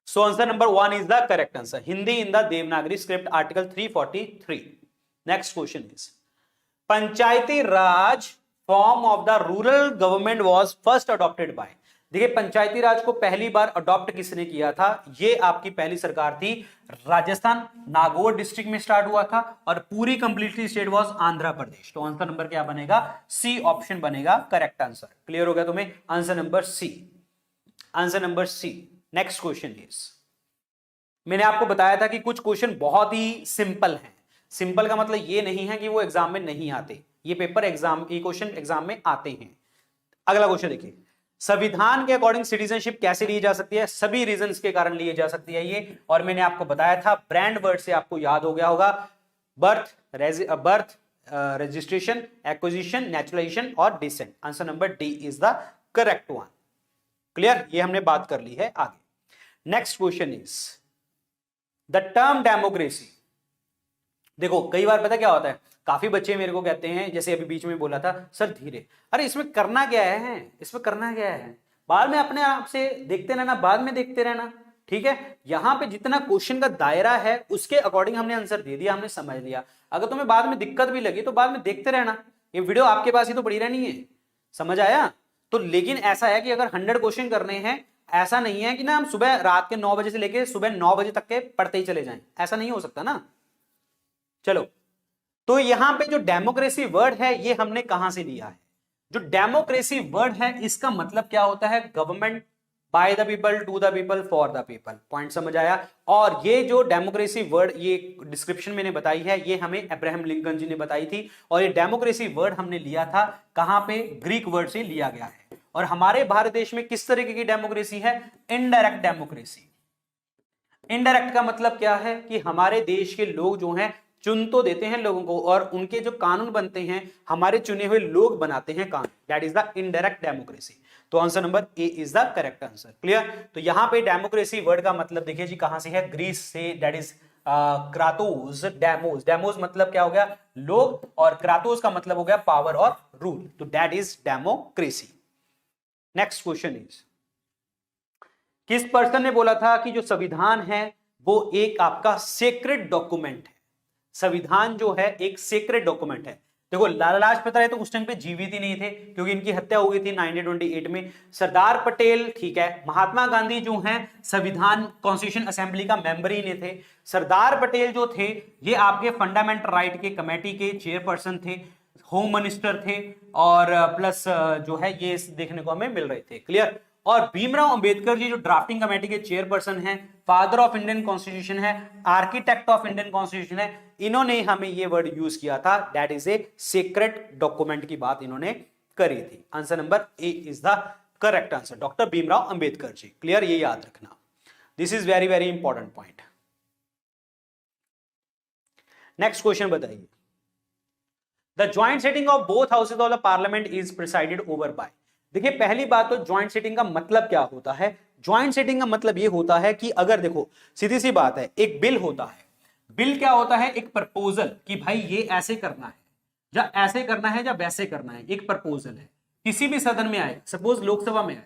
Speaker 1: सो answer number 1 is the correct answer, Hindi in the Devanagari script, article 343। Next question is Panchayati Raj form of the rural government was first adopted by. देखिए पंचायती राज को पहली बार अडॉप्ट किसने किया था? ये आपकी पहली सरकार थी, राजस्थान नागौर डिस्ट्रिक्ट में स्टार्ट हुआ था, और पूरी completely state was Andhra Pradesh. तो आंसर नंबर क्या बनेगा? सी ऑप्शन बनेगा करेक्ट आंसर। क्लियर हो गया तुम्हें? Answer number C, answer number C. Next question is, मैंने आपको बताया था कि कुछ क्वेश्चन बहुत ही सिंपल हैं। सिंपल का मतलब ये नहीं है कि वो एग्जाम में नहीं आते, ये क्वेश्चन एग्जाम में आते हैं। अगला क्वेश्चन देखिए, संविधान के अकॉर्डिंग सिटीजनशिप कैसे ली जा सकती है? सभी रीजंस के कारण लिए जा सकती है ये, और मैंने आपको बताया था, ब्रांड वर्ड से आपको याद हो गया होगा, बर्थ, रजिस्ट्रेशन, एक्विजिशन, नेचुरलाइजेशन और descent. Answer number D is the correct one. Clear? ये हमने बात कर ली है। आगे next question is the term democracy. देखो कई बार पता क्या होता है, काफी बच्चे मेरे को कहते हैं, जैसे अभी बीच में बोला था, सर धीरे, अरे इसमें करना क्या है, इसमें करना क्या है, बाद में अपने आप से देखते रहना, बाद में देखते रहना। ठीक है, यहां पे जितना क्वेश्चन का दायरा है उसके अकॉर्डिंग हमने आंसर दे दिया, हमने समझ लिया। अगर तुम्हें बाद में दिक्कत भी लगी तो बाद में देखते रहना, ये वीडियो आपके पास ही तो पड़ी रहनी है, समझ आया? तो लेकिन ऐसा है कि अगर 100 क्वेश्चन करने हैं, ऐसा नहीं है कि ना हम सुबह रात के 9 बजे से लेके सुबह 9 बजे तक के पढ़ते ही चले जाएं, ऐसा नहीं हो सकता ना। चलो, तो यहां पे जो डेमोक्रेसी वर्ड है ये हमने कहां से लिया है? जो डेमोक्रेसी वर्ड है इसका मतलब क्या होता है? Government by the people, to the people, for the people. Point समझ आया? और ये जो डेमोक्रेसी वर्ड ये डिस्क्रिप्शन मैंने बताई है, ये हमें अब्राहम लिंकन जी ने बताई थी। और ये डेमोक्रेसी वर्ड हमने लिया था कहां पे? ग्रीक वर्ड से लिया गया है। और हमारे भारत देश में किस तरीके की डेमोक्रेसी है? Indirect democracy. इनडायरेक्ट का मतलब क्या है कि हमारे देश के लोग जो हैं चुन तो देते हैं लोगों को, और उनके जो कानून बनते हैं हमारे चुने हुए लोग बनाते हैं कानून। That is the indirect democracy. तो answer number A is the correct answer. Clear? तो यहां पे डेमोक्रेसी वर्ड का मतलब देखिए जी कहां से है? ग्रीस से। That is kratos demos. Demos मतलब क्या हो गया? लोग, और क्रातोस का मतलब हो गया पावर और रूल। तो that is democracy. Next question is, किस पर्सन ने बोला था कि जो संविधान है वो एक आपका सेक्रेड डॉक्यूमेंट है? संविधान जो है एक सेक्रेड डॉक्यूमेंट है। देखो, लाला लाजपत राय तो उस टाइम पे जीवित ही नहीं थे क्योंकि इनकी हत्या हो गई थी 1928 में। सरदार पटेल, ठीक है, महात्मा गांधी जो हैं संविधान कॉन्स्टिट्यूशन असेंबली का मेंबर ही नहीं थे। सरदार पटेल जो थे ये आपके फंडामेंटल राइट के कमेटी के चेयरपर्सन थे, होम मिनिस्टर थे, और प्लस जो है ये देखने को हमें मिल रहे थे। क्लियर? और भीमराव अंबेडकर जी जो ड्राफ्टिंग कमेटी के चेयरपर्सन हैं, फादर ऑफ इंडियन कॉन्स्टिट्यूशन है, आर्किटेक्ट ऑफ इंडियन कॉन्स्टिट्यूशन है, इन्होंने हमें ये वर्ड यूज किया था। That is a secret document की बात इन्होंने करी थी। Answer number A is the correct answer, doctor Bhimrao Ambedkar ji. Clear? ये याद रखना, this is very very important point. Next question बताइए, the joint sitting of both houses of the parliament is presided over by. देखिए, पहली बात तो ज्वाइंट सिटिंग का मतलब क्या होता है? ज्वाइंट सिटिंग का मतलब ये होता है कि अगर देखो सीधी सी बात है, एक बिल होता है। बिल क्या होता है? एक प्रपोजल कि भाई ये ऐसे करना है, या ऐसे करना है, या वैसे करना है। एक प्रपोजल है, किसी भी सदन में आए, सपोज लोकसभा में आया,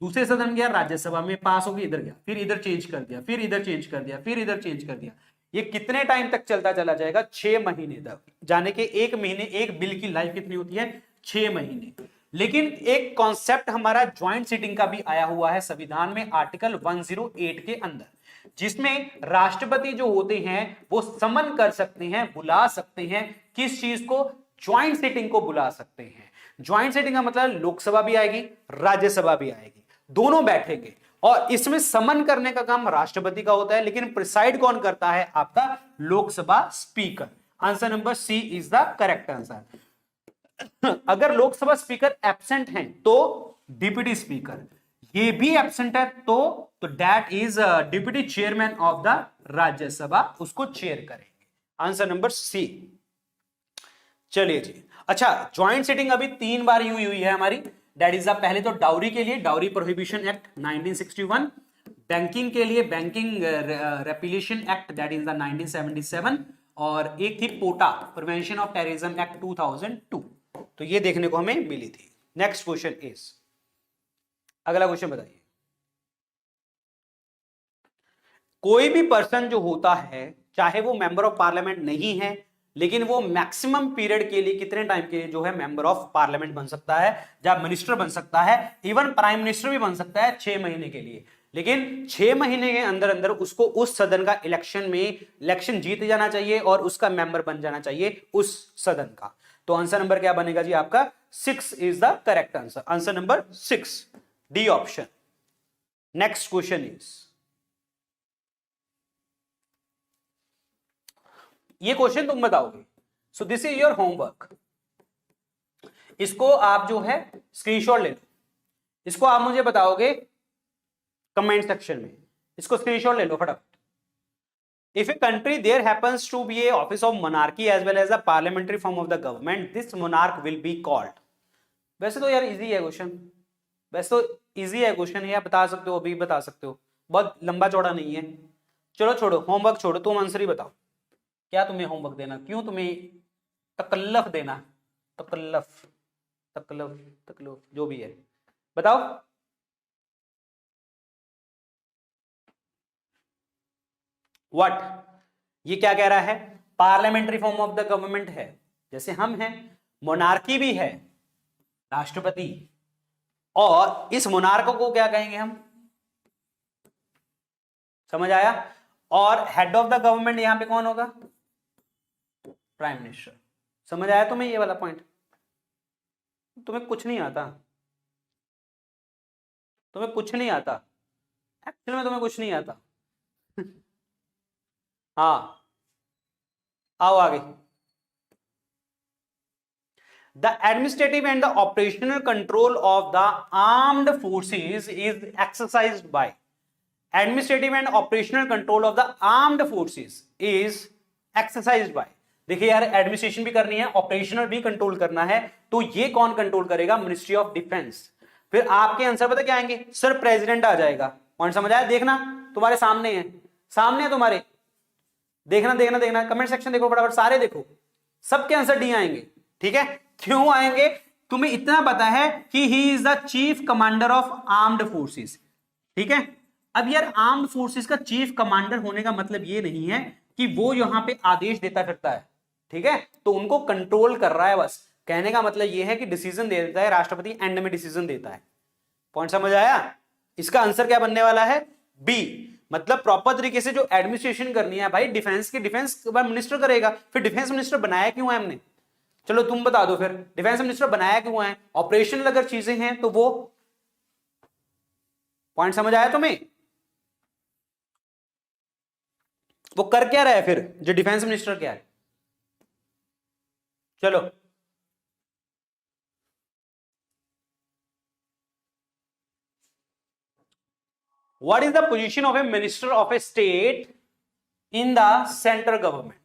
Speaker 1: दूसरे सदन गया, राज्यसभा में पास हो गया, इधर गया, फिर इधर चेंज कर दिया, फिर इधर चेंज कर दिया, फिर इधर चेंज कर दिया। ये कितने टाइम तक चलता चला जाएगा? 6 महीने तक। जाने के 1 महीने, एक बिल की लाइफ कितनी होती है? 6 महीने। लेकिन एक कॉन्सेप्ट हमारा ज्वाइंट सिटिंग का भी आया हुआ है संविधान में, आर्टिकल 108 के अंदर, जिसमें राष्ट्रपति जो होते हैं वो समन कर सकते हैं, बुला सकते हैं। किस चीज को? ज्वाइंट सिटिंग को बुला सकते हैं। ज्वाइंट सिटिंग का मतलब लोकसभा भी आएगी, राज्यसभा भी आएगी, दोनों बैठेंगे, और इसमें समन करने का काम राष्ट्रपति का होता है, लेकिन प्रिसाइड कौन करता है? आपका Lok Sabha speaker. Answer number C is the correct answer. अगर लोकसभा स्पीकर एब्सेंट हैं तो डिप्टी स्पीकर, ये भी एब्सेंट है तो that is deputy chairman of the Rajya Sabha, उसको चेयर करेंगे। आंसर नंबर सी। चलिए जी, अच्छा, ज्वाइंट सिटिंग अभी 3 बार हुई है हमारी। दैट इज पहले तो डाउरी के लिए डाउरी प्रोहिबिशन एक्ट 1961, बैंकिंग के लिए banking regulation act that is the 1977, और एक थी POTA prevention of terrorism act 2002। तो ये देखने को हमें मिली थी। नेक्स्ट क्वेश्चन इज, अगला क्वेश्चन बताइए, कोई भी पर्सन जो होता है चाहे वो मेंबर ऑफ पार्लियामेंट नहीं है, लेकिन वो मैक्सिमम पीरियड के लिए कितने टाइम के लिए जो है मेंबर ऑफ पार्लियामेंट बन सकता है, जब मिनिस्टर बन सकता है, इवन प्राइम मिनिस्टर भी बन सकता है 6 महीने के लिए। लेकिन 6 महीने के अंदर अंदर उसको उस सदन का इलेक्शन जीत जाना चाहिए और उसका मेंबर बन जाना चाहिए उस सदन का। तो आंसर नंबर क्या बनेगा जी आपका? 6 is the correct answer. Answer number 6, D option. Next question is, ये क्वेश्चन तुम बताओगे, सो दिस इज योर होमवर्क। इसको आप जो है स्क्रीनशॉट ले लो, इसको आप मुझे बताओगे कमेंट सेक्शन में, इसको स्क्रीनशॉट ले लो फटाफट। If a country there happens to be a office of monarchy as well as a parliamentary form of the government, this monarch will be called। वैसे तो यार इजी है क्वेश्चन, वैसे तो इजी है क्वेश्चन, ये बता सकते हो, अभी बता सकते हो, बहुत लंबा चौड़ा नहीं है। चलो छोड़ो, होमवर्क छोड़ो, तुम आंसर ही बताओ। क्या तुम्हें होमवर्क देना? क्यों तुम्हें तकल्लफ देना? तकल्लफ तकल्लफ तकल्लफ जो भी है, बताओ। व्हाट, ये क्या कह रहा है, parliamentary form of the government है, जैसे हम हैं, मोनार्की भी है, राष्ट्रपति, और इस मोनार्क को क्या कहेंगे हम, समझ आया, और हेड ऑफ द गवर्नमेंट यहां पे कौन होगा, प्राइम मिनिस्टर। समझ आया तुम्हें ये वाला पॉइंट, तुम्हें कुछ नहीं आता, तुम्हें कुछ नहीं आता, एक्चुअल में तुम्हें कुछ नहीं आता। हाँ, आओ आगे। The administrative and the operational control of the armed forces is exercised by, administrative and operational control of the armed forces is exercised by, देखिए यार एडमिनिस्ट्रेशन भी करनी है, ऑपरेशनल भी कंट्रोल करना है, तो ये कौन कंट्रोल करेगा, मिनिस्ट्री ऑफ डिफेंस। फिर आपके आंसर पता क्या आएंगे, सर प्रेसिडेंट आ जाएगा। पॉइंट समझ आया, देखना तुम्हारे सामने है, सामने है तुम्हारे, देखना देखना देखना, कमेंट सेक्शन देखो फटाफट, सारे देखो, सबके आंसर डी आएंगे। ठीक है, क्यों आएंगे, तुम्हें इतना पता है कि he is the chief commander of armed forces. ठीक है, अब यार आर्म्ड फोर्सेस का चीफ कमांडर होने का मतलब ये नहीं है कि वो यहां पे आदेश देता फिरता है, ठीक है, तो उनको कंट्रोल कर रहा है, बस कहने का मतलब ये है कि डिसीजन दे देता है, राष्ट्रपति एंड में डिसीजन देता है। पॉइंट समझ आया, इसका आंसर क्या बनने वाला है, बी, मतलब प्रॉपर तरीके से जो एडमिनिस्ट्रेशन करनी है भाई डिफेंस की, डिफेंस मिनिस्टर करेगा। फिर डिफेंस मिनिस्टर बनाया क्यों है हमने, चलो तुम बता दो फिर, डिफेंस मिनिस्टर बनाया क्यों है, ऑपरेशनल अगर चीजें हैं तो वो, पॉइंट समझ आया तुम्हें, वो कर क्या रहा है फिर जो डिफेंस मिनिस्टर क्या है। चलो what is the position of A minister of a state in the central government.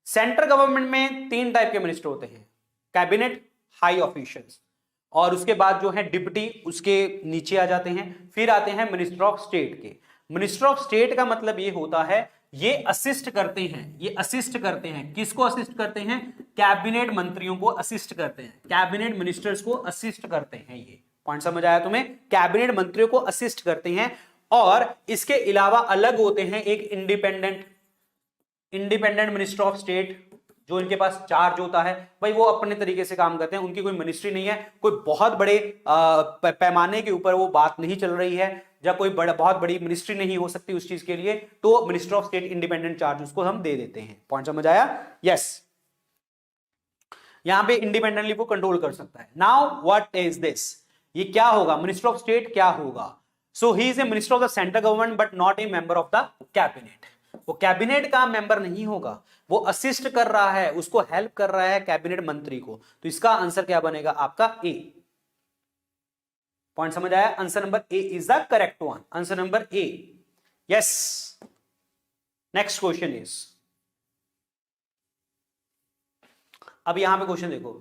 Speaker 1: Central government में तीन टाइप के मिनिस्टर होते हैं, कैबिनेट, हाई ऑफिशियल्स, और उसके बाद जो है डिप्टी उसके नीचे आ जाते हैं, फिर आते हैं मिनिस्टर ऑफ स्टेट के। मिनिस्टर ऑफ स्टेट का मतलब ये होता है ये असिस्ट करते हैं, ये असिस्ट करते हैं, किसको असिस्ट करते हैं, कैबिनेट मंत्रियों को असिस्ट करते हैं, कैबिनेट मिनिस्टर्स को असिस्ट करते हैं। ये पॉइंट समझ आया तुम्हें, कैबिनेट मंत्रियों को असिस्ट करते हैं। और इसके अलावा अलग होते हैं एक इंडिपेंडेंट मिनिस्टर ऑफ स्टेट, जो इनके पास चार्ज होता है, भाई वो अपने तरीके से काम करते हैं, उनकी कोई मिनिस्ट्री नहीं है, कोई बहुत बड़े पैमाने के ऊपर वो बात नहीं चल रही है, या कोई बहुत बड़ी मिनिस्ट्री नहीं हो सकती उस चीज के लिए, तो minister of state independent charge उसको हम दे देते हैं। पॉइंट समझ आया, यस, यहां पे इंडिपेंडेंटली वो कंट्रोल कर सकता है। नाउ व्हाट इज दिस, ये क्या होगा, मिनिस्टर ऑफ स्टेट क्या होगा, so he is a minister of the central government but not a member of the cabinet. वो कैबिनेट का मेंबर नहीं होगा, वो असिस्ट कर रहा है, उसको हेल्प कर रहा है कैबिनेट मंत्री को, तो इसका आंसर क्या बनेगा आपका ए। पॉइंट समझ आया, answer number A is the correct one, answer number A, yes. Next question is, अब यहां पे क्वेश्चन देखो,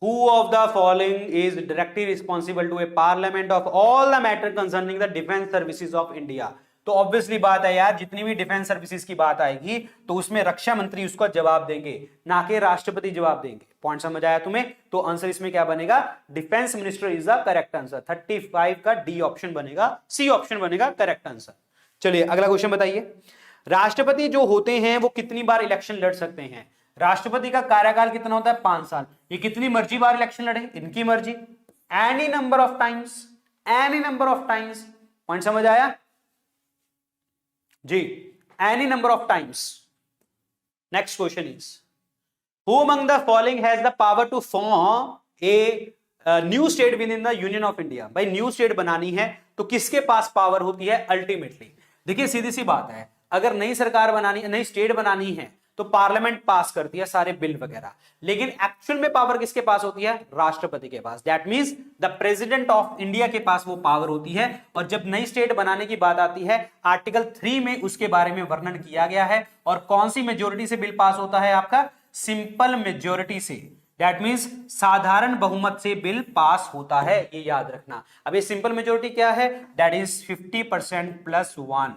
Speaker 1: who of the following is directly responsible to a parliament of all the matter concerning the defense services of India। तो obviously बात है यार, जितनी भी डिफेंस सर्विसेज की बात आएगी तो उसमें रक्षा मंत्री उसका जवाब देंगे, ना कि राष्ट्रपति जवाब देंगे। पॉइंट समझ आया तुम्हें, तो आंसर इसमें क्या बनेगा, defence minister is the correct answer, 35 का डी ऑप्शन बनेगा, सी ऑप्शन बनेगा करेक्ट आंसर। चलिए अगला क्वेश्चन बताइए, राष्ट्रपति जो होते हैं वो कितनी बार इलेक्शन लड़ सकते हैं। राष्ट्रपति का कार्यकाल कितना होता है, 5 साल, ये कितनी मर्जी बार इलेक्शन लड़े, इनकी मर्जी, any number of times, any number of times. Point समझ आया जी, any number of times. Next question is, who among the following has the power to form a new state within the union of India. भाई new state बनानी है तो किसके पास power होती है अल्टीमेटली, देखिए सीधी सी बात है, अगर नई सरकार बनानी, नई स्टेट बनानी है तो पार्लियामेंट पास करती है सारे बिल वगैरह, लेकिन एक्चुअल में पावर किसके पास होती है, राष्ट्रपति के पास। That means the president of India के पास वो पावर होती है। और जब नई स्टेट बनाने की बात आती है, आर्टिकल 3 में उसके बारे में वर्णन किया गया है। और कौन सी मेजोरिटी से बिल पास होता है आपका, सिंपल मेजोरिटी से, दैट मींस साधारण बहुमत से बिल पास होता है, ये याद रखना। अब ये सिंपल मेजोरिटी क्या है, दैट इज 50% + 1।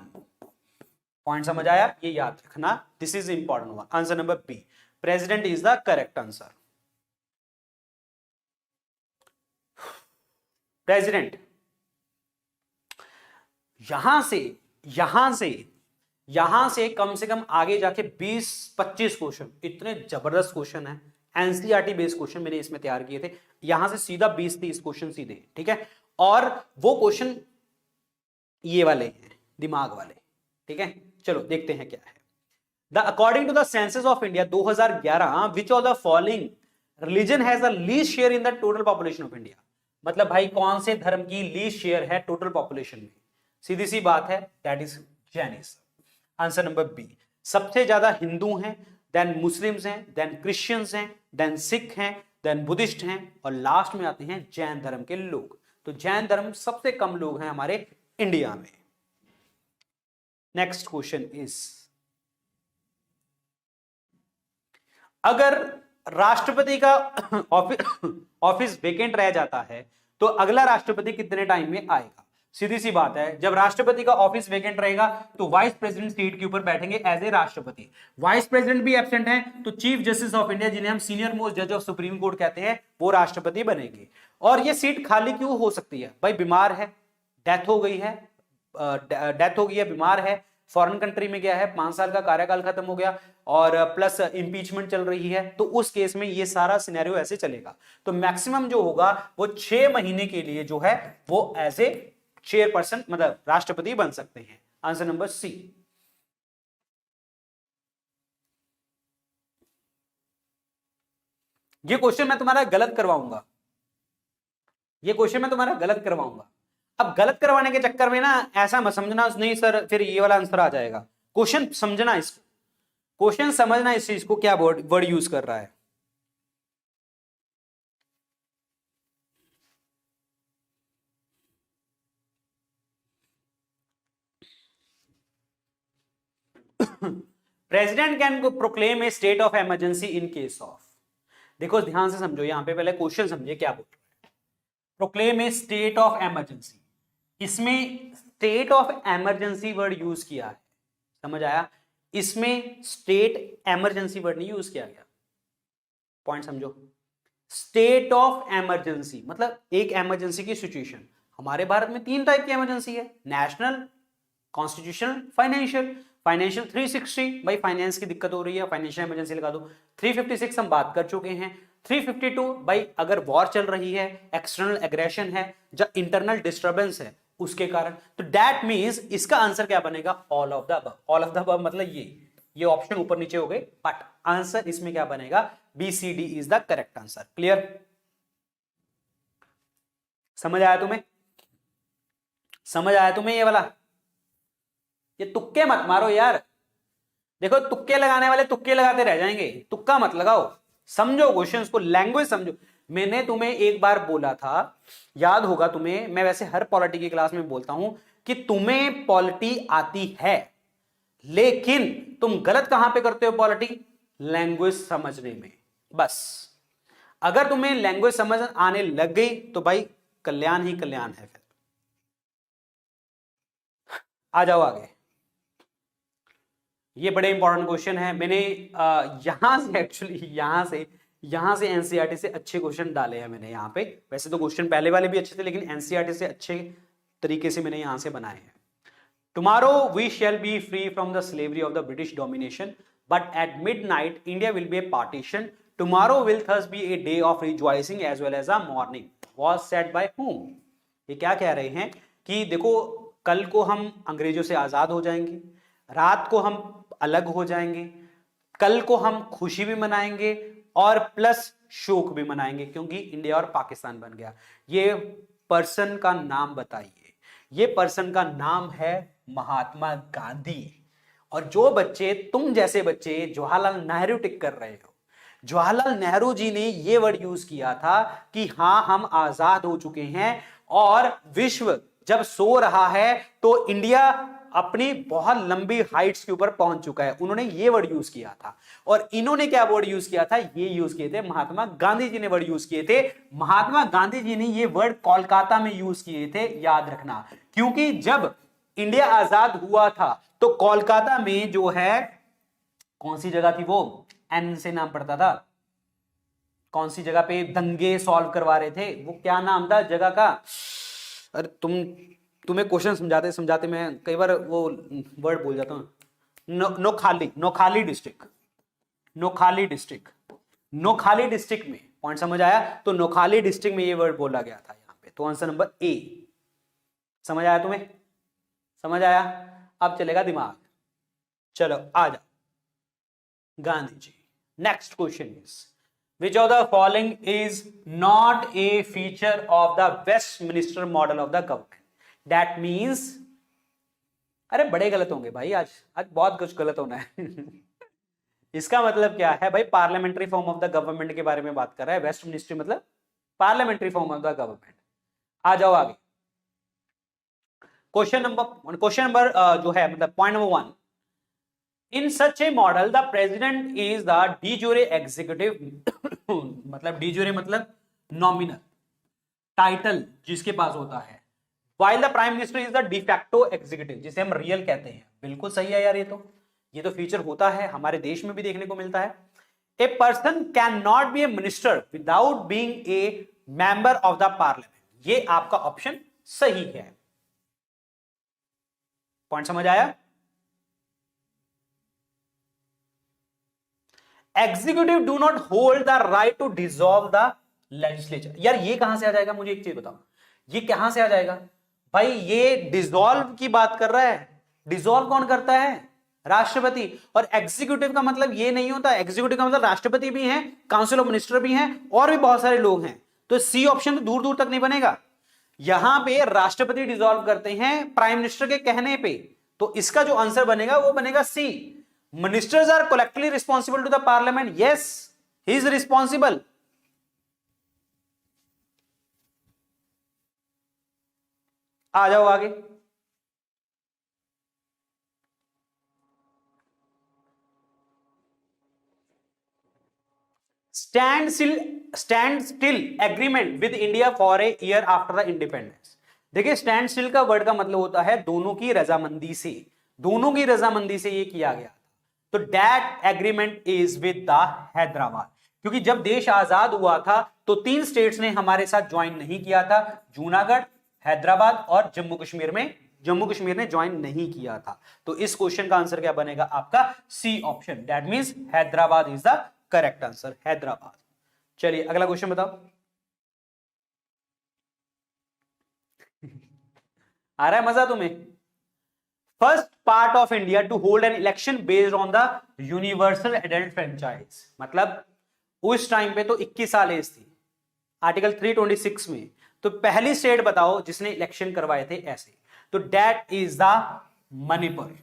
Speaker 1: पॉइंट समझ आया, ये याद रखना, this is important one, answer number B, president is the correct answer. President यहां से यहां से कम आगे जाके 20-25 क्वेश्चन, इतने जबरदस्त क्वेश्चन है, एनसीईआरटी बेस्ड क्वेश्चन मैंने इसमें तैयार किए थे। यहां से सीधा 20-30 क्वेश्चन सीधे, ठीक है। और वो क्वेश्चन ये वाले हैं, दिमाग वाले, ठीक है। चलो देखते हैं क्या है। According to the census of India 2011, which of the following religion has the least share in the total population of India. मतलब भाई कौन से धर्म की लीस्ट शेयर है टोटल पॉपुलेशन में? सीधी सी बात है, that is Jainism. Answer number B. सबसे ज्यादा हिंदू हैं, देन मुस्लिम्स हैं, देन क्रिश्चियंस हैं, देन सिख हैं, देन बुद्धिस्ट हैं, और लास्ट में आते हैं जैन धर्म के लोग। तो जैन धर्म सबसे कम लोग हैं हमारे इंडिया में। नेक्स्ट क्वेश्चन इज, अगर राष्ट्रपति का ऑफिस वेकेंट रह जाता है तो अगला राष्ट्रपति कितने टाइम में आएगा? सीधी सी बात है, जब राष्ट्रपति का ऑफिस वेकेंट रहेगा तो वाइस प्रेसिडेंट सीट के ऊपर बैठेंगे एज ए राष्ट्रपति। वाइस प्रेसिडेंट भी एब्सेंट है तो चीफ जस्टिस ऑफ इंडिया, जिन्हें हम सीनियर मोस्ट जज ऑफ सुप्रीम कोर्ट कहते हैं, वो राष्ट्रपति बनेंगे। और ये सीट खाली क्यों हो सकती है? भाई बीमार है, डेथ हो गई है, बीमार है, फॉरेन कंट्री में गया है, 5 साल का कार्यकाल खत्म हो गया, और प्लस इंपीचमेंट चल रही है, तो उस केस में ये सारा सिनेरियो ऐसे चलेगा। तो मैक्सिमम जो होगा वो 6 महीने के लिए जो है वो एज ए चेयरपर्सन मतलब राष्ट्रपति बन सकते हैं। Answer number C. ये क्वेश्चन मैं तुम्हारा गलत करवाऊंगा, ये क्वेश्चन मैं तुम्हारा गलत करवाऊंगा। अब गलत करवाने के चक्कर में ना ऐसा मत समझना नहीं सर फिर ये वाला आंसर आ जाएगा। क्वेश्चन समझना, इसको क्वेश्चन समझना, इस चीज को क्या वर्ड यूज कर रहा है। President can proclaim a state of emergency in case of. देखो ध्यान से समझो, यहां पे पहले क्वेश्चन समझिए क्या बोल रहा है। Proclaim a state of emergency, इसमें state of emergency word use किया है, समझ आया? इसमें स्टेट इमरजेंसी वर्ड नहीं यूज किया गया। पॉइंट समझो, स्टेट ऑफ इमरजेंसी मतलब एक इमरजेंसी की सिचुएशन। हमारे भारत में 3 टाइप की इमरजेंसी है, नेशनल, कॉन्स्टिट्यूशनल, फाइनेंशियल। फाइनेंशियल 360, भाई फाइनेंस की दिक्कत हो रही है, फाइनेंशियल इमरजेंसी लगा दो। 356 हम बात कर चुके हैं। 352 भाई अगर वॉर चल रही है, एक्सटर्नल एग्रेशन है, जब इंटरनल डिस्टर्बेंस है उसके कारण, तो दैट मींस इसका आंसर क्या बनेगा? All of the above. All of the above मतलब ये ऑप्शन ऊपर नीचे हो गए, बट आंसर इसमें क्या बनेगा? BCD is the correct answer. Clear? समझ आया तुम्हें? समझ आया तुम्हें ये वाला? ये तुक्के मत मारो यार, देखो तुक्के लगाने वाले तुक्के लगाते रह जाएंगे, तुक्का मत लगाओ, समझो क्वेश्चंस को, लैंग्वेज समझो। मैंने तुम्हें एक बार बोला था, याद होगा तुम्हें, मैं वैसे हर पॉलिटी की क्लास में बोलता हूं कि तुम्हें पॉलिटी आती है, लेकिन तुम गलत कहां पे करते हो पॉलिटी? लैंग्वेज समझने में। बस अगर तुम्हें लैंग्वेज समझ आने लग गई तो भाई कल्याण ही कल्याण है। फिर आ जाओ आगे, ये बड़े इंपॉर्टेंट क्वेश्चन है। मैंने यहां से एक्चुअली यहां से एनसीईआरटी से अच्छे क्वेश्चन डाले हैं मैंने यहां पे। वैसे तो क्वेश्चन पहले वाले भी अच्छे थे, लेकिन एनसीईआरटी से अच्छे तरीके से मैंने यहां से बनाए हैं। Tomorrow we shall be free from the slavery of the British domination, but at midnight India will be a partition. Tomorrow will thus be a day of rejoicing as well as a morning, was said by whom? ये क्या कह रहे हैं कि देखो कल को हम अंग्रेजों से आजाद हो जाएंगे, रात को हम अलग हो जाएंगे, कल को हम खुशी भी मनाएंगे और प्लस शोक भी मनाएंगे क्योंकि इंडिया और पाकिस्तान बन गया। ये पर्सन का नाम बताइए। ये पर्सन का नाम है महात्मा गांधी। और जो बच्चे, तुम जैसे बच्चे जवाहरलाल नेहरू टिक कर रहे हो, जवाहरलाल नेहरू जी ने ये वर्ड यूज किया था कि हां हम आजाद हो चुके हैं और विश्व जब सो रहा है तो इंडिया अपनी बहुत लंबी हाइट्स के ऊपर पहुंच चुका है। उन्होंने ये वर्ड यूज किया था। और इन्होंने क्या वर्ड यूज किया था? ये यूज किए थे महात्मा गांधी जी ने वर्ड यूज किए थे। महात्मा गांधी जी ने ये वर्ड कोलकाता में यूज किए थे, याद रखना, क्योंकि जब इंडिया आजाद हुआ था तो कोलकाता में जो है, कौन सी जगह थी वो, एन से नाम पड़ता था, कौन सी जगह पे दंगे सॉल्व करवा रहे थे, वो क्या नाम था जगह का? अरे तुम्हें क्वेश्चन समझाते समझाते मैं कई बार वो वर्ड भूल जाता हूँ। नोखाली, नोखाली डिस्ट्रिक्ट, नोखाली डिस्ट्रिक्ट, नोखाली डिस्ट्रिक्ट में, पॉइंट समझ आया? तो नोखाली डिस्ट्रिक्ट में ये वर्ड बोला गया था यहां पे, तो आंसर नंबर ए। समझ आया तुम्हें? समझ आया? अब चलेगा दिमाग। चलो आ जाओ Gandhi ji. Next question is which of the following is not a feature of the Westminster model of the government? That means, अरे बड़े गलत होंगे भाई, आज आज बहुत कुछ गलत होना है इसका मतलब क्या है भाई? Parliamentary form of the government के बारे में बात कर रहा है। वेस्ट मिनिस्ट्री मतलब parliamentary form of the government. आ जाओ आगे। क्वेश्चन नंबर जो है मतलब point number 1, in such a model the president is the de jure executive मतलब डी ज्यूरे मतलब नॉमिनल टाइटल जिसके पास होता है, while the prime minister is the de facto executive जिसे हम रियल कहते हैं। बिल्कुल सही है यार, ये तो फीचर होता है, हमारे देश में भी देखने को मिलता है। A person can not be a minister without being a member of the parliament. ये आपका ऑप्शन सही है। पॉइंट समझ आया? Executive do not hold the right to dissolve the legislature. यार ये कहां से आ जाएगा, मुझे एक चीज बताओ, ये कहां से आ जाएगा भाई? ये डिसॉल्व की बात कर रहा है। डिसॉल्व कौन करता है? राष्ट्रपति। और एग्जीक्यूटिव का मतलब ये नहीं होता, एग्जीक्यूटिव का मतलब राष्ट्रपति भी हैं, काउंसिल ऑफ मिनिस्टर भी हैं, और भी बहुत सारे लोग हैं। तो सी ऑप्शन तो दूर दूर तक नहीं बनेगा। यहां पे राष्ट्रपति डिसॉल्व करते हैं प्राइम मिनिस्टर के कहने पे, तो इसका जो आंसर बनेगा वो बनेगा C. Ministers are collectively responsible to the parliament. Yes, he is responsible. आ जाओ आगे। Stand still agreement with India for a year after the independence. देखिए स्टैंड स्टिल का वर्ड का मतलब होता है दोनों की रजामंदी से, दोनों की रजामंदी से ये किया गया। तो that agreement is with the Hyderabad, क्योंकि जब देश आजाद हुआ था तो 3 स्टेट्स ने हमारे साथ ज्वाइन नहीं किया था, जूनागढ़, हैदराबाद और जम्मू कश्मीर में, जम्मू कश्मीर ने ज्वाइन नहीं किया था। तो इस क्वेश्चन का आंसर क्या बनेगा आपका? C option. That means Hyderabad is the correct answer, Hyderabad. चलिए अगला क्वेश्चन बताओ। आ रहा है मजा तुम्हें? First part of India to hold an election based on the universal adult franchise, मतलब उस टाइम पे तो 21 साल एज थी आर्टिकल 326 में। तो पहली स्टेट बताओ जिसने इलेक्शन करवाए थे ऐसे, तो दैट इज द मणिपुर।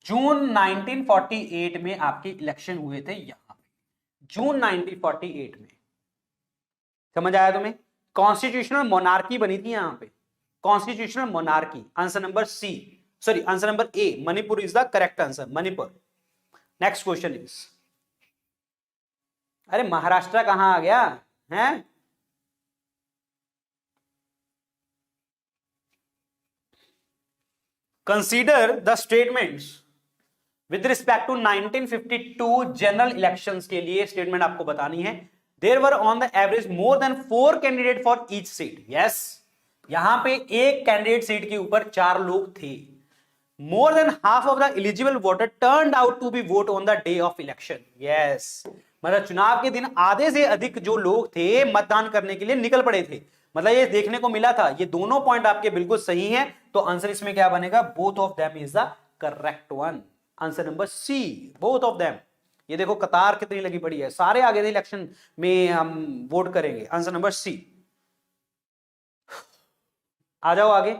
Speaker 1: जून 1948 में आपके इलेक्शन हुए थे यहां पे, जून 1948 में। समझ आया तुम्हें? कॉन्स्टिट्यूशनल मोनार्की बनी थी यहां पे, constitutional monarchy. Answer number C, sorry answer number A, Manipur is the correct answer, Manipur. Next question is, अरे महाराष्ट्र कहां आ गया है? Consider the statements with respect to 1952 general elections के लिए स्टेटमेंट आपको बतानी है। There were on the average more than 4 candidate for each seat. Yes, यहां पे एक कैंडिडेट सीट के ऊपर 4 लोग थे। More than half of the eligible voter turned out to be vote on the day of election. Yes, मतलब चुनाव के दिन आधे से अधिक जो लोग थे मतदान करने के लिए निकल पड़े थे। मतलब ये देखने को मिला था। ये दोनों पॉइंट आपके बिल्कुल सही हैं, तो आंसर इसमें क्या बनेगा? Both of them is the correct one. Answer number C, both of them. ये देखो कतार कितनी लगी पड़ी है, सारे आगे थे इलेक्शन में, हम वोट करेंगे। आंसर नंबर सी। आ जाओ आगे।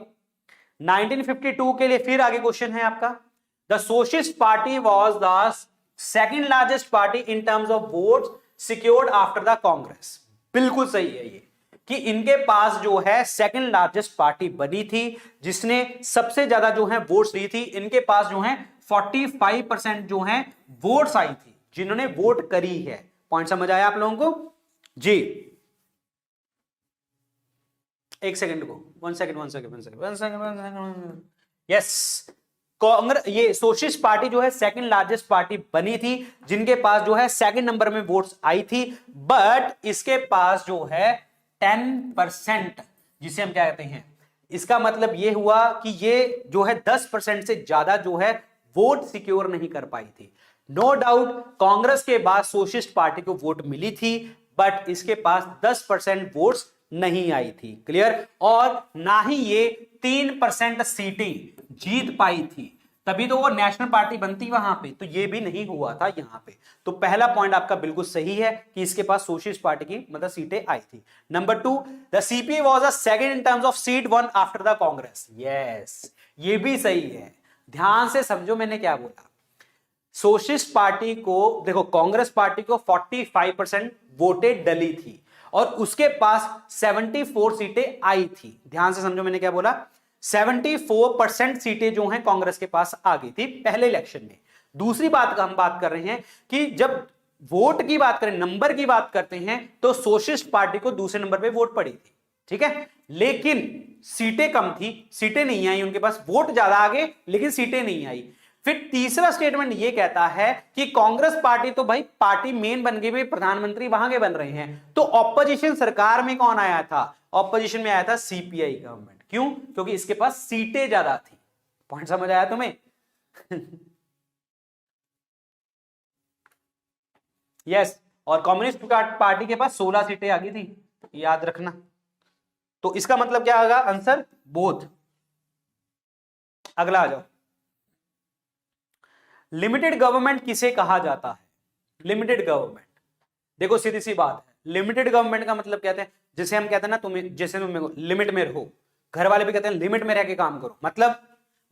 Speaker 1: 1952 के लिए फिर आगे क्वेश्चन है आपका। The socialist party was the second largest party in terms of votes secured after the Congress. बिल्कुल सही है ये, कि इनके पास जो है सेकंड लार्जेस्ट पार्टी बनी थी, जिसने सबसे ज्यादा जो है वोट्स ली थी। इनके पास जो है 45% जो है वोट्स आई थी, जिन्होंने वोट करी है। पॉइंट समझ आया आप लोगों को जी? एक सेकंड को, वन सेकंड। यस, कांग्रेस, ये सोशलिस्ट पार्टी जो है सेकंड लार्जेस्ट पार्टी बनी थी, जिनके पास जो है सेकंड नंबर में वोट्स आई थी। बट इसके पास जो है 10%, जिसे हम क्या कहते हैं, इसका मतलब ये हुआ कि ये जो है 10% से ज्यादा जो है वोट सिक्योर नहीं कर पाई थी। नो डाउट कांग्रेस के बाद सोशलिस्ट पार्टी को वोट मिली थी, बट इसके पास 10% वोट्स नहीं आई थी। क्लियर? और ना ही ये 3% सीटें जीत पाई थी, तभी तो वो नेशनल पार्टी बनती वहां पे, तो ये भी नहीं हुआ था यहां पे। तो पहला पॉइंट आपका बिल्कुल सही है कि इसके पास सोशलिस्ट पार्टी की मतलब सीटें आई थी। Number 2, the CPI was a second in terms of seat one after the Congress. Yes, ये भी सही है। ध्यान से समझो मैंने क्या बोला। सोशलिस्ट पार्टी को देखो, कांग्रेस पार्टी को 45% वोटें डली थी और उसके पास 74 सीटें आई थी। ध्यान से समझो मैंने क्या बोला। 74% सीटें जो हैं कांग्रेस के पास आ गई थी पहले इलेक्शन में। दूसरी बात का हम बात कर रहे हैं कि जब वोट की बात करें, नंबर की बात करते हैं, तो सोशलिस्ट पार्टी को दूसरे नंबर पे वोट पड़ी थी, ठीक है, लेकिन सीटें कम थी, सीटें नहीं आई उनके पास। वोट ज्यादा आ गए लेकिन सीटें नहीं आई। फिर तीसरा स्टेटमेंट ये कहता है कि कांग्रेस पार्टी तो भाई पार्टी मेन बन गई, भाई प्रधानमंत्री वहां के बन रहे हैं, तो ऑपोजिशन सरकार में कौन आया था? ऑपोजिशन में आया था सीपीआई गवर्नमेंट। क्यों? क्योंकि इसके पास सीटें ज्यादा थी। पॉइंट समझ आया तुम्हें? यस, और कम्युनिस्ट पार्टी के पास 16 सीटें आ गई थी, याद रखना। तो इसका मतलब क्या होगा? Answer both. अगला आ जाओ। लिमिटेड गवर्नमेंट किसे कहा जाता है? लिमिटेड गवर्नमेंट, देखो सीधी सी बात है, लिमिटेड गवर्नमेंट का मतलब कहते हैं, जैसे हम कहते हैं ना, तुम्हें जैसे तुम लिमिट में रहो, घर वाले भी कहते हैं लिमिट में रह के काम करो, मतलब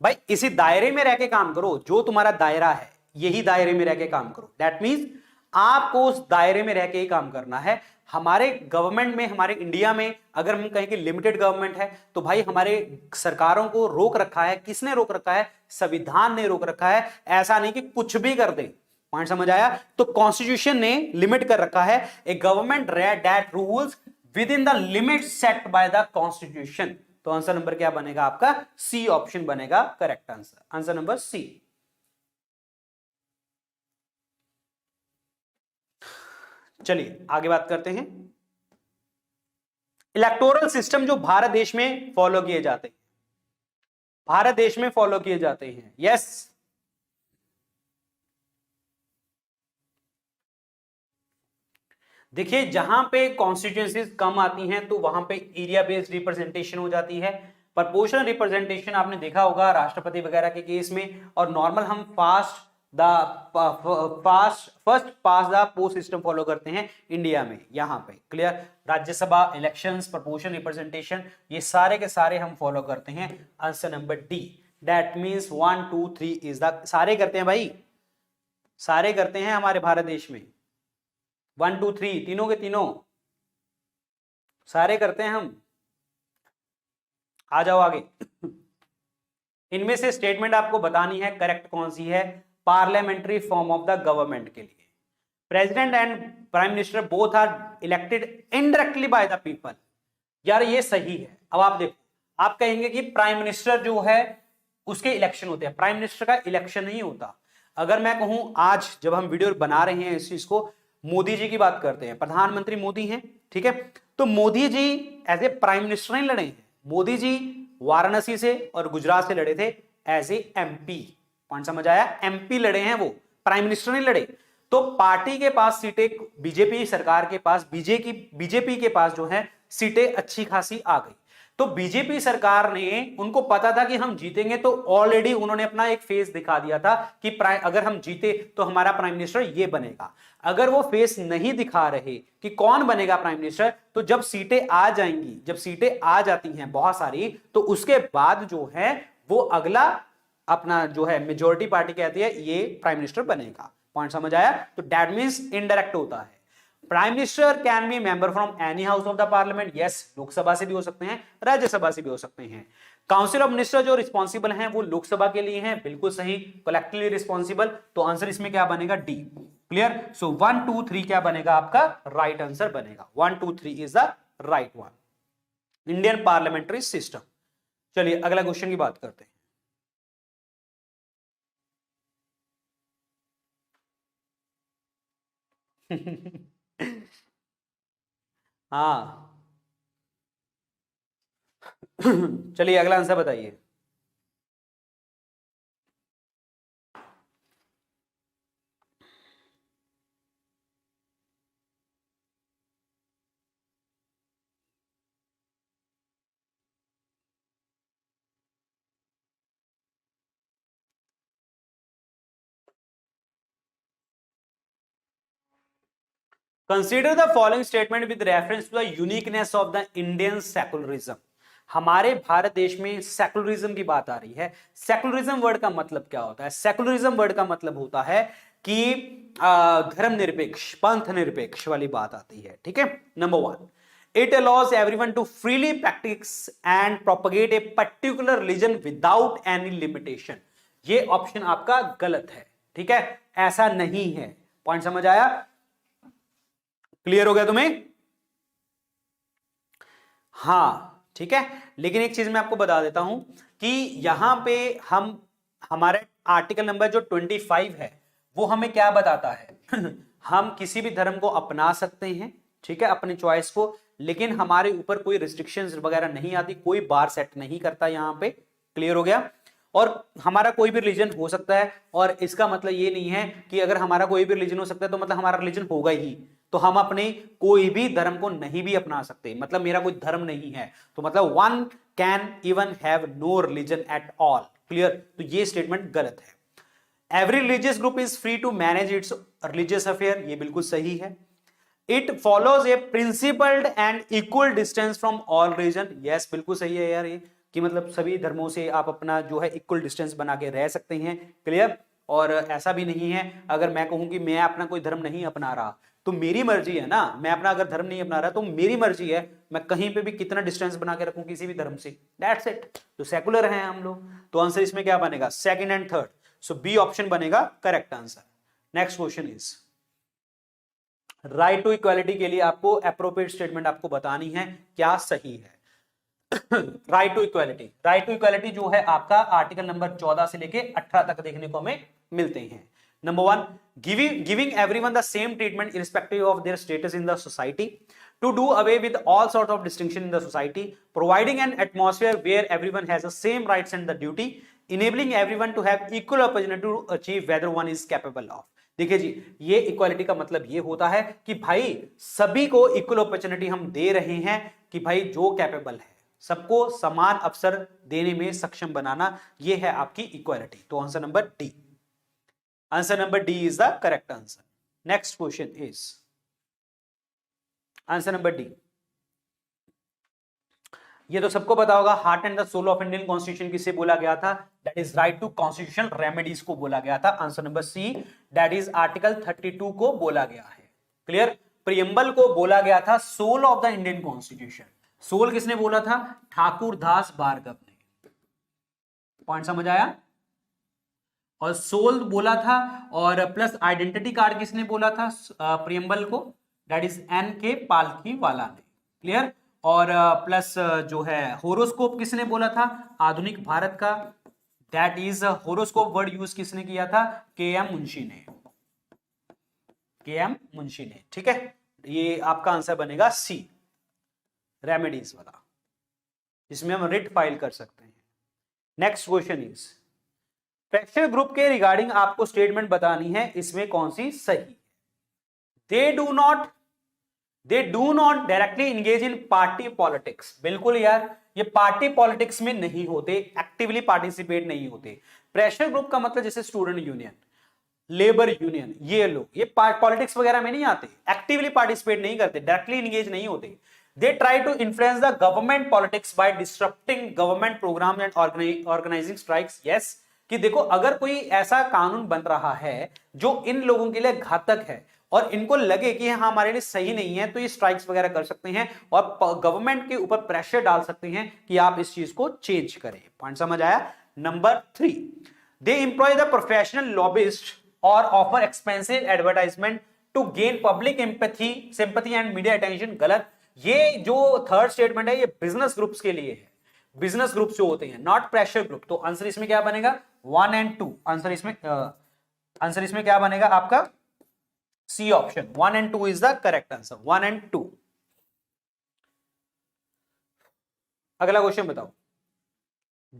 Speaker 1: भाई इसी दायरे में रह के काम करो, जो तुम्हारा दायरा है यही दायरे में रह के काम करो। दैट मीन्स आपको उस दायरे में रह के ही काम करना है। हमारे गवर्नमेंट में, हमारे इंडिया में अगर हम कहें कि लिमिटेड गवर्नमेंट है, तो भाई हमारे सरकारों को रोक रखा है। किसने रोक रखा है? संविधान ने रोक रखा है। ऐसा नहीं कि कुछ भी कर दे। पॉइंट समझ आया? तो कॉन्स्टिट्यूशन ने लिमिट कर रखा है, a government that rules within the limit set by the constitution. तो आंसर नंबर क्या बनेगा आपका? सी ऑप्शन बनेगा correct answer. Answer number C. चलिए आगे बात करते हैं। इलेक्टोरल सिस्टम जो भारत देश में फॉलो किए जाते हैं, भारत देश में फॉलो किए जाते हैं। यस, देखिए जहां पे कॉन्स्टिट्यूएंसीज कम आती हैं तो वहां पे एरिया बेस्ड रिप्रेजेंटेशन हो जाती है। प्रोपोर्शनल रिप्रेजेंटेशन आपने देखा होगा राष्ट्रपति वगैरह के केस में, और नॉर्मल हम first pass the post system follow करते हैं इंडिया में। यहां पे clear, Rajya Sabha elections, proportional representation, ये सारे के सारे हम फॉलो करते हैं। Answer number D, that means 1 2 3 is the, सारे करते हैं भाई, सारे करते हैं हमारे भारत देश में। 1 2 3 तीनों के तीनों सारे करते हैं हम। आ जाओ आगे। इनमें से स्टेटमेंट आपको बतानी है करेक्ट कौन सी है। Parliamentary form of the government के लिए president and prime minister both are elected indirectly by the people. यार ये सही है। अब आप देखो, आप कहेंगे कि प्राइम मिनिस्टर जो है उसके इलेक्शन होते हैं, प्राइम मिनिस्टर का इलेक्शन नहीं होता। अगर मैं कहूं, आज जब हम वीडियो बना रहे हैं इस चीज को, मोदी जी की बात करते हैं, प्रधानमंत्री मोदी हैं, ठीक है, तो Modi ji as a prime minister नहीं लड़े हैं। मोदी जी वाराणसी से और गुजरात से लड़े थे एज ए एमपी। पॉइंट समझ आया? एमपी लड़े हैं वो, प्राइम मिनिस्टर नहीं लड़े। तो पार्टी के पास सीटें, बीजेपी सरकार के पास, बीजेपी के पास जो है सीटें अच्छी खासी आ गई। तो बीजेपी सरकार ने, उनको पता था कि हम जीतेंगे, तो ऑलरेडी उन्होंने अपना एक फेस दिखा दिया था कि अगर हम जीते तो हमारा प्राइम मिनिस्टर ये बनेगा। अगर वो फेस नहीं दिखा रहे कि कौन बनेगा प्राइम मिनिस्टर, तो जब सीटें आ जाएंगी, जब सीटें आ जाती हैं बहुत सारी, तो उसके बाद जो है वो अगला अपना जो है मेजोरिटी पार्टी कहती है ये प्राइम मिनिस्टर बनेगा। पॉइंट समझ आया? तो दैट मींस इनडायरेक्ट होता है। Prime minister can be member from any house of the parliament. Yes, Lok Sabha से भी हो सकते हैं, राज्यसभा से भी हो सकते हैं। काउंसिल ऑफ मिनिस्टर जो रिस्पॉन्सिबल हैं वो लोकसभा के लिए हैं, बिल्कुल सही, कलेक्टिवली रिस्पॉन्सिबल। तो आंसर इसमें क्या बनेगा? डी। क्लियर? सो 1 2 3 क्या बनेगा आपका? राइट आंसर बनेगा। 1 2 3 is the right one. Indian parliamentary system. चलिए अगला क्वेश्चन की बात करते हैं। हाँ, चलिए अगला आंसर बताइए। Consider the following statement with reference to the uniqueness of the Indian secularism. हमारे भारत देश में सेकुलरिज्म की बात आ रही है। सेकुलरिज्म वर्ड का मतलब क्या होता है? सेकुलरिज्म वर्ड का मतलब होता है कि धर्मनिरपेक्ष, पंथ निरपेक्ष वाली बात आती है। ठीक है। Number 1, it allows everyone to freely practice and propagate a particular religion without any limitation. ये ऑप्शन आपका गलत है। ठीक है, ऐसा नहीं है। पॉइंट समझ आया? क्लियर हो गया तुम्हें? हाँ, ठीक है। लेकिन एक चीज मैं आपको बता देता हूं कि यहां पे हम हमारे आर्टिकल नंबर जो 25 है वो हमें क्या बताता है हम किसी भी धर्म को अपना सकते हैं, ठीक है, अपनी चॉइस को, लेकिन हमारे ऊपर कोई रिस्ट्रिक्शंस वगैरह नहीं आती, कोई बार सेट नहीं करता यहां पे। क्लियर हो गया? और हमारा कोई भी रिलीजन हो सकता है, और इसका मतलब ये नहीं है कि अगर हमारा कोई भी रिलीजन हो सकता है तो मतलब हमारा रिलीजन होगा ही, तो हम अपने कोई भी धर्म को नहीं भी अपना सकते। मतलब मेरा कोई धर्म नहीं है तो मतलब one can even have no religion at all. Clear? तो ये स्टेटमेंट गलत है। Every religious group is free to manage its religious affair, ये बिल्कुल सही है। It follows a principled and equal distance from all religion, yes बिल्कुल सही है यार ये, कि मतलब सभी धर्मों से आप अपना जो है इक्वल डिस्टेंस बना के रह सकते हैं। क्लियर? और ऐसा भी नहीं है अगर मैं कहूं कि मैं अपना कोई धर्म नहीं अपना रहा तो मेरी मर्जी है ना, मैं अपना अगर धर्म नहीं अपना रहा तो मेरी मर्जी है, मैं कहीं पे भी कितना डिस्टेंस बना के रखूं किसी भी धर्म से, दैट्स इट। तो सेकुलर हैं हम लोग, तो आंसर इसमें क्या बनेगा? Second and third. So B option बनेगा correct answer. Next question is, right to equality के लिए आपको अप्रोप्रिएट स्टेटमेंट आपको बतानी है क्या सही है। Right to equality, right to equality जो है आपका आर्टिकल नंबर 14 से लेके 18 तक देखने को हमें मिलते हैं। Number 1, giving everyone the same treatment irrespective of their status in the society, to do away with all sort of distinction in the society, providing an atmosphere where everyone has the same rights and the duty, enabling everyone to have equal opportunity to achieve whether one is capable of। देखिए जी, ये equality का मतलब ये होता है कि भाई सभी को इक्वल अपॉर्चुनिटी हम दे रहे हैं, कि भाई जो कैपेबल है सबको समान अवसर देने में सक्षम बनाना, ये है आपकी इक्वालिटी। तो answer number D, answer number D is the correct answer. Next question is answer number D. ये तो सबको पता होगा, heart and the soul of Indian constitution किसे बोला गया था? That is right to constitutional remedies को बोला गया था। Answer number C, that is article 32 को बोला गया है। क्लियर? प्रियम्बल को बोला गया था soul of the Indian constitution. Soul किसने बोला था? ठाकुर दास भार्गव ने। पॉइंट समझ आया? और सोल बोला था, और प्लस आइडेंटिटी कार्ड किसने बोला था प्रियम्बल को? दैट इज एन के पालकी वाला ने। क्लियर? और प्लस जो है होरोस्कोप किसने बोला था आधुनिक भारत का? That is horoscope word use किसने किया था? के एम मुंशी ने, के एम मुंशी ने। ठीक है, ये आपका आंसर बनेगा सी, रेमेडीज वाला, जिसमें हम रिट फाइल कर सकते हैं। Next question is, pressure group के रिगार्डिंग आपको स्टेटमेंट बतानी है, इसमें कौन सी सही? They do not directly engage in party politics. बिल्कुल यार, ये पार्टी पॉलिटिक्स में नहीं होते, एक्टिवली पार्टिसिपेट नहीं होते। प्रेशर ग्रुप का मतलब जैसे स्टूडेंट यूनियन, लेबर यूनियन, ये लोग ये पॉलिटिक्स वगैरह में नहीं आते, एक्टिवली पार्टिसिपेट नहीं करते, डायरेक्टली इंगेज नहीं होते। They try to influence the government politics by disrupting government program and organizing strikes. Yes, कि देखो अगर कोई ऐसा कानून बन रहा है जो इन लोगों के लिए घातक है और इनको लगे कि हाँ हमारे लिए सही नहीं है, तो ये स्ट्राइक्स वगैरह कर सकते हैं और गवर्नमेंट के ऊपर प्रेशर डाल सकते हैं कि आप इस चीज को चेंज करें। पॉइंट समझ आया? Number 3, they employ the professional lobbyist और offer expensive advertisement to gain public empathy, sympathy and media attention. गलत। ये जो थर्ड स्टेटमेंट है ये बिजनेस ग्रुप्स के लिए है, बिजनेस ग्रुप्स जो होते हैं, नॉट प्रेशर ग्रुप। तो आंसर इसमें क्या बनेगा? 1 and 2। आंसर इसमें क्या बनेगा आपका? C option, 1 and 2 is the correct answer. 1 and 2। अगला क्वेश्चन बताओ,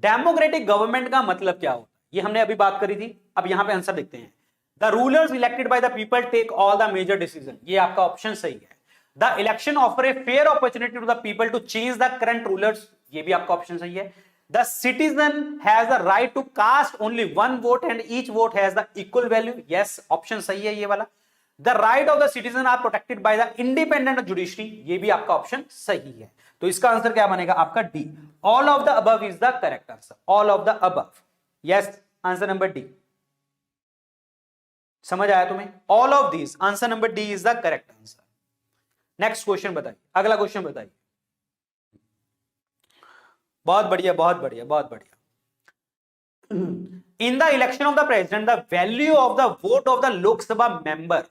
Speaker 1: डेमोक्रेटिक गवर्नमेंट का मतलब क्या होता है? ये हमने अभी बात करी थी, अब यहां पे आंसर देखते हैं। The rulers elected by the people take all the major decision. ये आपका ऑप्शन सही है। The election offer a fair opportunity to the people to change the current rulers. ये भी आपका ऑप्शन सही है। The citizen has the right to cast only one vote and each vote has the equal value. Yes, option सही है ये वाला। The right of the citizen are protected by the independent judiciary, ये भी आपका option सही है। तो इसका आंसर क्या बनेगा आपका D, all of the above is the correct answer, all of the above, yes, answer number D. समझ आया तुम्हें? All of this, answer number D is the correct answer. Next question बताइए, अगला क्वेश्चन बताइए। बहुत बढ़िया, बहुत बढ़िया, बहुत बढ़िया। In the election of the president the value of the vote of the Lok Sabha member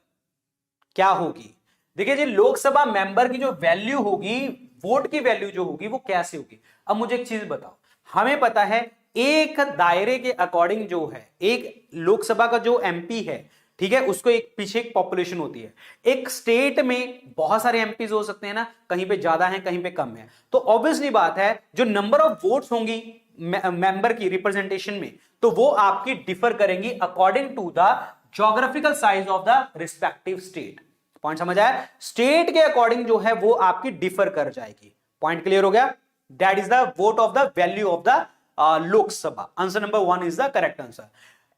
Speaker 1: क्या होगी? देखिए जी, लोकसभा मेंबर की जो वैल्यू होगी, वोट की वैल्यू जो होगी वो कैसे होगी? अब मुझे एक चीज बताओ, हमें पता है एक दायरे के अकॉर्डिंग जो है, एक लोकसभा का जो एमपी है, ठीक है, उसको एक पीछे एक पॉपुलेशन होती है। एक स्टेट में बहुत सारे एमपीज हो सकते हैं ना, कहीं पे ज्यादा है कहीं पे कम है, तो ऑब्वियसली बात है जो नंबर ऑफ वोट्स होंगी मेंबर की रिप्रेजेंटेशन में, तो वो आपकी डिफर करेंगी according to the geographical size of the respective state. Point समझ आया? स्टेट के अकॉर्डिंग जो है वो आपकी डिफर कर जाएगी। पॉइंट क्लियर हो गया? That is the vote of the value of the Lok Sabha. Answer number 1 is the correct answer.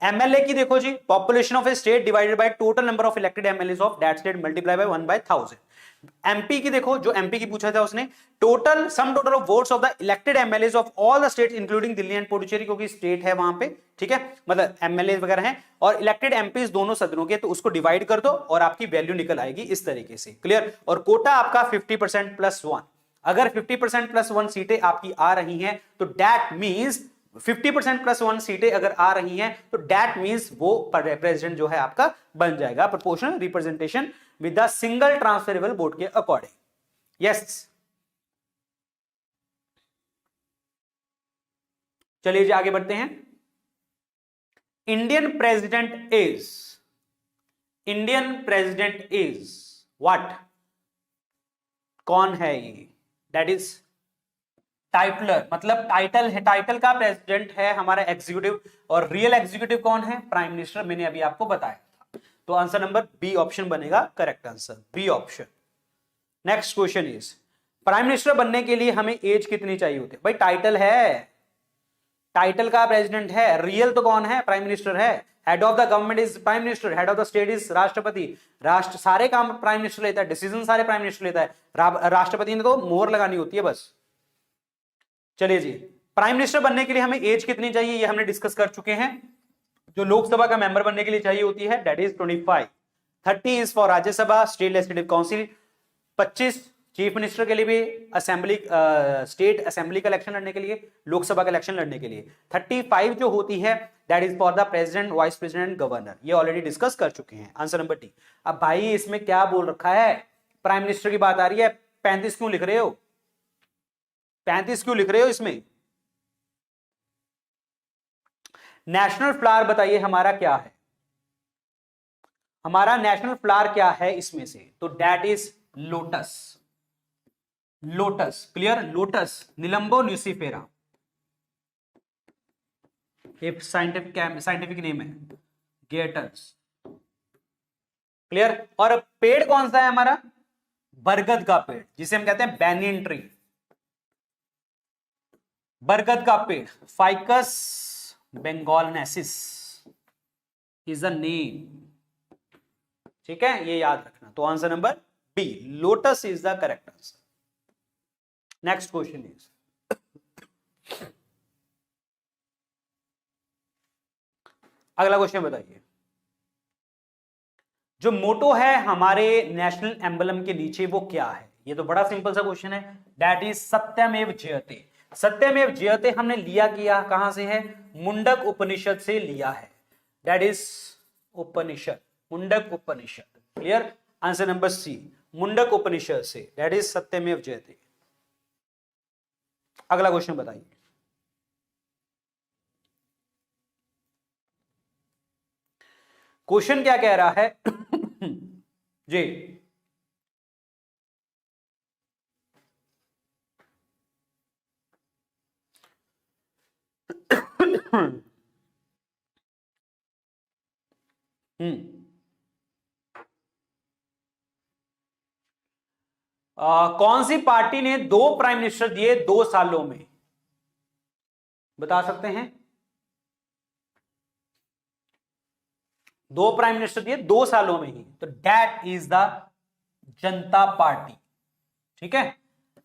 Speaker 1: MLA की देखो जी, population of a state divided by total number of elected MLA of that state multiply by 1/1000। MP की देखो, जो MP की पूछा था उसने, total sum total of votes of the elected MLA of all the states including Delhi and Puducherry, क्योंकि state है वहां पे, ठीक है, मतलब एमएलए वगैरह हैं और इलेक्टेड एमपीज दोनों सदनों के, तो उसको डिवाइड कर दो और आपकी वैल्यू निकल आएगी इस तरीके से। क्लियर? और कोटा आपका 50% + 1, अगर 50% + 1 सीटें आपकी आ रही हैं तो दैट मींस 50% + 1 सीटें अगर आ रही हैं तो दैट मींस वो प्रेसिडेंट जो है आपका बन जाएगा proportional representation with the single transferable vote के अकॉर्डिंग। यस, चलिए जी आगे बढ़ते हैं। Indian president is what? कौन है ये? दैट इज टाइटलर, मतलब टाइटल है, टाइटल का प्रेसिडेंट है हमारा एग्जीक्यूटिव, और रियल एग्जीक्यूटिव कौन है? प्राइम मिनिस्टर, मैंने अभी आपको बताया था। तो आंसर नंबर बी ऑप्शन बनेगा correct answer, B option. Next question is, prime minister बनने के लिए हमें एज कितनी चाहिए होती है? भाई टाइटल है, टाइटल का प्रेसिडेंट है, रियल तो कौन है? प्राइम मिनिस्टर है। Head of the government is prime minister, head of the state is राष्ट्रपति, राष्ट्र सारे काम प्राइम मिनिस्टर लेता है, डिसीजन सारे प्राइम मिनिस्टर लेता है, राष्ट्रपति ने तो मोहर लगानी होती है बस। चलिए जी, प्राइम मिनिस्टर बनने के लिए हमें एज कितनी चाहिए ये हमने डिस्कस कर चुके हैं। जो लोकसभा का मेंबर बनने के लिए चाहिए होती है that is 25, 30 is for Rajya Sabha state legislative council, 25 chief minister के लिए भी, असेंबली स्टेट असेंबली का इलेक्शन लड़ने के लिए, लोकसभा का इलेक्शन लड़ने के लिए, 35 जो होती है that is for the president, vice president, governor. ये ऑलरेडी डिस्कस कर चुके हैं। Answer number D. अब भाई इसमें क्या बोल रखा है? प्राइम मिनिस्टर की बात आ रही है, 35 क्यों लिख रहे हो? 35 क्यों लिख रहे हो इसमें? नेशनल फ्लावर बताइए हमारा क्या है? हमारा नेशनल फ्लावर क्या है इसमें से? तो that is lotus. Lotus, clear? Lotus, nelumbo nucifera, एक साइंटिफिक नेम है, गेटस। क्लियर? और पेड़ कौन सा है हमारा? बरगद का पेड़, जिसे हम कहते हैं बैनियन ट्री, बरगद का पेड़, ficus benghalensis is the name. ठीक है, ये याद रखना। तो answer number B, lotus is the correct answer. Next question is, अगला क्वेश्चन बताइए। जो मोटो है हमारे नेशनल एम्बलम के नीचे वो क्या है? ये तो बड़ा सिंपल सा क्वेश्चन है, दैट इज सत्यमेव जयते। सत्यमेव जयते हमने लिया किया कहां से है? मुंडक उपनिषद से लिया है, that is Upanishad, Mundaka Upanishad. Clear? Answer number C, Mundaka Upanishad से, दैट इज सत्यमेव जयते। अगला क्वेश्चन बताइए। क्वेश्चन क्या कह रहा है जी? कौन सी पार्टी ने 2 प्राइम मिनिस्टर दिए 2 सालों में? बता सकते हैं? 2 प्राइम मिनिस्टर दिए 2 सालों में ही, तो that is the Janata party. ठीक है,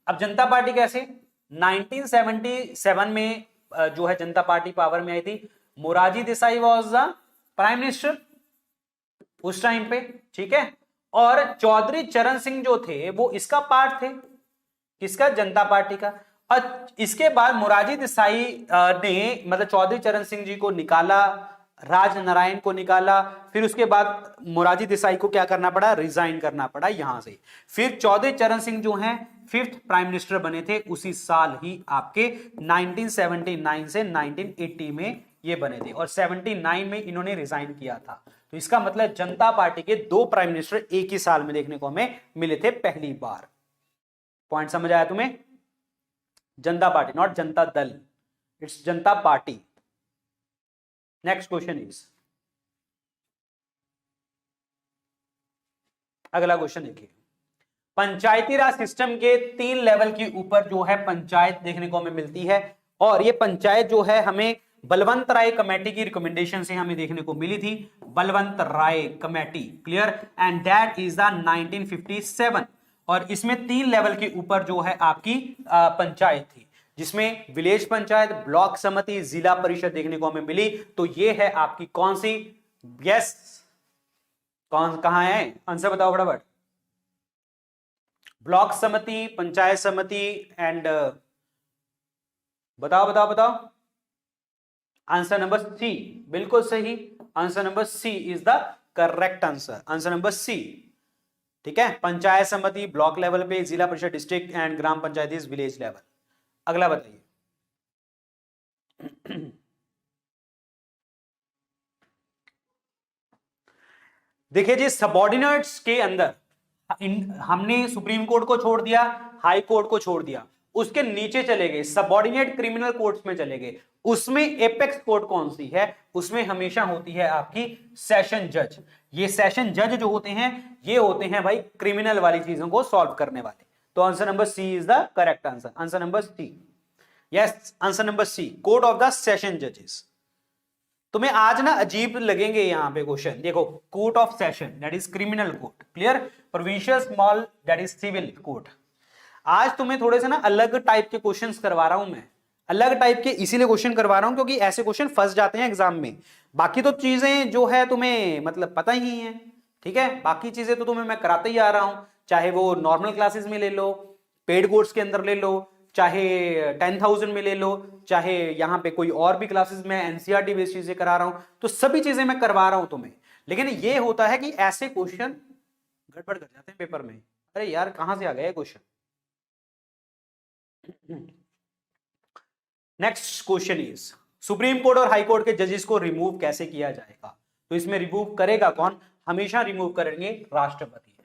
Speaker 1: अब जनता पार्टी कैसे, 1977 में जो है जनता पार्टी पावर में आई थी। Morarji Desai was the prime minister उस टाइम पे। ठीक है, और चौधरी चरण सिंह जो थे वो इसका पार्ट थे, किसका, जनता पार्टी का। और इसके बाद मोरारजी देसाई ने मतलब चौधरी चरण सिंह जी को निकाला, राज नारायण को निकाला, फिर उसके बाद मोरारजी देसाई को क्या करना पड़ा, रिजाइन करना पड़ा यहां से। फिर चौधरी चरण सिंह जो हैं 5th प्राइम मिनिस्टर बने थे उसी साल ही आपके 1979 से 1980 में ये बने थे, और 79 में इन्होंने रिजाइन किया था। तो इसका मतलब जनता पार्टी के 2 प्राइम मिनिस्टर एक ही साल में देखने को हमें मिले थे पहली बार। पॉइंट समझ आया तुम्हें? जनता party, not Janata Dal, it's Janata party. Next question is, अगला क्वेश्चन देखिए, पंचायती राज सिस्टम के 3 लेवल के ऊपर जो है पंचायत देखने को हमें मिलती है, और ये पंचायत जो है हमें बलवंत राय कमेटी की रिकमेंडेशन से हमें देखने को मिली थी, Balwant Rai committee. Clear, and that is the 1957। और इसमें 3 लेवल के ऊपर जो है आपकी पंचायत थी, जिसमें विलेज पंचायत, ब्लॉक समिति, जिला परिषद देखने को हमें मिली। तो ये है आपकी कौन सी, यस कहां है, आंसर बताओ फटाफट। ब्लॉक समिति, पंचायत समिति एंड बताओ। आंसर नंबर सी, बिल्कुल सही, answer number C is the correct answer, answer number C. ठीक है, पंचायत समिति ब्लॉक लेवल पे, Zila Parishad district and gram panchayat is village level. अगला बताइए। देखिए जी, सबऑर्डिनेट्स के अंदर हमने सुप्रीम कोर्ट को छोड़ दिया, हाई कोर्ट को छोड़ दिया, उसके नीचे चले गए सबऑर्डिनेट क्रिमिनल कोर्ट्स में चले गए। उसमें एपेक्स कोर्ट कौन सी है, उसमें हमेशा होती है आपकी सेशन जज। ये सेशन जज जो होते हैं ये होते हैं भाई क्रिमिनल वाली चीजों को सॉल्व करने वाले। तो answer number C is the correct answer, answer number C, yes answer number C, court of the session जजेस। तुम्हें आज ना अजीब लगेंगे यहां पे क्वेश्चन, देखो court of session that is criminal court, clear, provincial small that is civil court. आज तुम्हें थोड़े से ना अलग टाइप के क्वेश्चंस करवा रहा हूं मैं, अलग टाइप के इसीलिए क्वेश्चन करवा रहा हूं क्योंकि ऐसे क्वेश्चन फंस जाते हैं एग्जाम में। बाकी तो चीजें जो है तुम्हें मतलब पता ही है, ठीक है, बाकी चीजें तो तुम्हें मैं कराते ही आ रहा हूं, चाहे वो नॉर्मल क्लासेस में ले लो, पेड कोर्स के अंदर ले लो, चाहे 10,000 में ले लो, चाहे यहाँ पे कोई और भी क्लासेस में एनसीईआरटी बेस्ड चीजें करा रहा हूं, तो सभी चीजें मैं करवा रहा हूं तुम्हें। लेकिन ये होता है कि ऐसे क्वेश्चन गड़बड़ कर जाते हैं पेपर में, अरे यार कहां से आ गया question. Next question is, supreme court और हाई कोर्ट के जजेस को रिमूव कैसे किया जाएगा। तो इसमें रिमूव करेगा कौन, हमेशा रिमूव करेंगे राष्ट्रपति।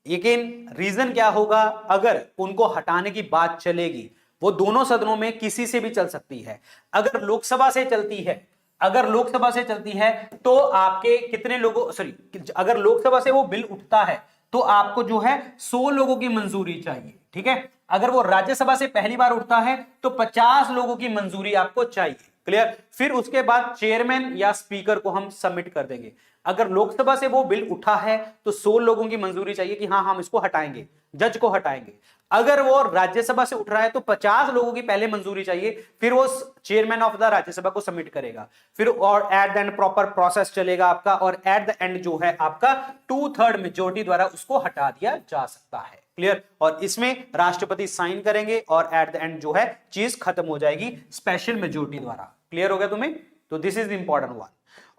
Speaker 1: लेकिन रीजन क्या होगा, अगर उनको हटाने की बात चलेगी वो दोनों सदनों में किसी से भी चल सकती है। अगर लोकसभा से चलती है, अगर लोकसभा से चलती है तो आपके कितने लोगों, सॉरी, अगर लोकसभा से वो बिल उठता है तो आपको जो है 100 लोगों की मंजूरी चाहिए, ठीक है। अगर वो राज्यसभा से पहली बार उठता है तो 50 लोगों की मंजूरी आपको चाहिए, क्लियर। फिर उसके बाद चेयरमैन या स्पीकर को हम सबमिट कर देंगे। अगर लोकसभा से वो बिल उठा है तो 100 लोगों की मंजूरी चाहिए कि हाँ हम इसको हटाएंगे, जज को हटाएंगे। अगर वो राज्यसभा से उठ रहा है तो 50 लोगों की पहले मंजूरी चाहिए, फिर वो चेयरमैन ऑफ द राज्यसभा को सबमिट करेगा, फिर और at the end proper process चलेगा आपका, और एट द एंड जो है आपका 2/3 मेजोरिटी द्वारा उसको हटा दिया जा सकता है, क्लियर। और इसमें राष्ट्रपति साइन करेंगे और एट द एंड जो है चीज खत्म हो जाएगी स्पेशल मेजोरिटी द्वारा। क्लियर हो गया तुम्हें? तो दिस इज इंपॉर्टेंट वन,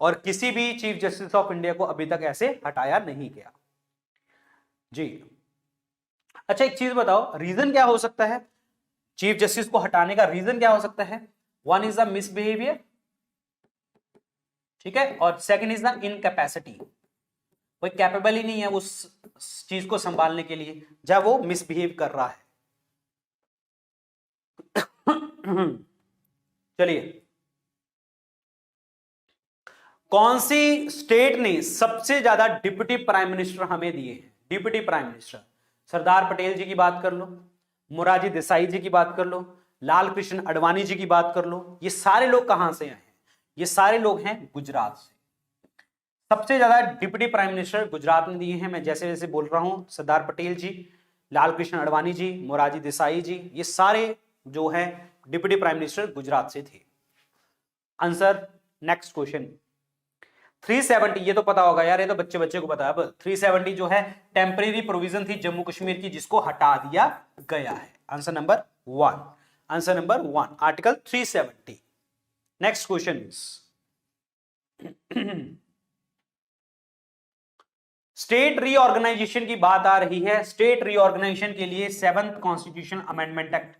Speaker 1: और किसी भी चीफ जस्टिस ऑफ इंडिया को अभी तक ऐसे हटाया नहीं गया जी। अच्छा एक चीज बताओ, रीजन क्या हो सकता है चीफ जस्टिस को हटाने का, रीजन क्या हो सकता है? वन इज द मिसबिहेवियर, ठीक है, और सेकंड इज द इनकैपेसिटी, कोई कैपेबल ही नहीं है उस चीज को संभालने के लिए जब वो मिसबिहेव कर रहा है। चलिए, कौन सी स्टेट ने सबसे ज्यादा डिप्टी प्राइम मिनिस्टर हमें दिए हैं? Deputy prime minister, Sardar Patel जी की बात कर लो, मोरारजी देसाई जी की बात कर लो, लाल कृष्ण आडवाणी जी की बात कर लो, ये सारे लोग कहां से आए हैं? ये सारे लोग हैं गुजरात से। सबसे ज्यादा डिप्टी प्राइम मिनिस्टर गुजरात ने दिए हैं, मैं जैसे जैसे बोल रहा हूं, सरदार पटेल जी, लाल कृष्ण आडवाणी जी, मोरारजी देसाई जी, ये सारे जो है डिप्टी प्राइम मिनिस्टर गुजरात से थे। आंसर नेक्स्ट क्वेश्चन 370, ये तो पता होगा यार, ये तो बच्चे बच्चे को पता है। अब 370 जो है टेम्परेरी प्रोविजन थी जम्मू कश्मीर की, जिसको हटा दिया गया है। Answer number 1, answer number 1 article 370। Next question is state reorganisation की बात आ रही है। स्टेट रीऑर्गेनाइजेशन के लिए 7th कॉन्स्टिट्यूशन अमेंडमेंट एक्ट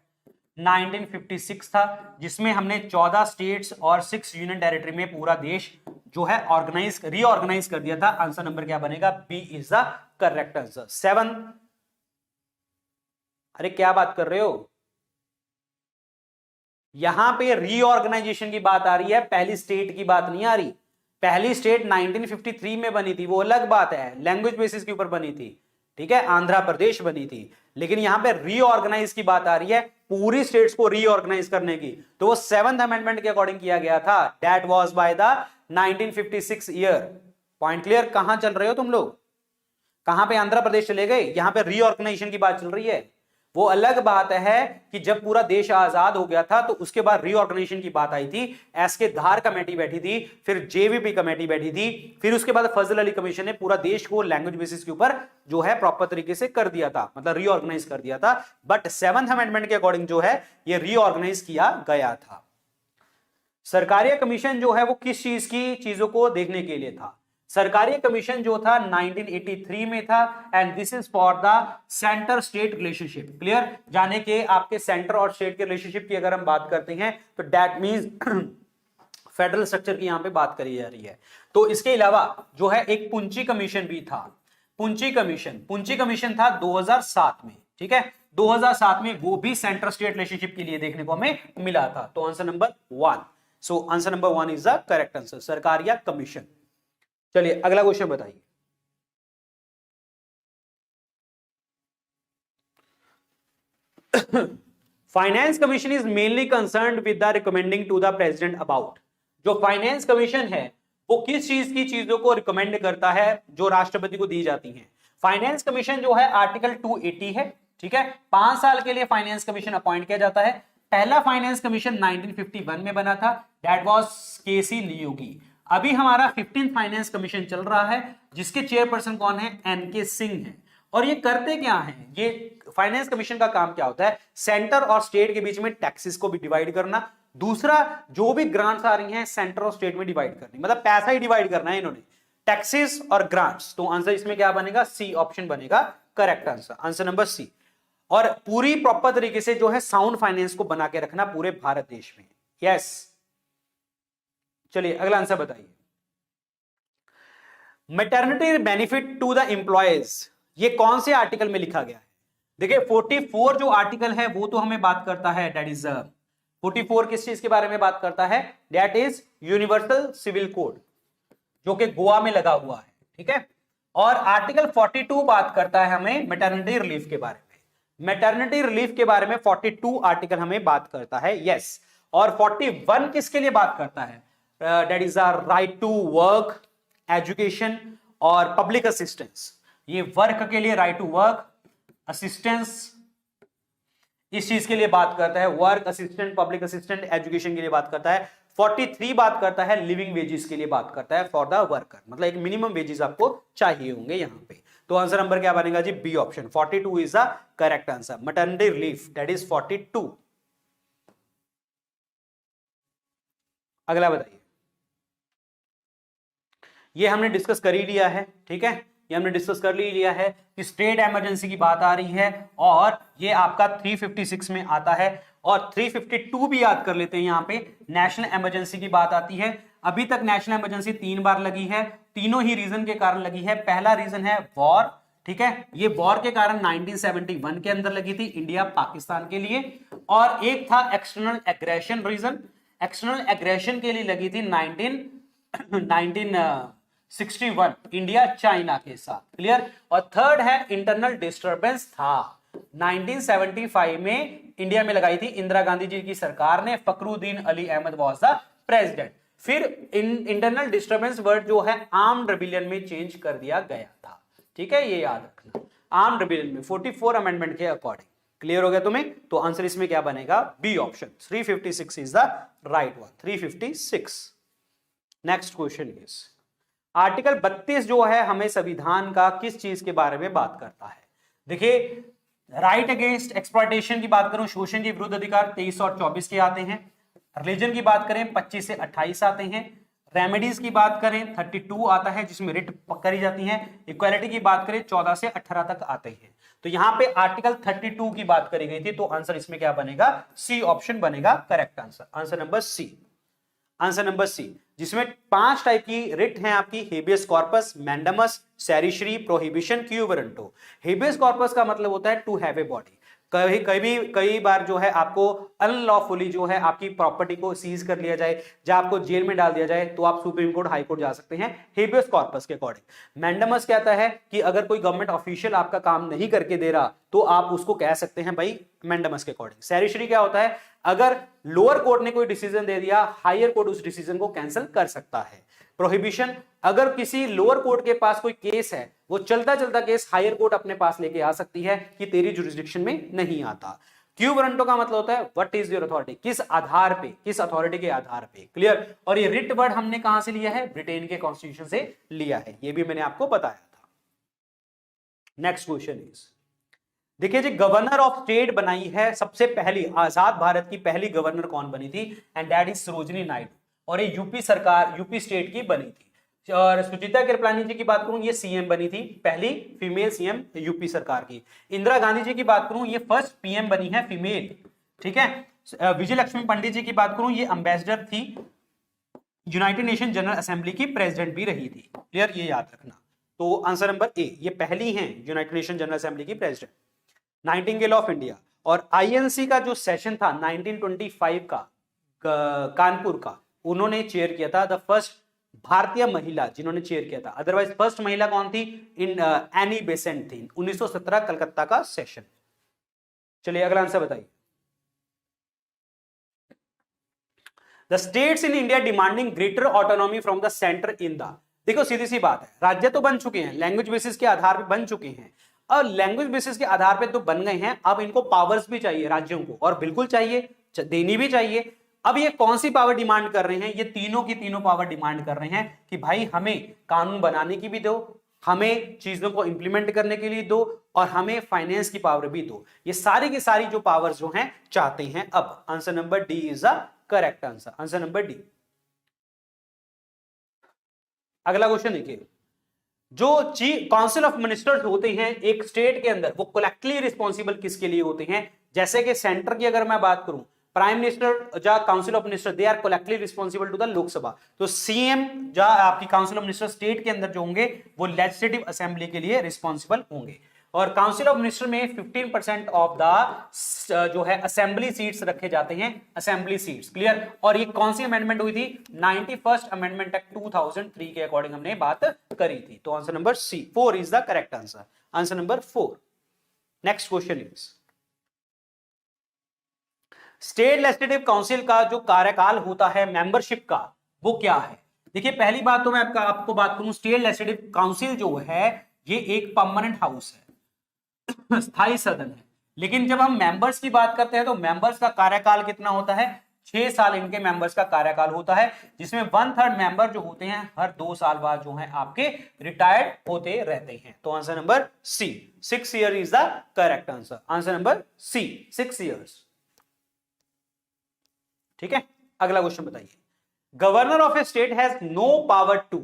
Speaker 1: 1956 था, जिसमें हमने 14 स्टेट्स और 6 यूनियन टेरिटरी में पूरा देश जो है ऑर्गेनाइज रीऑर्गेनाइज कर दिया था। आंसर नंबर क्या बनेगा? B is the correct answer. 7, अरे क्या बात कर रहे हो, यहां पे रीऑर्गेनाइजेशन की बात आ रही है, पहली स्टेट की बात नहीं आ रही। पहली स्टेट 1953 में बनी थी, वो अलग बात है, लैंग्वेज बेसिस के ऊपर बनी थी, ठीक है, आंध्र प्रदेश बनी थी। लेकिन यहां पे रीऑर्गेनाइज की बात आ रही है, पूरी स्टेट्स को रीऑर्गेनाइज करने की, तो वो 7th अमेंडमेंट के अकॉर्डिंग किया गया था। That was by the 1956 year. Point clear? कहां चल रहे हो तुम लोग? कहां पे आंध्र प्रदेश चले गए? यहां पे रीऑर्गेनाइजेशन की बात चल रही है। वो अलग बात है कि जब पूरा देश आजाद हो गया था तो उसके बाद रीऑर्गेनाइजेशन की बात आई थी। एसके धार कमेटी बैठी थी, फिर जेवीपी कमेटी बैठी थी, फिर उसके बाद फजल अली कमीशन ने पूरा देश को लैंग्वेज बेसिस के ऊपर जो है प्रॉपर तरीके से कर दिया था, मतलब रीऑर्गेनाइज कर दिया था। बट 7th अमेंडमेंट के अकॉर्डिंग जो है ये रीऑर्गेनाइज किया गया था। सरकारिया कमीशन जो है वो किस चीज की चीजों को देखने के लिए था? सरकारी कमीशन जो था 1983 में था, and this is for the centre state relationship. Clear? जाने के आपके सेंटर और स्टेट के रिलेशनशिप की अगर हम बात करते हैं तो दैट मींस फेडरल स्ट्रक्चर की यहां पे बात करी जा रही है। तो इसके अलावा जो है एक पुंची कमीशन भी था। पुंची कमीशन था 2007 में, ठीक है, 2007 में, वो भी सेंटर स्टेट रिलेशनशिप के लिए देखने को हमें मिला था। तो answer number 1, so answer number 1 is the correct answer, Sarkaria commission. चलिए अगला क्वेश्चन बताइए। Finance commission is mainly concerned with the recommending to the president about. जो फाइनेंस कमीशन है वो किस चीज की चीजों को रिकमेंड करता है जो राष्ट्रपति को दी जाती हैं? फाइनेंस कमीशन जो है आर्टिकल 280 है, ठीक है, 5 साल के लिए फाइनेंस कमीशन अपॉइंट किया जाता है। पहला फाइनेंस कमीशन 1951 में बना था, दैट वाज केसी नियोगी। अभी हमारा 15th फाइनेंस कमीशन चल रहा है, जिसके चेयरपर्सन कौन है? एनके सिंह है। और ये करते क्या हैं? ये फाइनेंस कमीशन का काम क्या होता है? सेंटर और स्टेट के बीच में टैक्सेस को भी डिवाइड करना, दूसरा जो भी ग्रांट्स आ रही हैं सेंटर और स्टेट में डिवाइड करनी, मतलब पैसा ही डिवाइड करना है इन्होंने, टैक्सेस और ग्रांट्स। तो आंसर इसमें क्या बनेगा? सी ऑप्शन बनेगा correct answer, answer number C. और पूरी प्रॉपर तरीके से जो है साउंड फाइनेंस को बना के रखना पूरे भारत देश में। यस, चलिए अगला आंसर बताइए। Maternity benefit to the employees, ये कौन से आर्टिकल में लिखा गया है? देखिए 44 जो आर्टिकल है वो तो हमें बात करता है, दैट इज 44 किस चीज के बारे में बात करता है? That is universal civil code, जो कि गोवा में लगा हुआ है, ठीक है। और आर्टिकल 42 बात करता है हमें मैटरनिटी रिलीफ के बारे में। मैटरनिटी रिलीफ के बारे में 42 आर्टिकल हमें बात करता है, यस। और 41 किसके लिए बात करता है? That is a right to work, education और पब्लिक असिस्टेंस। ये वर्क के लिए राइट टू वर्क, असिस्टेंस, इस चीज के लिए बात करता है, work, assistant, public assistant, education के लिए बात करता है। 43 बात करता है लिविंग वेजेस के लिए बात करता है फॉर द वर्कर, मतलब एक मिनिमम वेजेस आपको चाहिए होंगे यहां पे। तो आंसर नंबर क्या बनेगा जी? B option, 42 is the correct answer, maternity relief, that is 42। अगला बताइए। ये हमने डिस्कस कर ही लिया है, ठीक है, ये हमने डिस्कस कर लिया है कि स्टेट इमरजेंसी की बात आ रही है, और ये आपका 356 में आता है। और 352 भी याद कर लेते हैं, यहां पे नेशनल इमरजेंसी की बात आती है। अभी तक नेशनल इमरजेंसी 3 बार लगी है, तीनों ही रीजन के कारण लगी है। पहला रीजन है वॉर, ठीक है, ये वॉर के कारण 1971 के अंदर लगी थी इंडिया पाकिस्तान के लिए। और एक था external aggression reason, external aggression के लिए लगी थी 1961 इंडिया चाइना के साथ, क्लियर। और थर्ड है इंटरनल डिस्टरबेंस था, 1975 में इंडिया में लगाई थी इंदिरा गांधी जी की सरकार ने, Fakhruddin Ali Ahmed was the president. फिर इंटरनल डिस्टर्बेंस वर्ड जो है आर्म्ड रेबिलियन में चेंज कर दिया गया था। ठीक है, ये याद रखना, आर्म्ड रेबिलियन में 44 अमेंडमेंट के अकॉर्डिंग। क्लियर हो गया तुम्हें? तो आंसर इसमें क्या बनेगा? B option 356 is the right one, 356। Next question is article 32 जो है हमें संविधान का किस चीज के बारे में बात करता है? देखिए, राइट अगेंस्ट एक्सप्लॉयटेशन की बात करूं, शोषण के विरुद्ध अधिकार 23 और 24 के आते हैं। रिलीजन की बात करें 25 से 28 आते हैं। रेमेडीज की बात करें 32 आता है जिसमें रिट करी जाती है। इक्वालिटी की बात करें 14 से 18 तक आते हैं। तो यहां पे आर्टिकल 32 की बात करी गई थी, तो आंसर इसमें क्या बनेगा? सी ऑप्शन बनेगा correct answer, answer number C, answer number C, जिसमें 5 टाइप की रिट हैं आपकी, habeas corpus, mandamus, certiorari, prohibition, quo warranto. Habeas corpus का मतलब होता है टू हैव ए बॉडी। कई बार जो है आपको अनलॉफुली जो है आपकी प्रॉपर्टी को सीज कर लिया जाए, या आपको जेल में डाल दिया जाए, तो आप सुप्रीम कोर्ट, हाई कोर्ट जा सकते हैं हेबियस कॉर्पस के अकॉर्डिंग। मैंडमस कहता है कि अगर कोई गवर्नमेंट ऑफिशियल आपका काम नहीं करके दे रहा तो आप उसको कह सकते हैं भाई मैंडमस के अकॉर्डिंग। सैरिशरी क्या होता है? अगर लोअर कोर्ट ने कोई डिसीजन दे दिया, हायर कोर्ट उस डिसीजन को कैंसिल कर सकता है। प्रोहिबिशन, अगर किसी लोअर कोर्ट के पास कोई केस है, वो चलता चलता केस हायर कोर्ट अपने पास लेके आ सकती है कि तेरी जुरिस्डिक्शन में नहीं आता। क्यू वारंटो का मतलब होता है व्हाट इज योर अथॉरिटी, किस आधार पे, किस अथॉरिटी के आधार पे। क्लियर? और ये रिट वर्ड हमने कहां से लिया है? ब्रिटेन के कॉन्स्टिट्यूशन से लिया है, ये भी मैंने आपको बताया था। नेक्स्ट क्वेश्चन इज, देखिए जी, गवर्नर ऑफ स्टेट बनाई है सबसे पहली, आजाद भारत की पहली गवर्नर कौन बनी थी? And that is Sarojini Naidu, और ये यूपी सरकार, यूपी स्टेट की बनी थी। और सुचित्रा कृपलानी जी की बात करूं, ये सीएम बनी थी, पहली फीमेल सीएम यूपी सरकार की। इंदिरा गांधी जी की बात करूं, ये फर्स्ट पीएम बनी है फीमेल। ठीक है। विजय लक्ष्मी पंडित जी की बात करूं, ये एम्बेसडर थी, यूनाइटेड नेशन जनरल असेंबली की प्रेसिडेंट भी रही थी। क्लियर? ये याद रखना। तो आंसर नंबर ए, ये पहली हैं यूनाइटेड नेशन जनरल असेंबली की प्रेसिडेंट। नाइटिंगेल ऑफ इंडिया, और आईएनसी का जो सेशन था 1925 का कानपुर का, उन्होंने चेयर किया था, द फर्स्ट भारतीय महिला जिन्होंने चेयर किया था। अदरवाइज फर्स्ट महिला कौन थी? एनी बेसेंट थी। 1917 कलकत्ता का सेशन। चलिए अगला आंसर बताइए। The states in India demanding greater autonomy from the centre in the, देखो सीधी सी बात है, राज्य तो बन चुके हैं, लैंग्वेज बेसिस के आधार पर बन चुके हैं, और लैंग्वेज बेसिस के आधार पे तो बन गए हैं, अब इनको पावर्स भी चाहिए राज्यों को, और बिल्कुल चाहिए, देनी भी चाहिए। अब ये कौन सी पावर डिमांड कर रहे हैं? ये तीनों की तीनों पावर डिमांड कर रहे हैं कि भाई हमें कानून बनाने की भी दो, हमें चीजों को इंप्लीमेंट करने के लिए दो, और हमें फाइनेंस की पावर भी दो। ये सारी की सारी जो पावर्स जो हैं चाहते हैं। अब answer number D is the correct answer, answer number D. अगला क्वेश्चन देखिए, जो चीफ काउंसिल ऑफ मिनिस्टर्स होते हैं एक स्टेट के अंदर, वो कलेक्टिवली रिस्पॉन्सिबल किसके लिए होते हैं? जैसे कि सेंटर की अगर मैं बात करूं, प्राइम मिनिस्टर या council of minister, they are collectively responsible to the Lok Sabha. तो सीएम या आपकी काउंसिल ऑफ मिनिस्टर स्टेट के अंदर जो होंगे वो लेजिस्लेटिव असेंबली के लिए रिस्पॉन्सिबल होंगे। और काउंसिल ऑफ मिनिस्टर में 15% ऑफ द जो है असेंबली सीट्स रखे जाते हैं, असेंबली सीट्स। क्लियर? और ये कौन सी अमेंडमेंट हुई थी? 91st अमेंडमेंट एक्ट 2003 के अकॉर्डिंग हमने बात करी थी। तो answer number C, 4 is the correct answer, answer number 4। Next question is, state legislative council का जो कार्यकाल होता है मेंबरशिप का, वो क्या है? देखिए, पहली बात तो मैं आपको बात करूं, स्टेट लेजिस्लेटिव काउंसिल जो है ये एक परमानेंट हाउस है, स्थायी सदन है। लेकिन जब हम मेंबर्स की बात करते हैं तो मेंबर्स का कार्यकाल कितना होता है? 6 साल इनके मेंबर्स का कार्यकाल होता है, जिसमें 1/3 मेंबर जो होते हैं हर 2 साल बाद जो है आपके रिटायर्ड होते रहते हैं। तो answer number C, 6 year is the correct answer, answer number C, 6 years. ठीक है। अगला क्वेश्चन बताइए, governor of a state has no power to,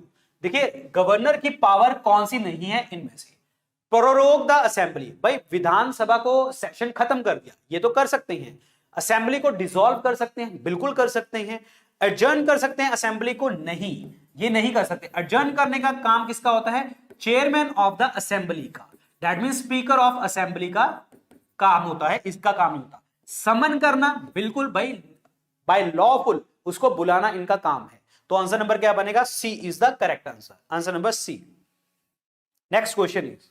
Speaker 1: देखिए गवर्नर की पावर कौन सी नहीं है इनमें से? प्रोरोग द असेंबली, भाई विधानसभा को सेशन खत्म कर दिया, ये तो कर सकते हैं। असेंबली को डिसॉल्व कर सकते हैं, बिल्कुल कर सकते हैं। एडजर्न कर सकते हैं असेंबली को, नहीं, ये नहीं कर सकते। एडजर्न करने का काम किसका होता है? चेयरमैन ऑफ द असेंबली का, that mean speaker of assembly का काम होता है, इसका काम नहीं होता। समन करना, बिल्कुल भाई बाय लॉफुल उसको बुलाना इनका काम है। तो आंसर नंबर क्या बनेगा? C is the correct answer, answer number C. Next question is,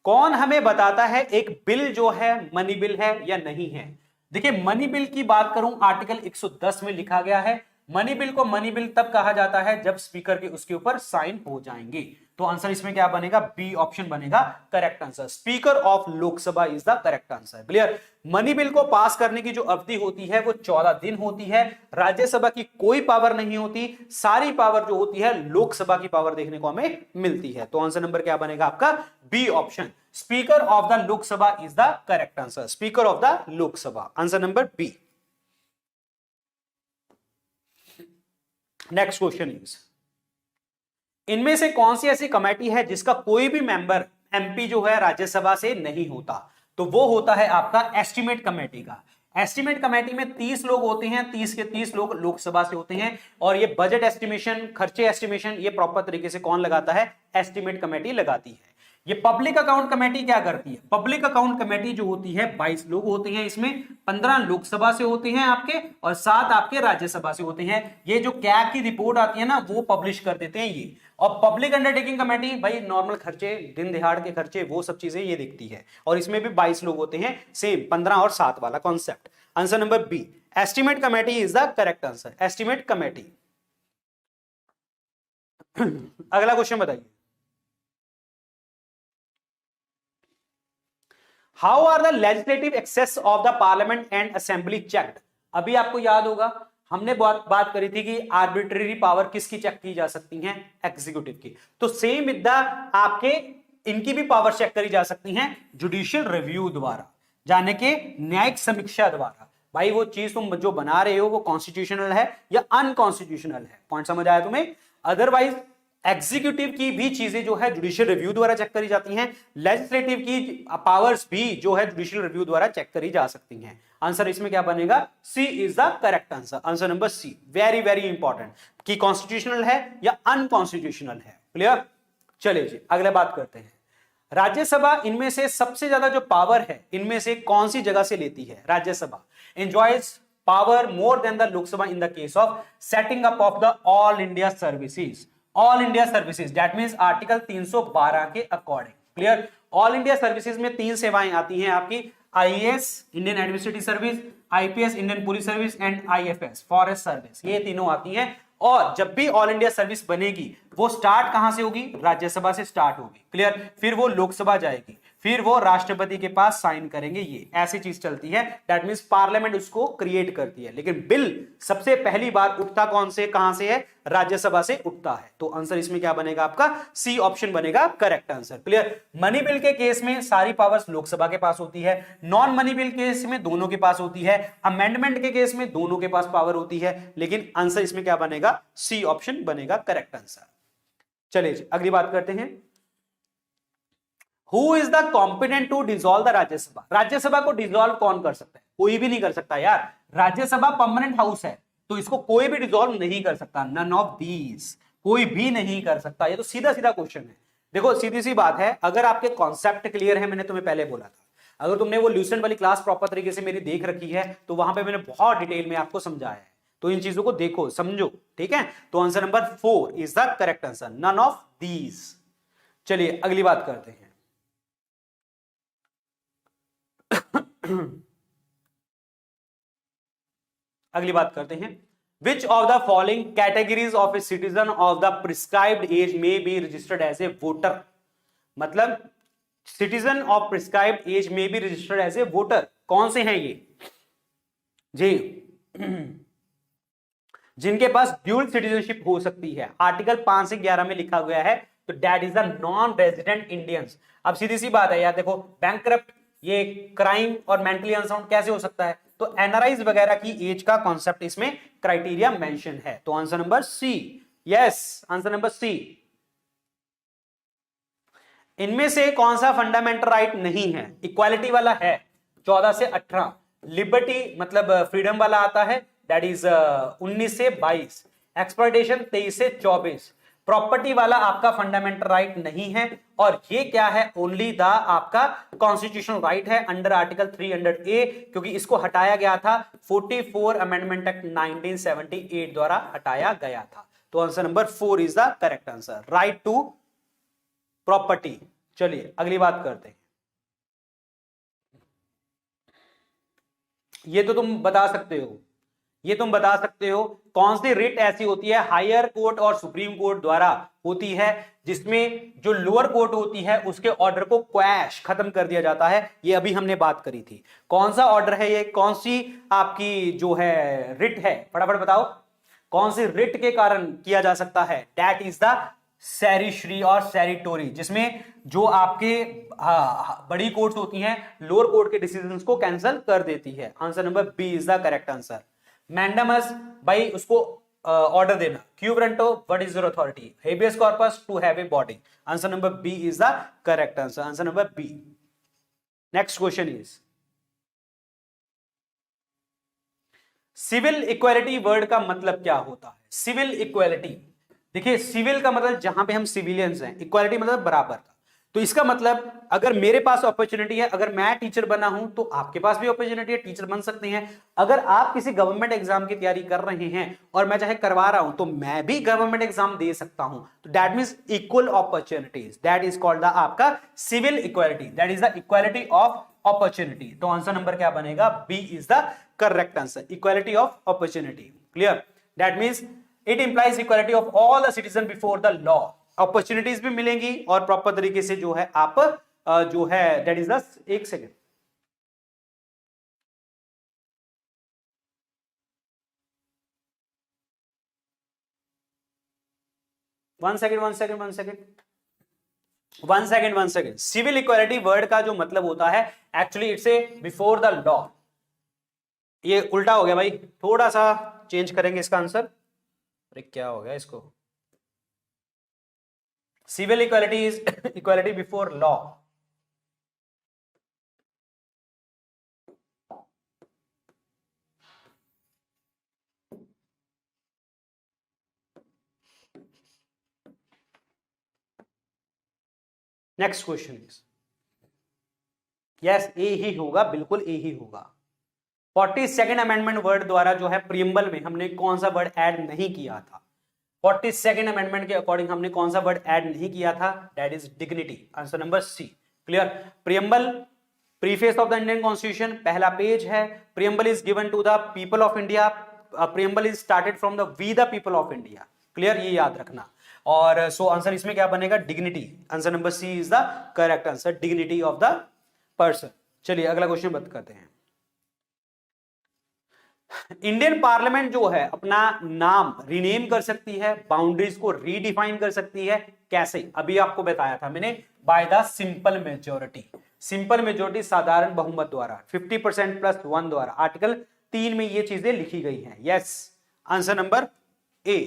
Speaker 1: कौन हमें बताता है एक बिल जो है मनी बिल है या नहीं है? देखिए, मनी बिल की बात करूं, आर्टिकल 110 में लिखा गया है मनी बिल को मनी बिल तब कहा जाता है जब स्पीकर के उसके ऊपर साइन हो जाएंगे। तो आंसर इसमें क्या बनेगा, बी ऑप्शन बनेगा correct answer. Speaker of Lok Sabha is the correct answer. Clear. Money bill को पास करने की जो अवधि होती है वो 14 दिन होती है। राज्यसभा की कोई पावर नहीं होती, सारी पावर जो होती है लोकसभा की पावर देखने को हमें मिलती है। तो आंसर नंबर क्या बनेगा आपका, B option. Speaker of the Lok Sabha is the correct answer. Speaker of the Lok Sabha, answer number B. Next question is, इनमें से कौन सी ऐसी कमेटी है जिसका कोई भी मेंबर एमपी जो है राज्यसभा से नहीं होता? तो वो होता है आपका एस्टीमेट कमेटी का। एस्टीमेट कमेटी में 30 लोग होते हैं, 30 के 30 लोग लोकसभा से होते हैं, और ये बजट एस्टिमेशन, खर्चे एस्टिमेशन, ये प्रॉपर तरीके से कौन लगाता है, एस्टीमेट कमेटी लगाती है। ये पब्लिक अकाउंट कमेटी क्या करती है, पब्लिक अकाउंट कमेटी जो होती है 22 लोग होते हैं, इसमें 15 लोकसभा से होते हैं आपके और 7 आपके राज्यसभा से होते हैं। ये जो कैग की रिपोर्ट आती है ना वो पब्लिश कर देते हैं ये। और पब्लिक अंडरटेकिंग कमेटी भाई नॉर्मल खर्चे, दिन दिहाड़ के खर्चे, वो सब चीजें ये देखती है, और इसमें भी 22 लोग होते हैं, सेम 15 और 7 वाला concept. Answer number B, estimate committee is the correct answer, estimate committee. अगला क्वेश्चन बताइए, how are the legislative access of the parliament and assembly checked? अभी आपको याद होगा हमने बात करी थी कि आर्बिट्रेरी पावर किसकी चेक की जा सकती हैं, एग्जीक्यूटिव की। तो सेम इद्दा आपके इनकी भी पावर चेक करी जा सकती हैं जुडिशियल रिव्यू द्वारा, जाने के न्यायिक समीक्षा द्वारा। भाई वो चीज तुम जो बना रहे हो वो कॉन्स्टिट्यूशनल है या अनकॉन्स्टिट्यूशनल है, पॉइंट समझ आया तुम्हें? अदरवाइज एग्जीक्यूटिव की भी चीजें जो है जुडिशियल रिव्यू द्वारा चेक करी जाती हैं, लेजिस्लेटिव की पावर्स भी जो है जुडिशियल रिव्यू द्वारा चेक करी जा सकती हैं। आंसर इसमें क्या बनेगा, C is the correct answer, answer number C. Very very important कि कॉन्स्टिट्यूशनल है या अनकॉन्स्टिट्यूशनल है। क्लियर। चलिए जी अगले बात करते हैं, राज्यसभा इनमें से सबसे ज्यादा जो पावर है इनमें से कौन सी जगह से लेती है? Rajya Sabha enjoys power more than the Lok Sabha in the case of setting up of the all India services. All India services that means article 312 के according. Clear. All India services में 3 सेवाएं आती हैं आपकी, IAS Indian administrative service, IPS Indian police service and IFS forest service, ये तीनों आती हैं। और जब भी ऑल इंडिया सर्विस बनेगी वो स्टार्ट कहां से होगी, राज्यसभा से स्टार्ट होगी। क्लियर। फिर वो लोकसभा जाएगी, फिर वो राष्ट्रपति के पास साइन करेंगे, ये ऐसी चीज चलती है। दैट मींस पार्लियामेंट उसको क्रिएट करती है, लेकिन बिल सबसे पहली बार उठता कौन से, कहां से है, राज्यसभा से उठता है। तो आंसर इसमें क्या बनेगा आपका, सी ऑप्शन बनेगा correct answer. Clear. Money bill के केस में सारी पावर्स लोकसभा के पास होती है, नॉन मनी बिल केस में दोनों के पास होती है, अमेंडमेंट के केस में दोनों के पास पावर होती है, लेकिन आंसर इसमें क्या बनेगा, सी ऑप्शन बनेगा करेक्ट आंसर। चलिए अगली बात करते हैं, Who is the competent to dissolve the Rajya Sabha? Rajya Sabha को डिसॉल्व कौन कर सकता है? कोई भी नहीं कर सकता यार, राज्यसभा परमानेंट हाउस है तो इसको कोई भी डिसॉल्व नहीं कर सकता, नन ऑफ दीज, कोई भी नहीं कर सकता। ये तो सीधा सीधा क्वेश्चन है। देखो सीधी सी बात है, अगर आपके कॉन्सेप्ट क्लियर है, मैंने तुम्हें पहले बोला था, अगर तुमने वो ल्यूसेंट वाली क्लास प्रॉपर तरीके से मेरी देख रखी है तो वहां पे मैंने बहुत डिटेल में आपको समझाया है, तो इन चीजों को देखो समझो, ठीक है। तो answer number 4 is the correct answer, none of these. चलिए अगली बात करते हैं, अगली बात करते हैं, which of the following categories of a citizen of the prescribed age may be registered as a voter? मतलब citizen of prescribed age may be registered as a voter, कौन से हैं ये जी? जिनके पास ड्यूल सिटीजनशिप हो सकती है, आर्टिकल 5 से 11 में लिखा गया है, तो that is the non resident Indians. अब सीधी सी बात है यार, देखो बैंकक्रप्ट, ये क्राइम और मेंटली अनसाउंड कैसे हो सकता है? तो एनआरआईज वगैरह की एज का कॉन्सेप्ट इसमें क्राइटेरिया मेंशन है। तो answer number C, yes answer number C. इनमें से कौन सा फंडामेंटल राइट नहीं है? इक्वालिटी वाला है 14 से 18, लिबर्टी मतलब फ्रीडम वाला आता है दैट इज 19 से 22, एक्सप्लॉयटेशन 23 से 24, प्रॉपर्टी वाला आपका फंडामेंटल राइट नहीं है, और ये क्या है, ओनली द आपका कॉन्स्टिट्यूशनल राइट है अंडर आर्टिकल 300A, क्योंकि इसको हटाया गया था 44 अमेंडमेंट एक्ट 1978 द्वारा हटाया गया था। तो answer number 4 is the correct answer, right to property. चलिए अगली बात करते हैं, ये तो तुम बता सकते हो, ये तुम बता सकते हो कौन सी रिट ऐसी होती है हायर कोर्ट और सुप्रीम कोर्ट द्वारा होती है जिसमें जो लोअर कोर्ट होती है उसके ऑर्डर को क्वैश खत्म कर दिया जाता है। ये अभी हमने बात करी थी। कौन सा ऑर्डर है ये, कौन सी आपकी जो है रिट है, फटाफट बताओ कौन सी रिट के कारण किया जा सकता है। दैट इज द सैरिश्री और सैरिटोरी, जिसमें जो आपके बड़ी कोर्ट्स होती हैं लोअर कोर्ट के डिसीजंस को कैंसिल कर देती है। Answer number B is the correct answer. Mandamus भाई उसको ऑर्डर देना। Quo warranto what is your authority, habeas corpus to have a body. Answer number B is the correct answer, answer number B. Next question is civil equality word का मतलब क्या होता है। Civil equality, देखिए civil का मतलब जहां पे हम सिविलियंस हैं, इक्वालिटी मतलब बराबर का। तो इसका मतलब अगर मेरे पास अपॉर्चुनिटी है, अगर मैं टीचर बना हूं तो आपके पास भी अपॉर्चुनिटी है, टीचर बन सकते हैं। अगर आप किसी गवर्नमेंट एग्जाम की तैयारी कर रहे हैं और मैं चाहे करवा रहा हूं तो मैं भी गवर्नमेंट एग्जाम दे सकता हूं। तो that means equal opportunities, that is called the आपका civil equality, that is the equality of opportunity. तो आंसर नंबर क्या बनेगा, B is the correct answer, equality of opportunity. Clear, that means it implies equality of all the citizen before the law. Opportunities भी मिलेंगी और proper तरीके से जो है आप जो है दैट इज द, एक second, one second one second one second one second one second. Civil equality word का जो मतलब होता है actually it's a before the law. ये उल्टा हो गया भाई, थोड़ा सा चेंज करेंगे इसका आंसर। अरे क्या हो गया इसको, civil equality is equality before law. Next question is, yes A ही होगा, बिल्कुल ए ही होगा। 42nd अमेंडमेंट वर्ड द्वारा जो है प्रियम्बल में हमने कौन सा वर्ड ऐड नहीं किया था। 42nd अमेंडमेंट के अकॉर्डिंग हमने कौन सा वर्ड ऐड नहीं किया था, that is dignity. Answer number C. Clear, preamble preface of the Indian constitution, पहला पेज है। Preamble is given to the people of India, preamble is started from the we the people of India. Clear, ये याद रखना। और so answer इसमें क्या बनेगा, dignity. Answer number C is the correct answer, dignity of the person. चलिए अगला question बात करते हैं। इंडियन पार्लियामेंट जो है अपना नाम रीनेम कर सकती है, बाउंड्रीज को रीडिफाइन कर सकती है। कैसे, अभी आपको बताया था मैंने, by the simple majority. Simple majority साधारण बहुमत द्वारा, 50% प्लस 1 द्वारा। आर्टिकल 3 में ये चीजें लिखी गई हैं। यस, आंसर नंबर ए,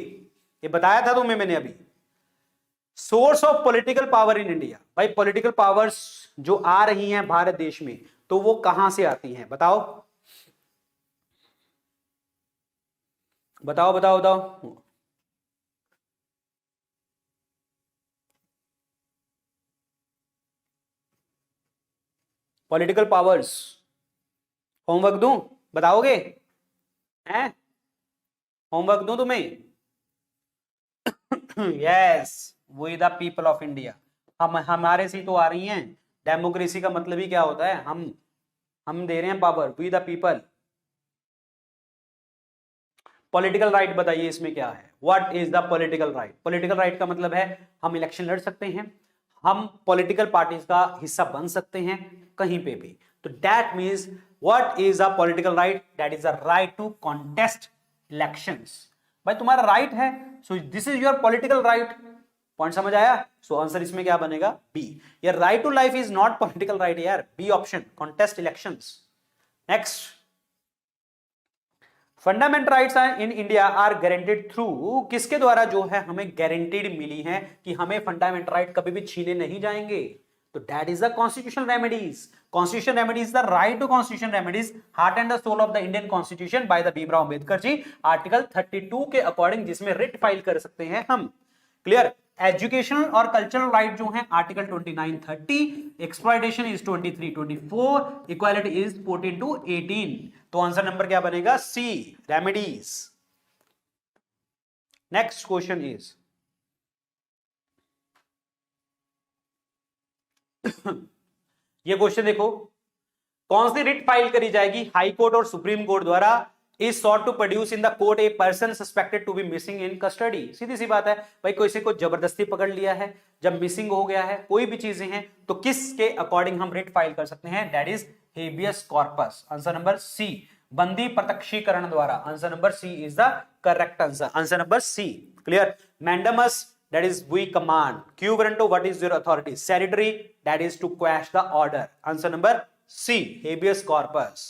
Speaker 1: ये बताया था तुम्हें मैंने अभी। Source of political power in India, भाई पॉलिटिकल पावर्स जो आ रही हैं भारत देश में तो वो कहां से आती हैं, बताओ बताओ बताओ बताओ। पॉलिटिकल पावर्स, होमवर्क दूं, बताओगे हैं, होमवर्क दूं तुम्हें। Yes, we the people of India, हम हमारे से तो आ रही हैं। डेमोक्रेसी का मतलब ही क्या होता है, हम दे रहे हैं power, we the people. Political right बताइए इसमें क्या है, what is the political right. Political right का मतलब है हम इलेक्शन लड़ सकते हैं, हम पॉलिटिकल पार्टीज का हिस्सा बन सकते हैं कहीं पे भी। तो that means what is a political right, that is a right to contest elections. भाई तुम्हारा राइट है, so this is your political right. Point समझ आया। सो आंसर इसमें क्या बनेगा, बी। यार right to life is not political right यार, B option, contest elections. Next, fundamental rights in India are guaranteed through, किसके द्वारा जो है हमें गारंटेड मिली है कि हमें फंडामेंटल राइट कभी भी छीने नहीं जाएंगे। तो that is the constitutional remedies. Constitution remedies, the right to constitution remedies, heart and the soul of the Indian constitution by the Bhimrao Ambedkar ji, article 32 के अकॉर्डिंग, जिसमें रिट फाइल कर सकते हैं हम। क्लियर, एजुकेशनल और कल्चरल राइट जो है article 29-30, exploitation is 23-24, equality is 14-18। तो आंसर नंबर क्या बनेगा, सी, रेमेडीज। नेक्स्ट क्वेश्चन इज, ये क्वेश्चन देखो, कौन सी रिट फाइल करी जाएगी हाई कोर्ट और सुप्रीम कोर्ट द्वारा is sought to produce in the court a person suspected to be missing in custody। सीधी सी बात है भाई, किसी को जबरदस्ती पकड़ लिया है, जब मिसिंग हो गया है, कोई भी चीजें हैं, तो किसके अकॉर्डिंग हम रिट फाइल कर सकते हैं? That is habeas corpus. Answer number C, बंदी प्रत्यक्षीकरण द्वारा। Answer number C is the correct answer. Answer number C, clear. Mandamus, that is we command। Q warranto, what is your authority? Salutary, that is to quash the order। Answer number C, habeas corpus।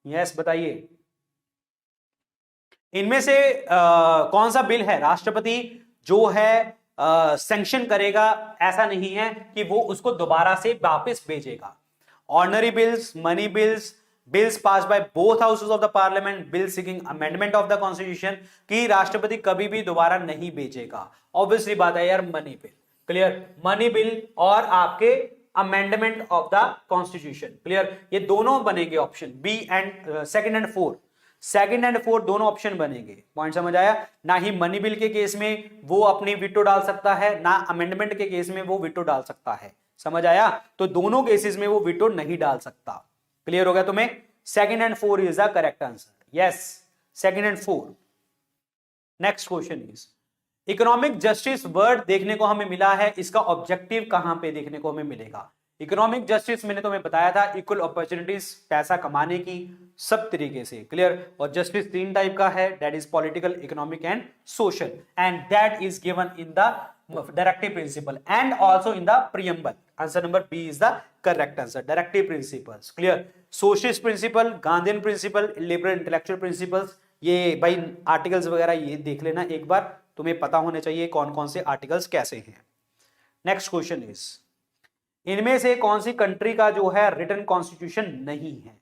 Speaker 1: yes, बताइए इनमें से कौन सा bill है राष्ट्रपति जो है sanction करेगा? ऐसा नहीं है कि वो उसको दोबारा से वापस भेजेगा। Ordinary bills, money bills, bills pass by both houses of the parliament, bill seeking amendment of the constitution की राष्ट्रपति कभी भी दोबारा नहीं भेजेगा। ऑब्वियसली बात है यार, money bill, clear. Money bill और आपके amendment of the constitution, clear. ये दोनों बनेंगे option B and second and fourth, second and fourth दोनों ऑप्शन बनेंगे। पॉइंट समझ आया? ना ही मनी बिल के केस में वो अपनी विटो डाल सकता है, ना अमेंडमेंट के केस में वो विटो डाल सकता है। समझ आया? तो दोनों केसेस में वो विटो नहीं डाल सकता। क्लियर हो गया तुम्हें? Second and four is the correct answer. Yes, second and four. Next question is, economic justice word देखने को हमें मिला है, इसका ऑब्जेक्टिव कहां पे देखने को हमें मिलेगा? इकोनॉमिक जस्टिस मैंने तुम्हें बताया था, इक्वल अपॉर्चुनिटीज, पैसा कमाने की सब तरीके से, क्लियर। और जस्टिस तीन टाइप का है, that is political, economic and social, and that is given in the directive principle and also in the preamble. Answer number B is the correct answer. Directive principles, clear. Socialist principle, Gandhian principle, liberal intellectual principles, ये भाई articles वगैरह ये देख लेना एक बार, तुम्हें पता होने चाहिए कौन कौन से आर्टिकल्स कैसे हैं। नेक्स्ट क्वेश्चन इज, इनमें से कौन सी कंट्री का जो है रिटन कॉन्स्टिट्यूशन नहीं है?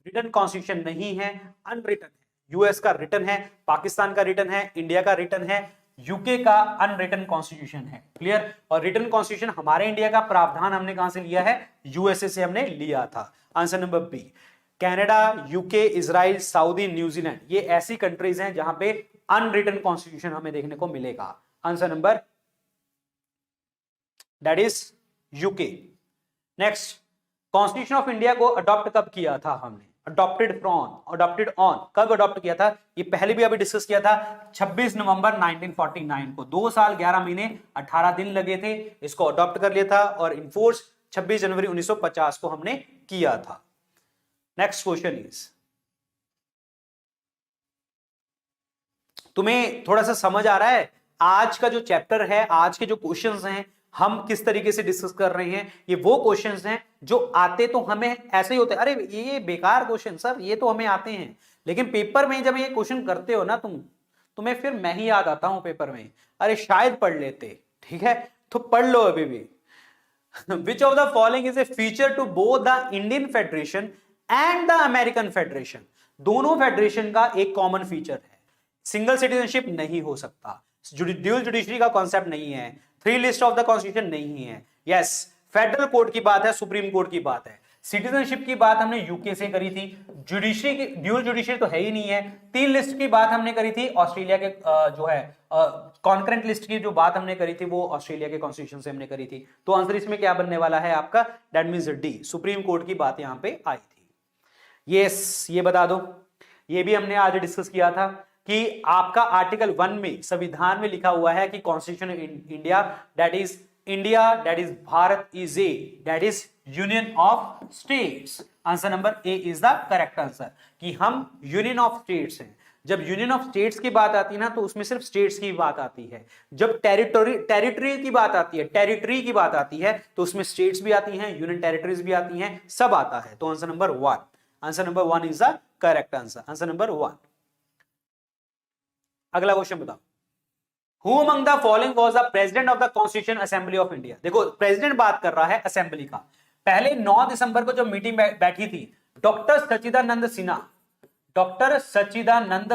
Speaker 1: रिटन कॉन्स्टिट्यूशन नहीं है, अनरिटन है। यूएस का रिटन है, पाकिस्तान का रिटन है, इंडिया का रिटन है, यूके का अनरिटन कॉन्स्टिट्यूशन है, क्लियर। और रिटन कॉन्स्टिट्यूशन हमारे इंडिया का प्रावधान हमने कहां से लिया है? यूएसए से हमने लिया था। Answer number B, Canada, UK, Israel, Saudi, New Zealand, ये ऐसी कंट्रीज हैं जहां पे अनरिटन कॉन्स्टिट्यूशन हमें देखने को मिलेगा। Answer number that is UK. Next, constitution of India को अडॉप्ट कब किया था हमने? अडॉप्टेड ऑन, कब अडॉप्ट किया था? ये पहले भी अभी डिस्कस किया था, 26 नवंबर 1949 को। 2 साल 11 महीने 18 दिन लगे थे, इसको अडॉप्ट कर लिया था, और इनफोर्स 26 जनवरी 1950 को हमने किया था। नेक्स्ट क्वेश्चन इज, तुम्हें थोड़ा सा समझ आ रहा है आज का जो चैप्टर है, आज के जो क्वेश्चंस हैं, हम किस तरीके से डिस्कस कर रहे हैं? ये वो क्वेश्चंस हैं जो आते तो हमें ऐसे ही होते हैं, अरे ये बेकार क्वेश्चन सर, ये तो हमें आते हैं, लेकिन पेपर में जब ये क्वेश्चन करते हो ना तुम्हें फिर मैं ही याद आता हूं पेपर में, अरे शायद पढ़ लेते। ठीक है, तो पढ़ लो अभी भी। Which of the following is a feature to both the Indian federation and the American federation? दोनों फेडरेशन का एक कॉमन फीचर है, सिंगल सिटीजनशिप नहीं हो सकता, ड्यूल जुडिशरी का कॉन्सेप्ट नहीं है, 3 लिस्ट ऑफ द कॉन्स्टिट्यूशन नहीं है। यस, फेडरल कोर्ट की बात है, सुप्रीम कोर्ट की बात है। सिटीजनशिप की बात हमने यूके से करी थी, जुडिशरी की ड्यूल जुडिशरी तो है ही नहीं है। 3 लिस्ट की बात हमने करी थी ऑस्ट्रेलिया के जो है कॉन्करेंट लिस्ट की जो बात हमने करी थी वो ऑस्ट्रेलिया के कॉन्स्टिट्यूशन से हमने करी थी। तो आंसर इसमें क्या बनने वाला है आपका? That means D, supreme court की बात यहां पे आई थी। यस, ये बता दो, ये भी हमने आज डिस्कस किया था कि आपका आर्टिकल 1 में संविधान में लिखा हुआ है कि constitution India that is Bharat is a that is union of states. Answer number A is the correct answer, कि हम यूनियन ऑफ स्टेट्स हैं। जब यूनियन ऑफ स्टेट्स की बात आती है ना, तो उसमें सिर्फ स्टेट्स की बात आती है। जब टेरिटरी की बात आती है, टेरिटरी की बात आती है, तो उसमें स्टेट्स भी आती हैं, यूनियन टेरिटरीज भी आती हैं, सब आता है। तो answer number 1 is the correct answer. Answer number 1। अगला क्वेश्चन बताओ, Who among the following was the president of the Constitution Assembly of India? देखो, प्रेसिडेंट बात कर रहा है असेंबली का। पहले 9 दिसंबर को जो मीटिंग बैठी थी, doctor Sachchidanand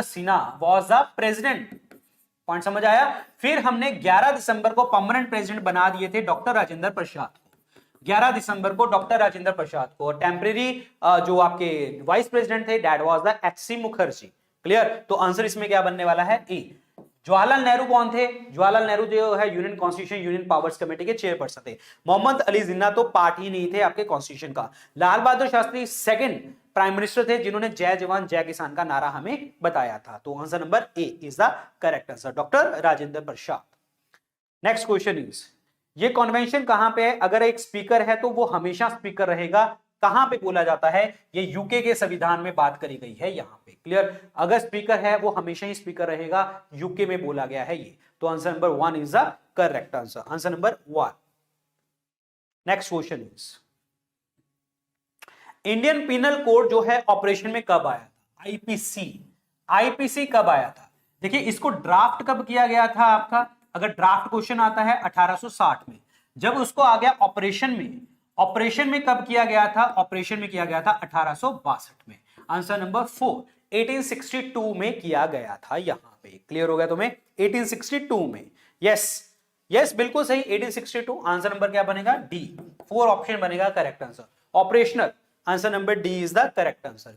Speaker 1: Sinha was the president। Point समझ आया? फिर हमने 11 दिसंबर को परमानेंट प्रेसिडेंट बना दिए थे डॉक्टर राजेंद्र प्रसाद को। 11 दिसंबर को डॉक्टर राजेंद्र प्रसाद को। और टेम्परेरी जो आपके वाइस प्रेसिडेंट थे that was the H C. Mukherjee. Clear? तो आंसर इसमें क्या बनने वाला है? ए। जवाहरलाल नेहरू कौन थे? जवाहरलाल नेहरू जो है union constitution union powers committee के चेयरपर्सन थे। मोहम्मद अली जिन्ना तो पार्ट ही नहीं थे आपके कॉन्स्टिट्यूशन का। Lal Bahadur Shastri second prime minister थे जिन्होंने जय जवान जय किसान का नारा हमें बताया था। तो answer number A is the correct answer, doctor Rajendra Prasad. Next question is, ये कन्वेंशन कहां पे है? अगर एक स्पीकर है तो वो हमेशा स्पीकर रहेगा। कहां पे बोला जाता है? ये यूके के संविधान में बात करी गई है यहां पे। क्लियर? अगर स्पीकर है वो हमेशा ही स्पीकर रहेगा, यूके में बोला गया है ये। तो answer number 1 is the correct answer, answer number 1। Next question is, Indian penal code जो है ऑपरेशन में कब आया था? आईपीसी, आईपीसी कब आया था? देखिए इसको ड्राफ्ट कब किया गया था आपका? अगर ड्राफ्ट क्वेश्चन आता है 1860 में, जब उसको आ गया ऑपरेशन में, ऑपरेशन में कब किया गया था? ऑपरेशन में किया गया था 1862 में। आंसर नंबर 4 1862 में किया गया था यहां पे। क्लियर हो गया तुम्हें? 1862 में। यस यस बिल्कुल सही, 1862। आंसर नंबर क्या बनेगा? डी, 4 ऑप्शन बनेगा correct answer. Operational, answer number D is the correct answer.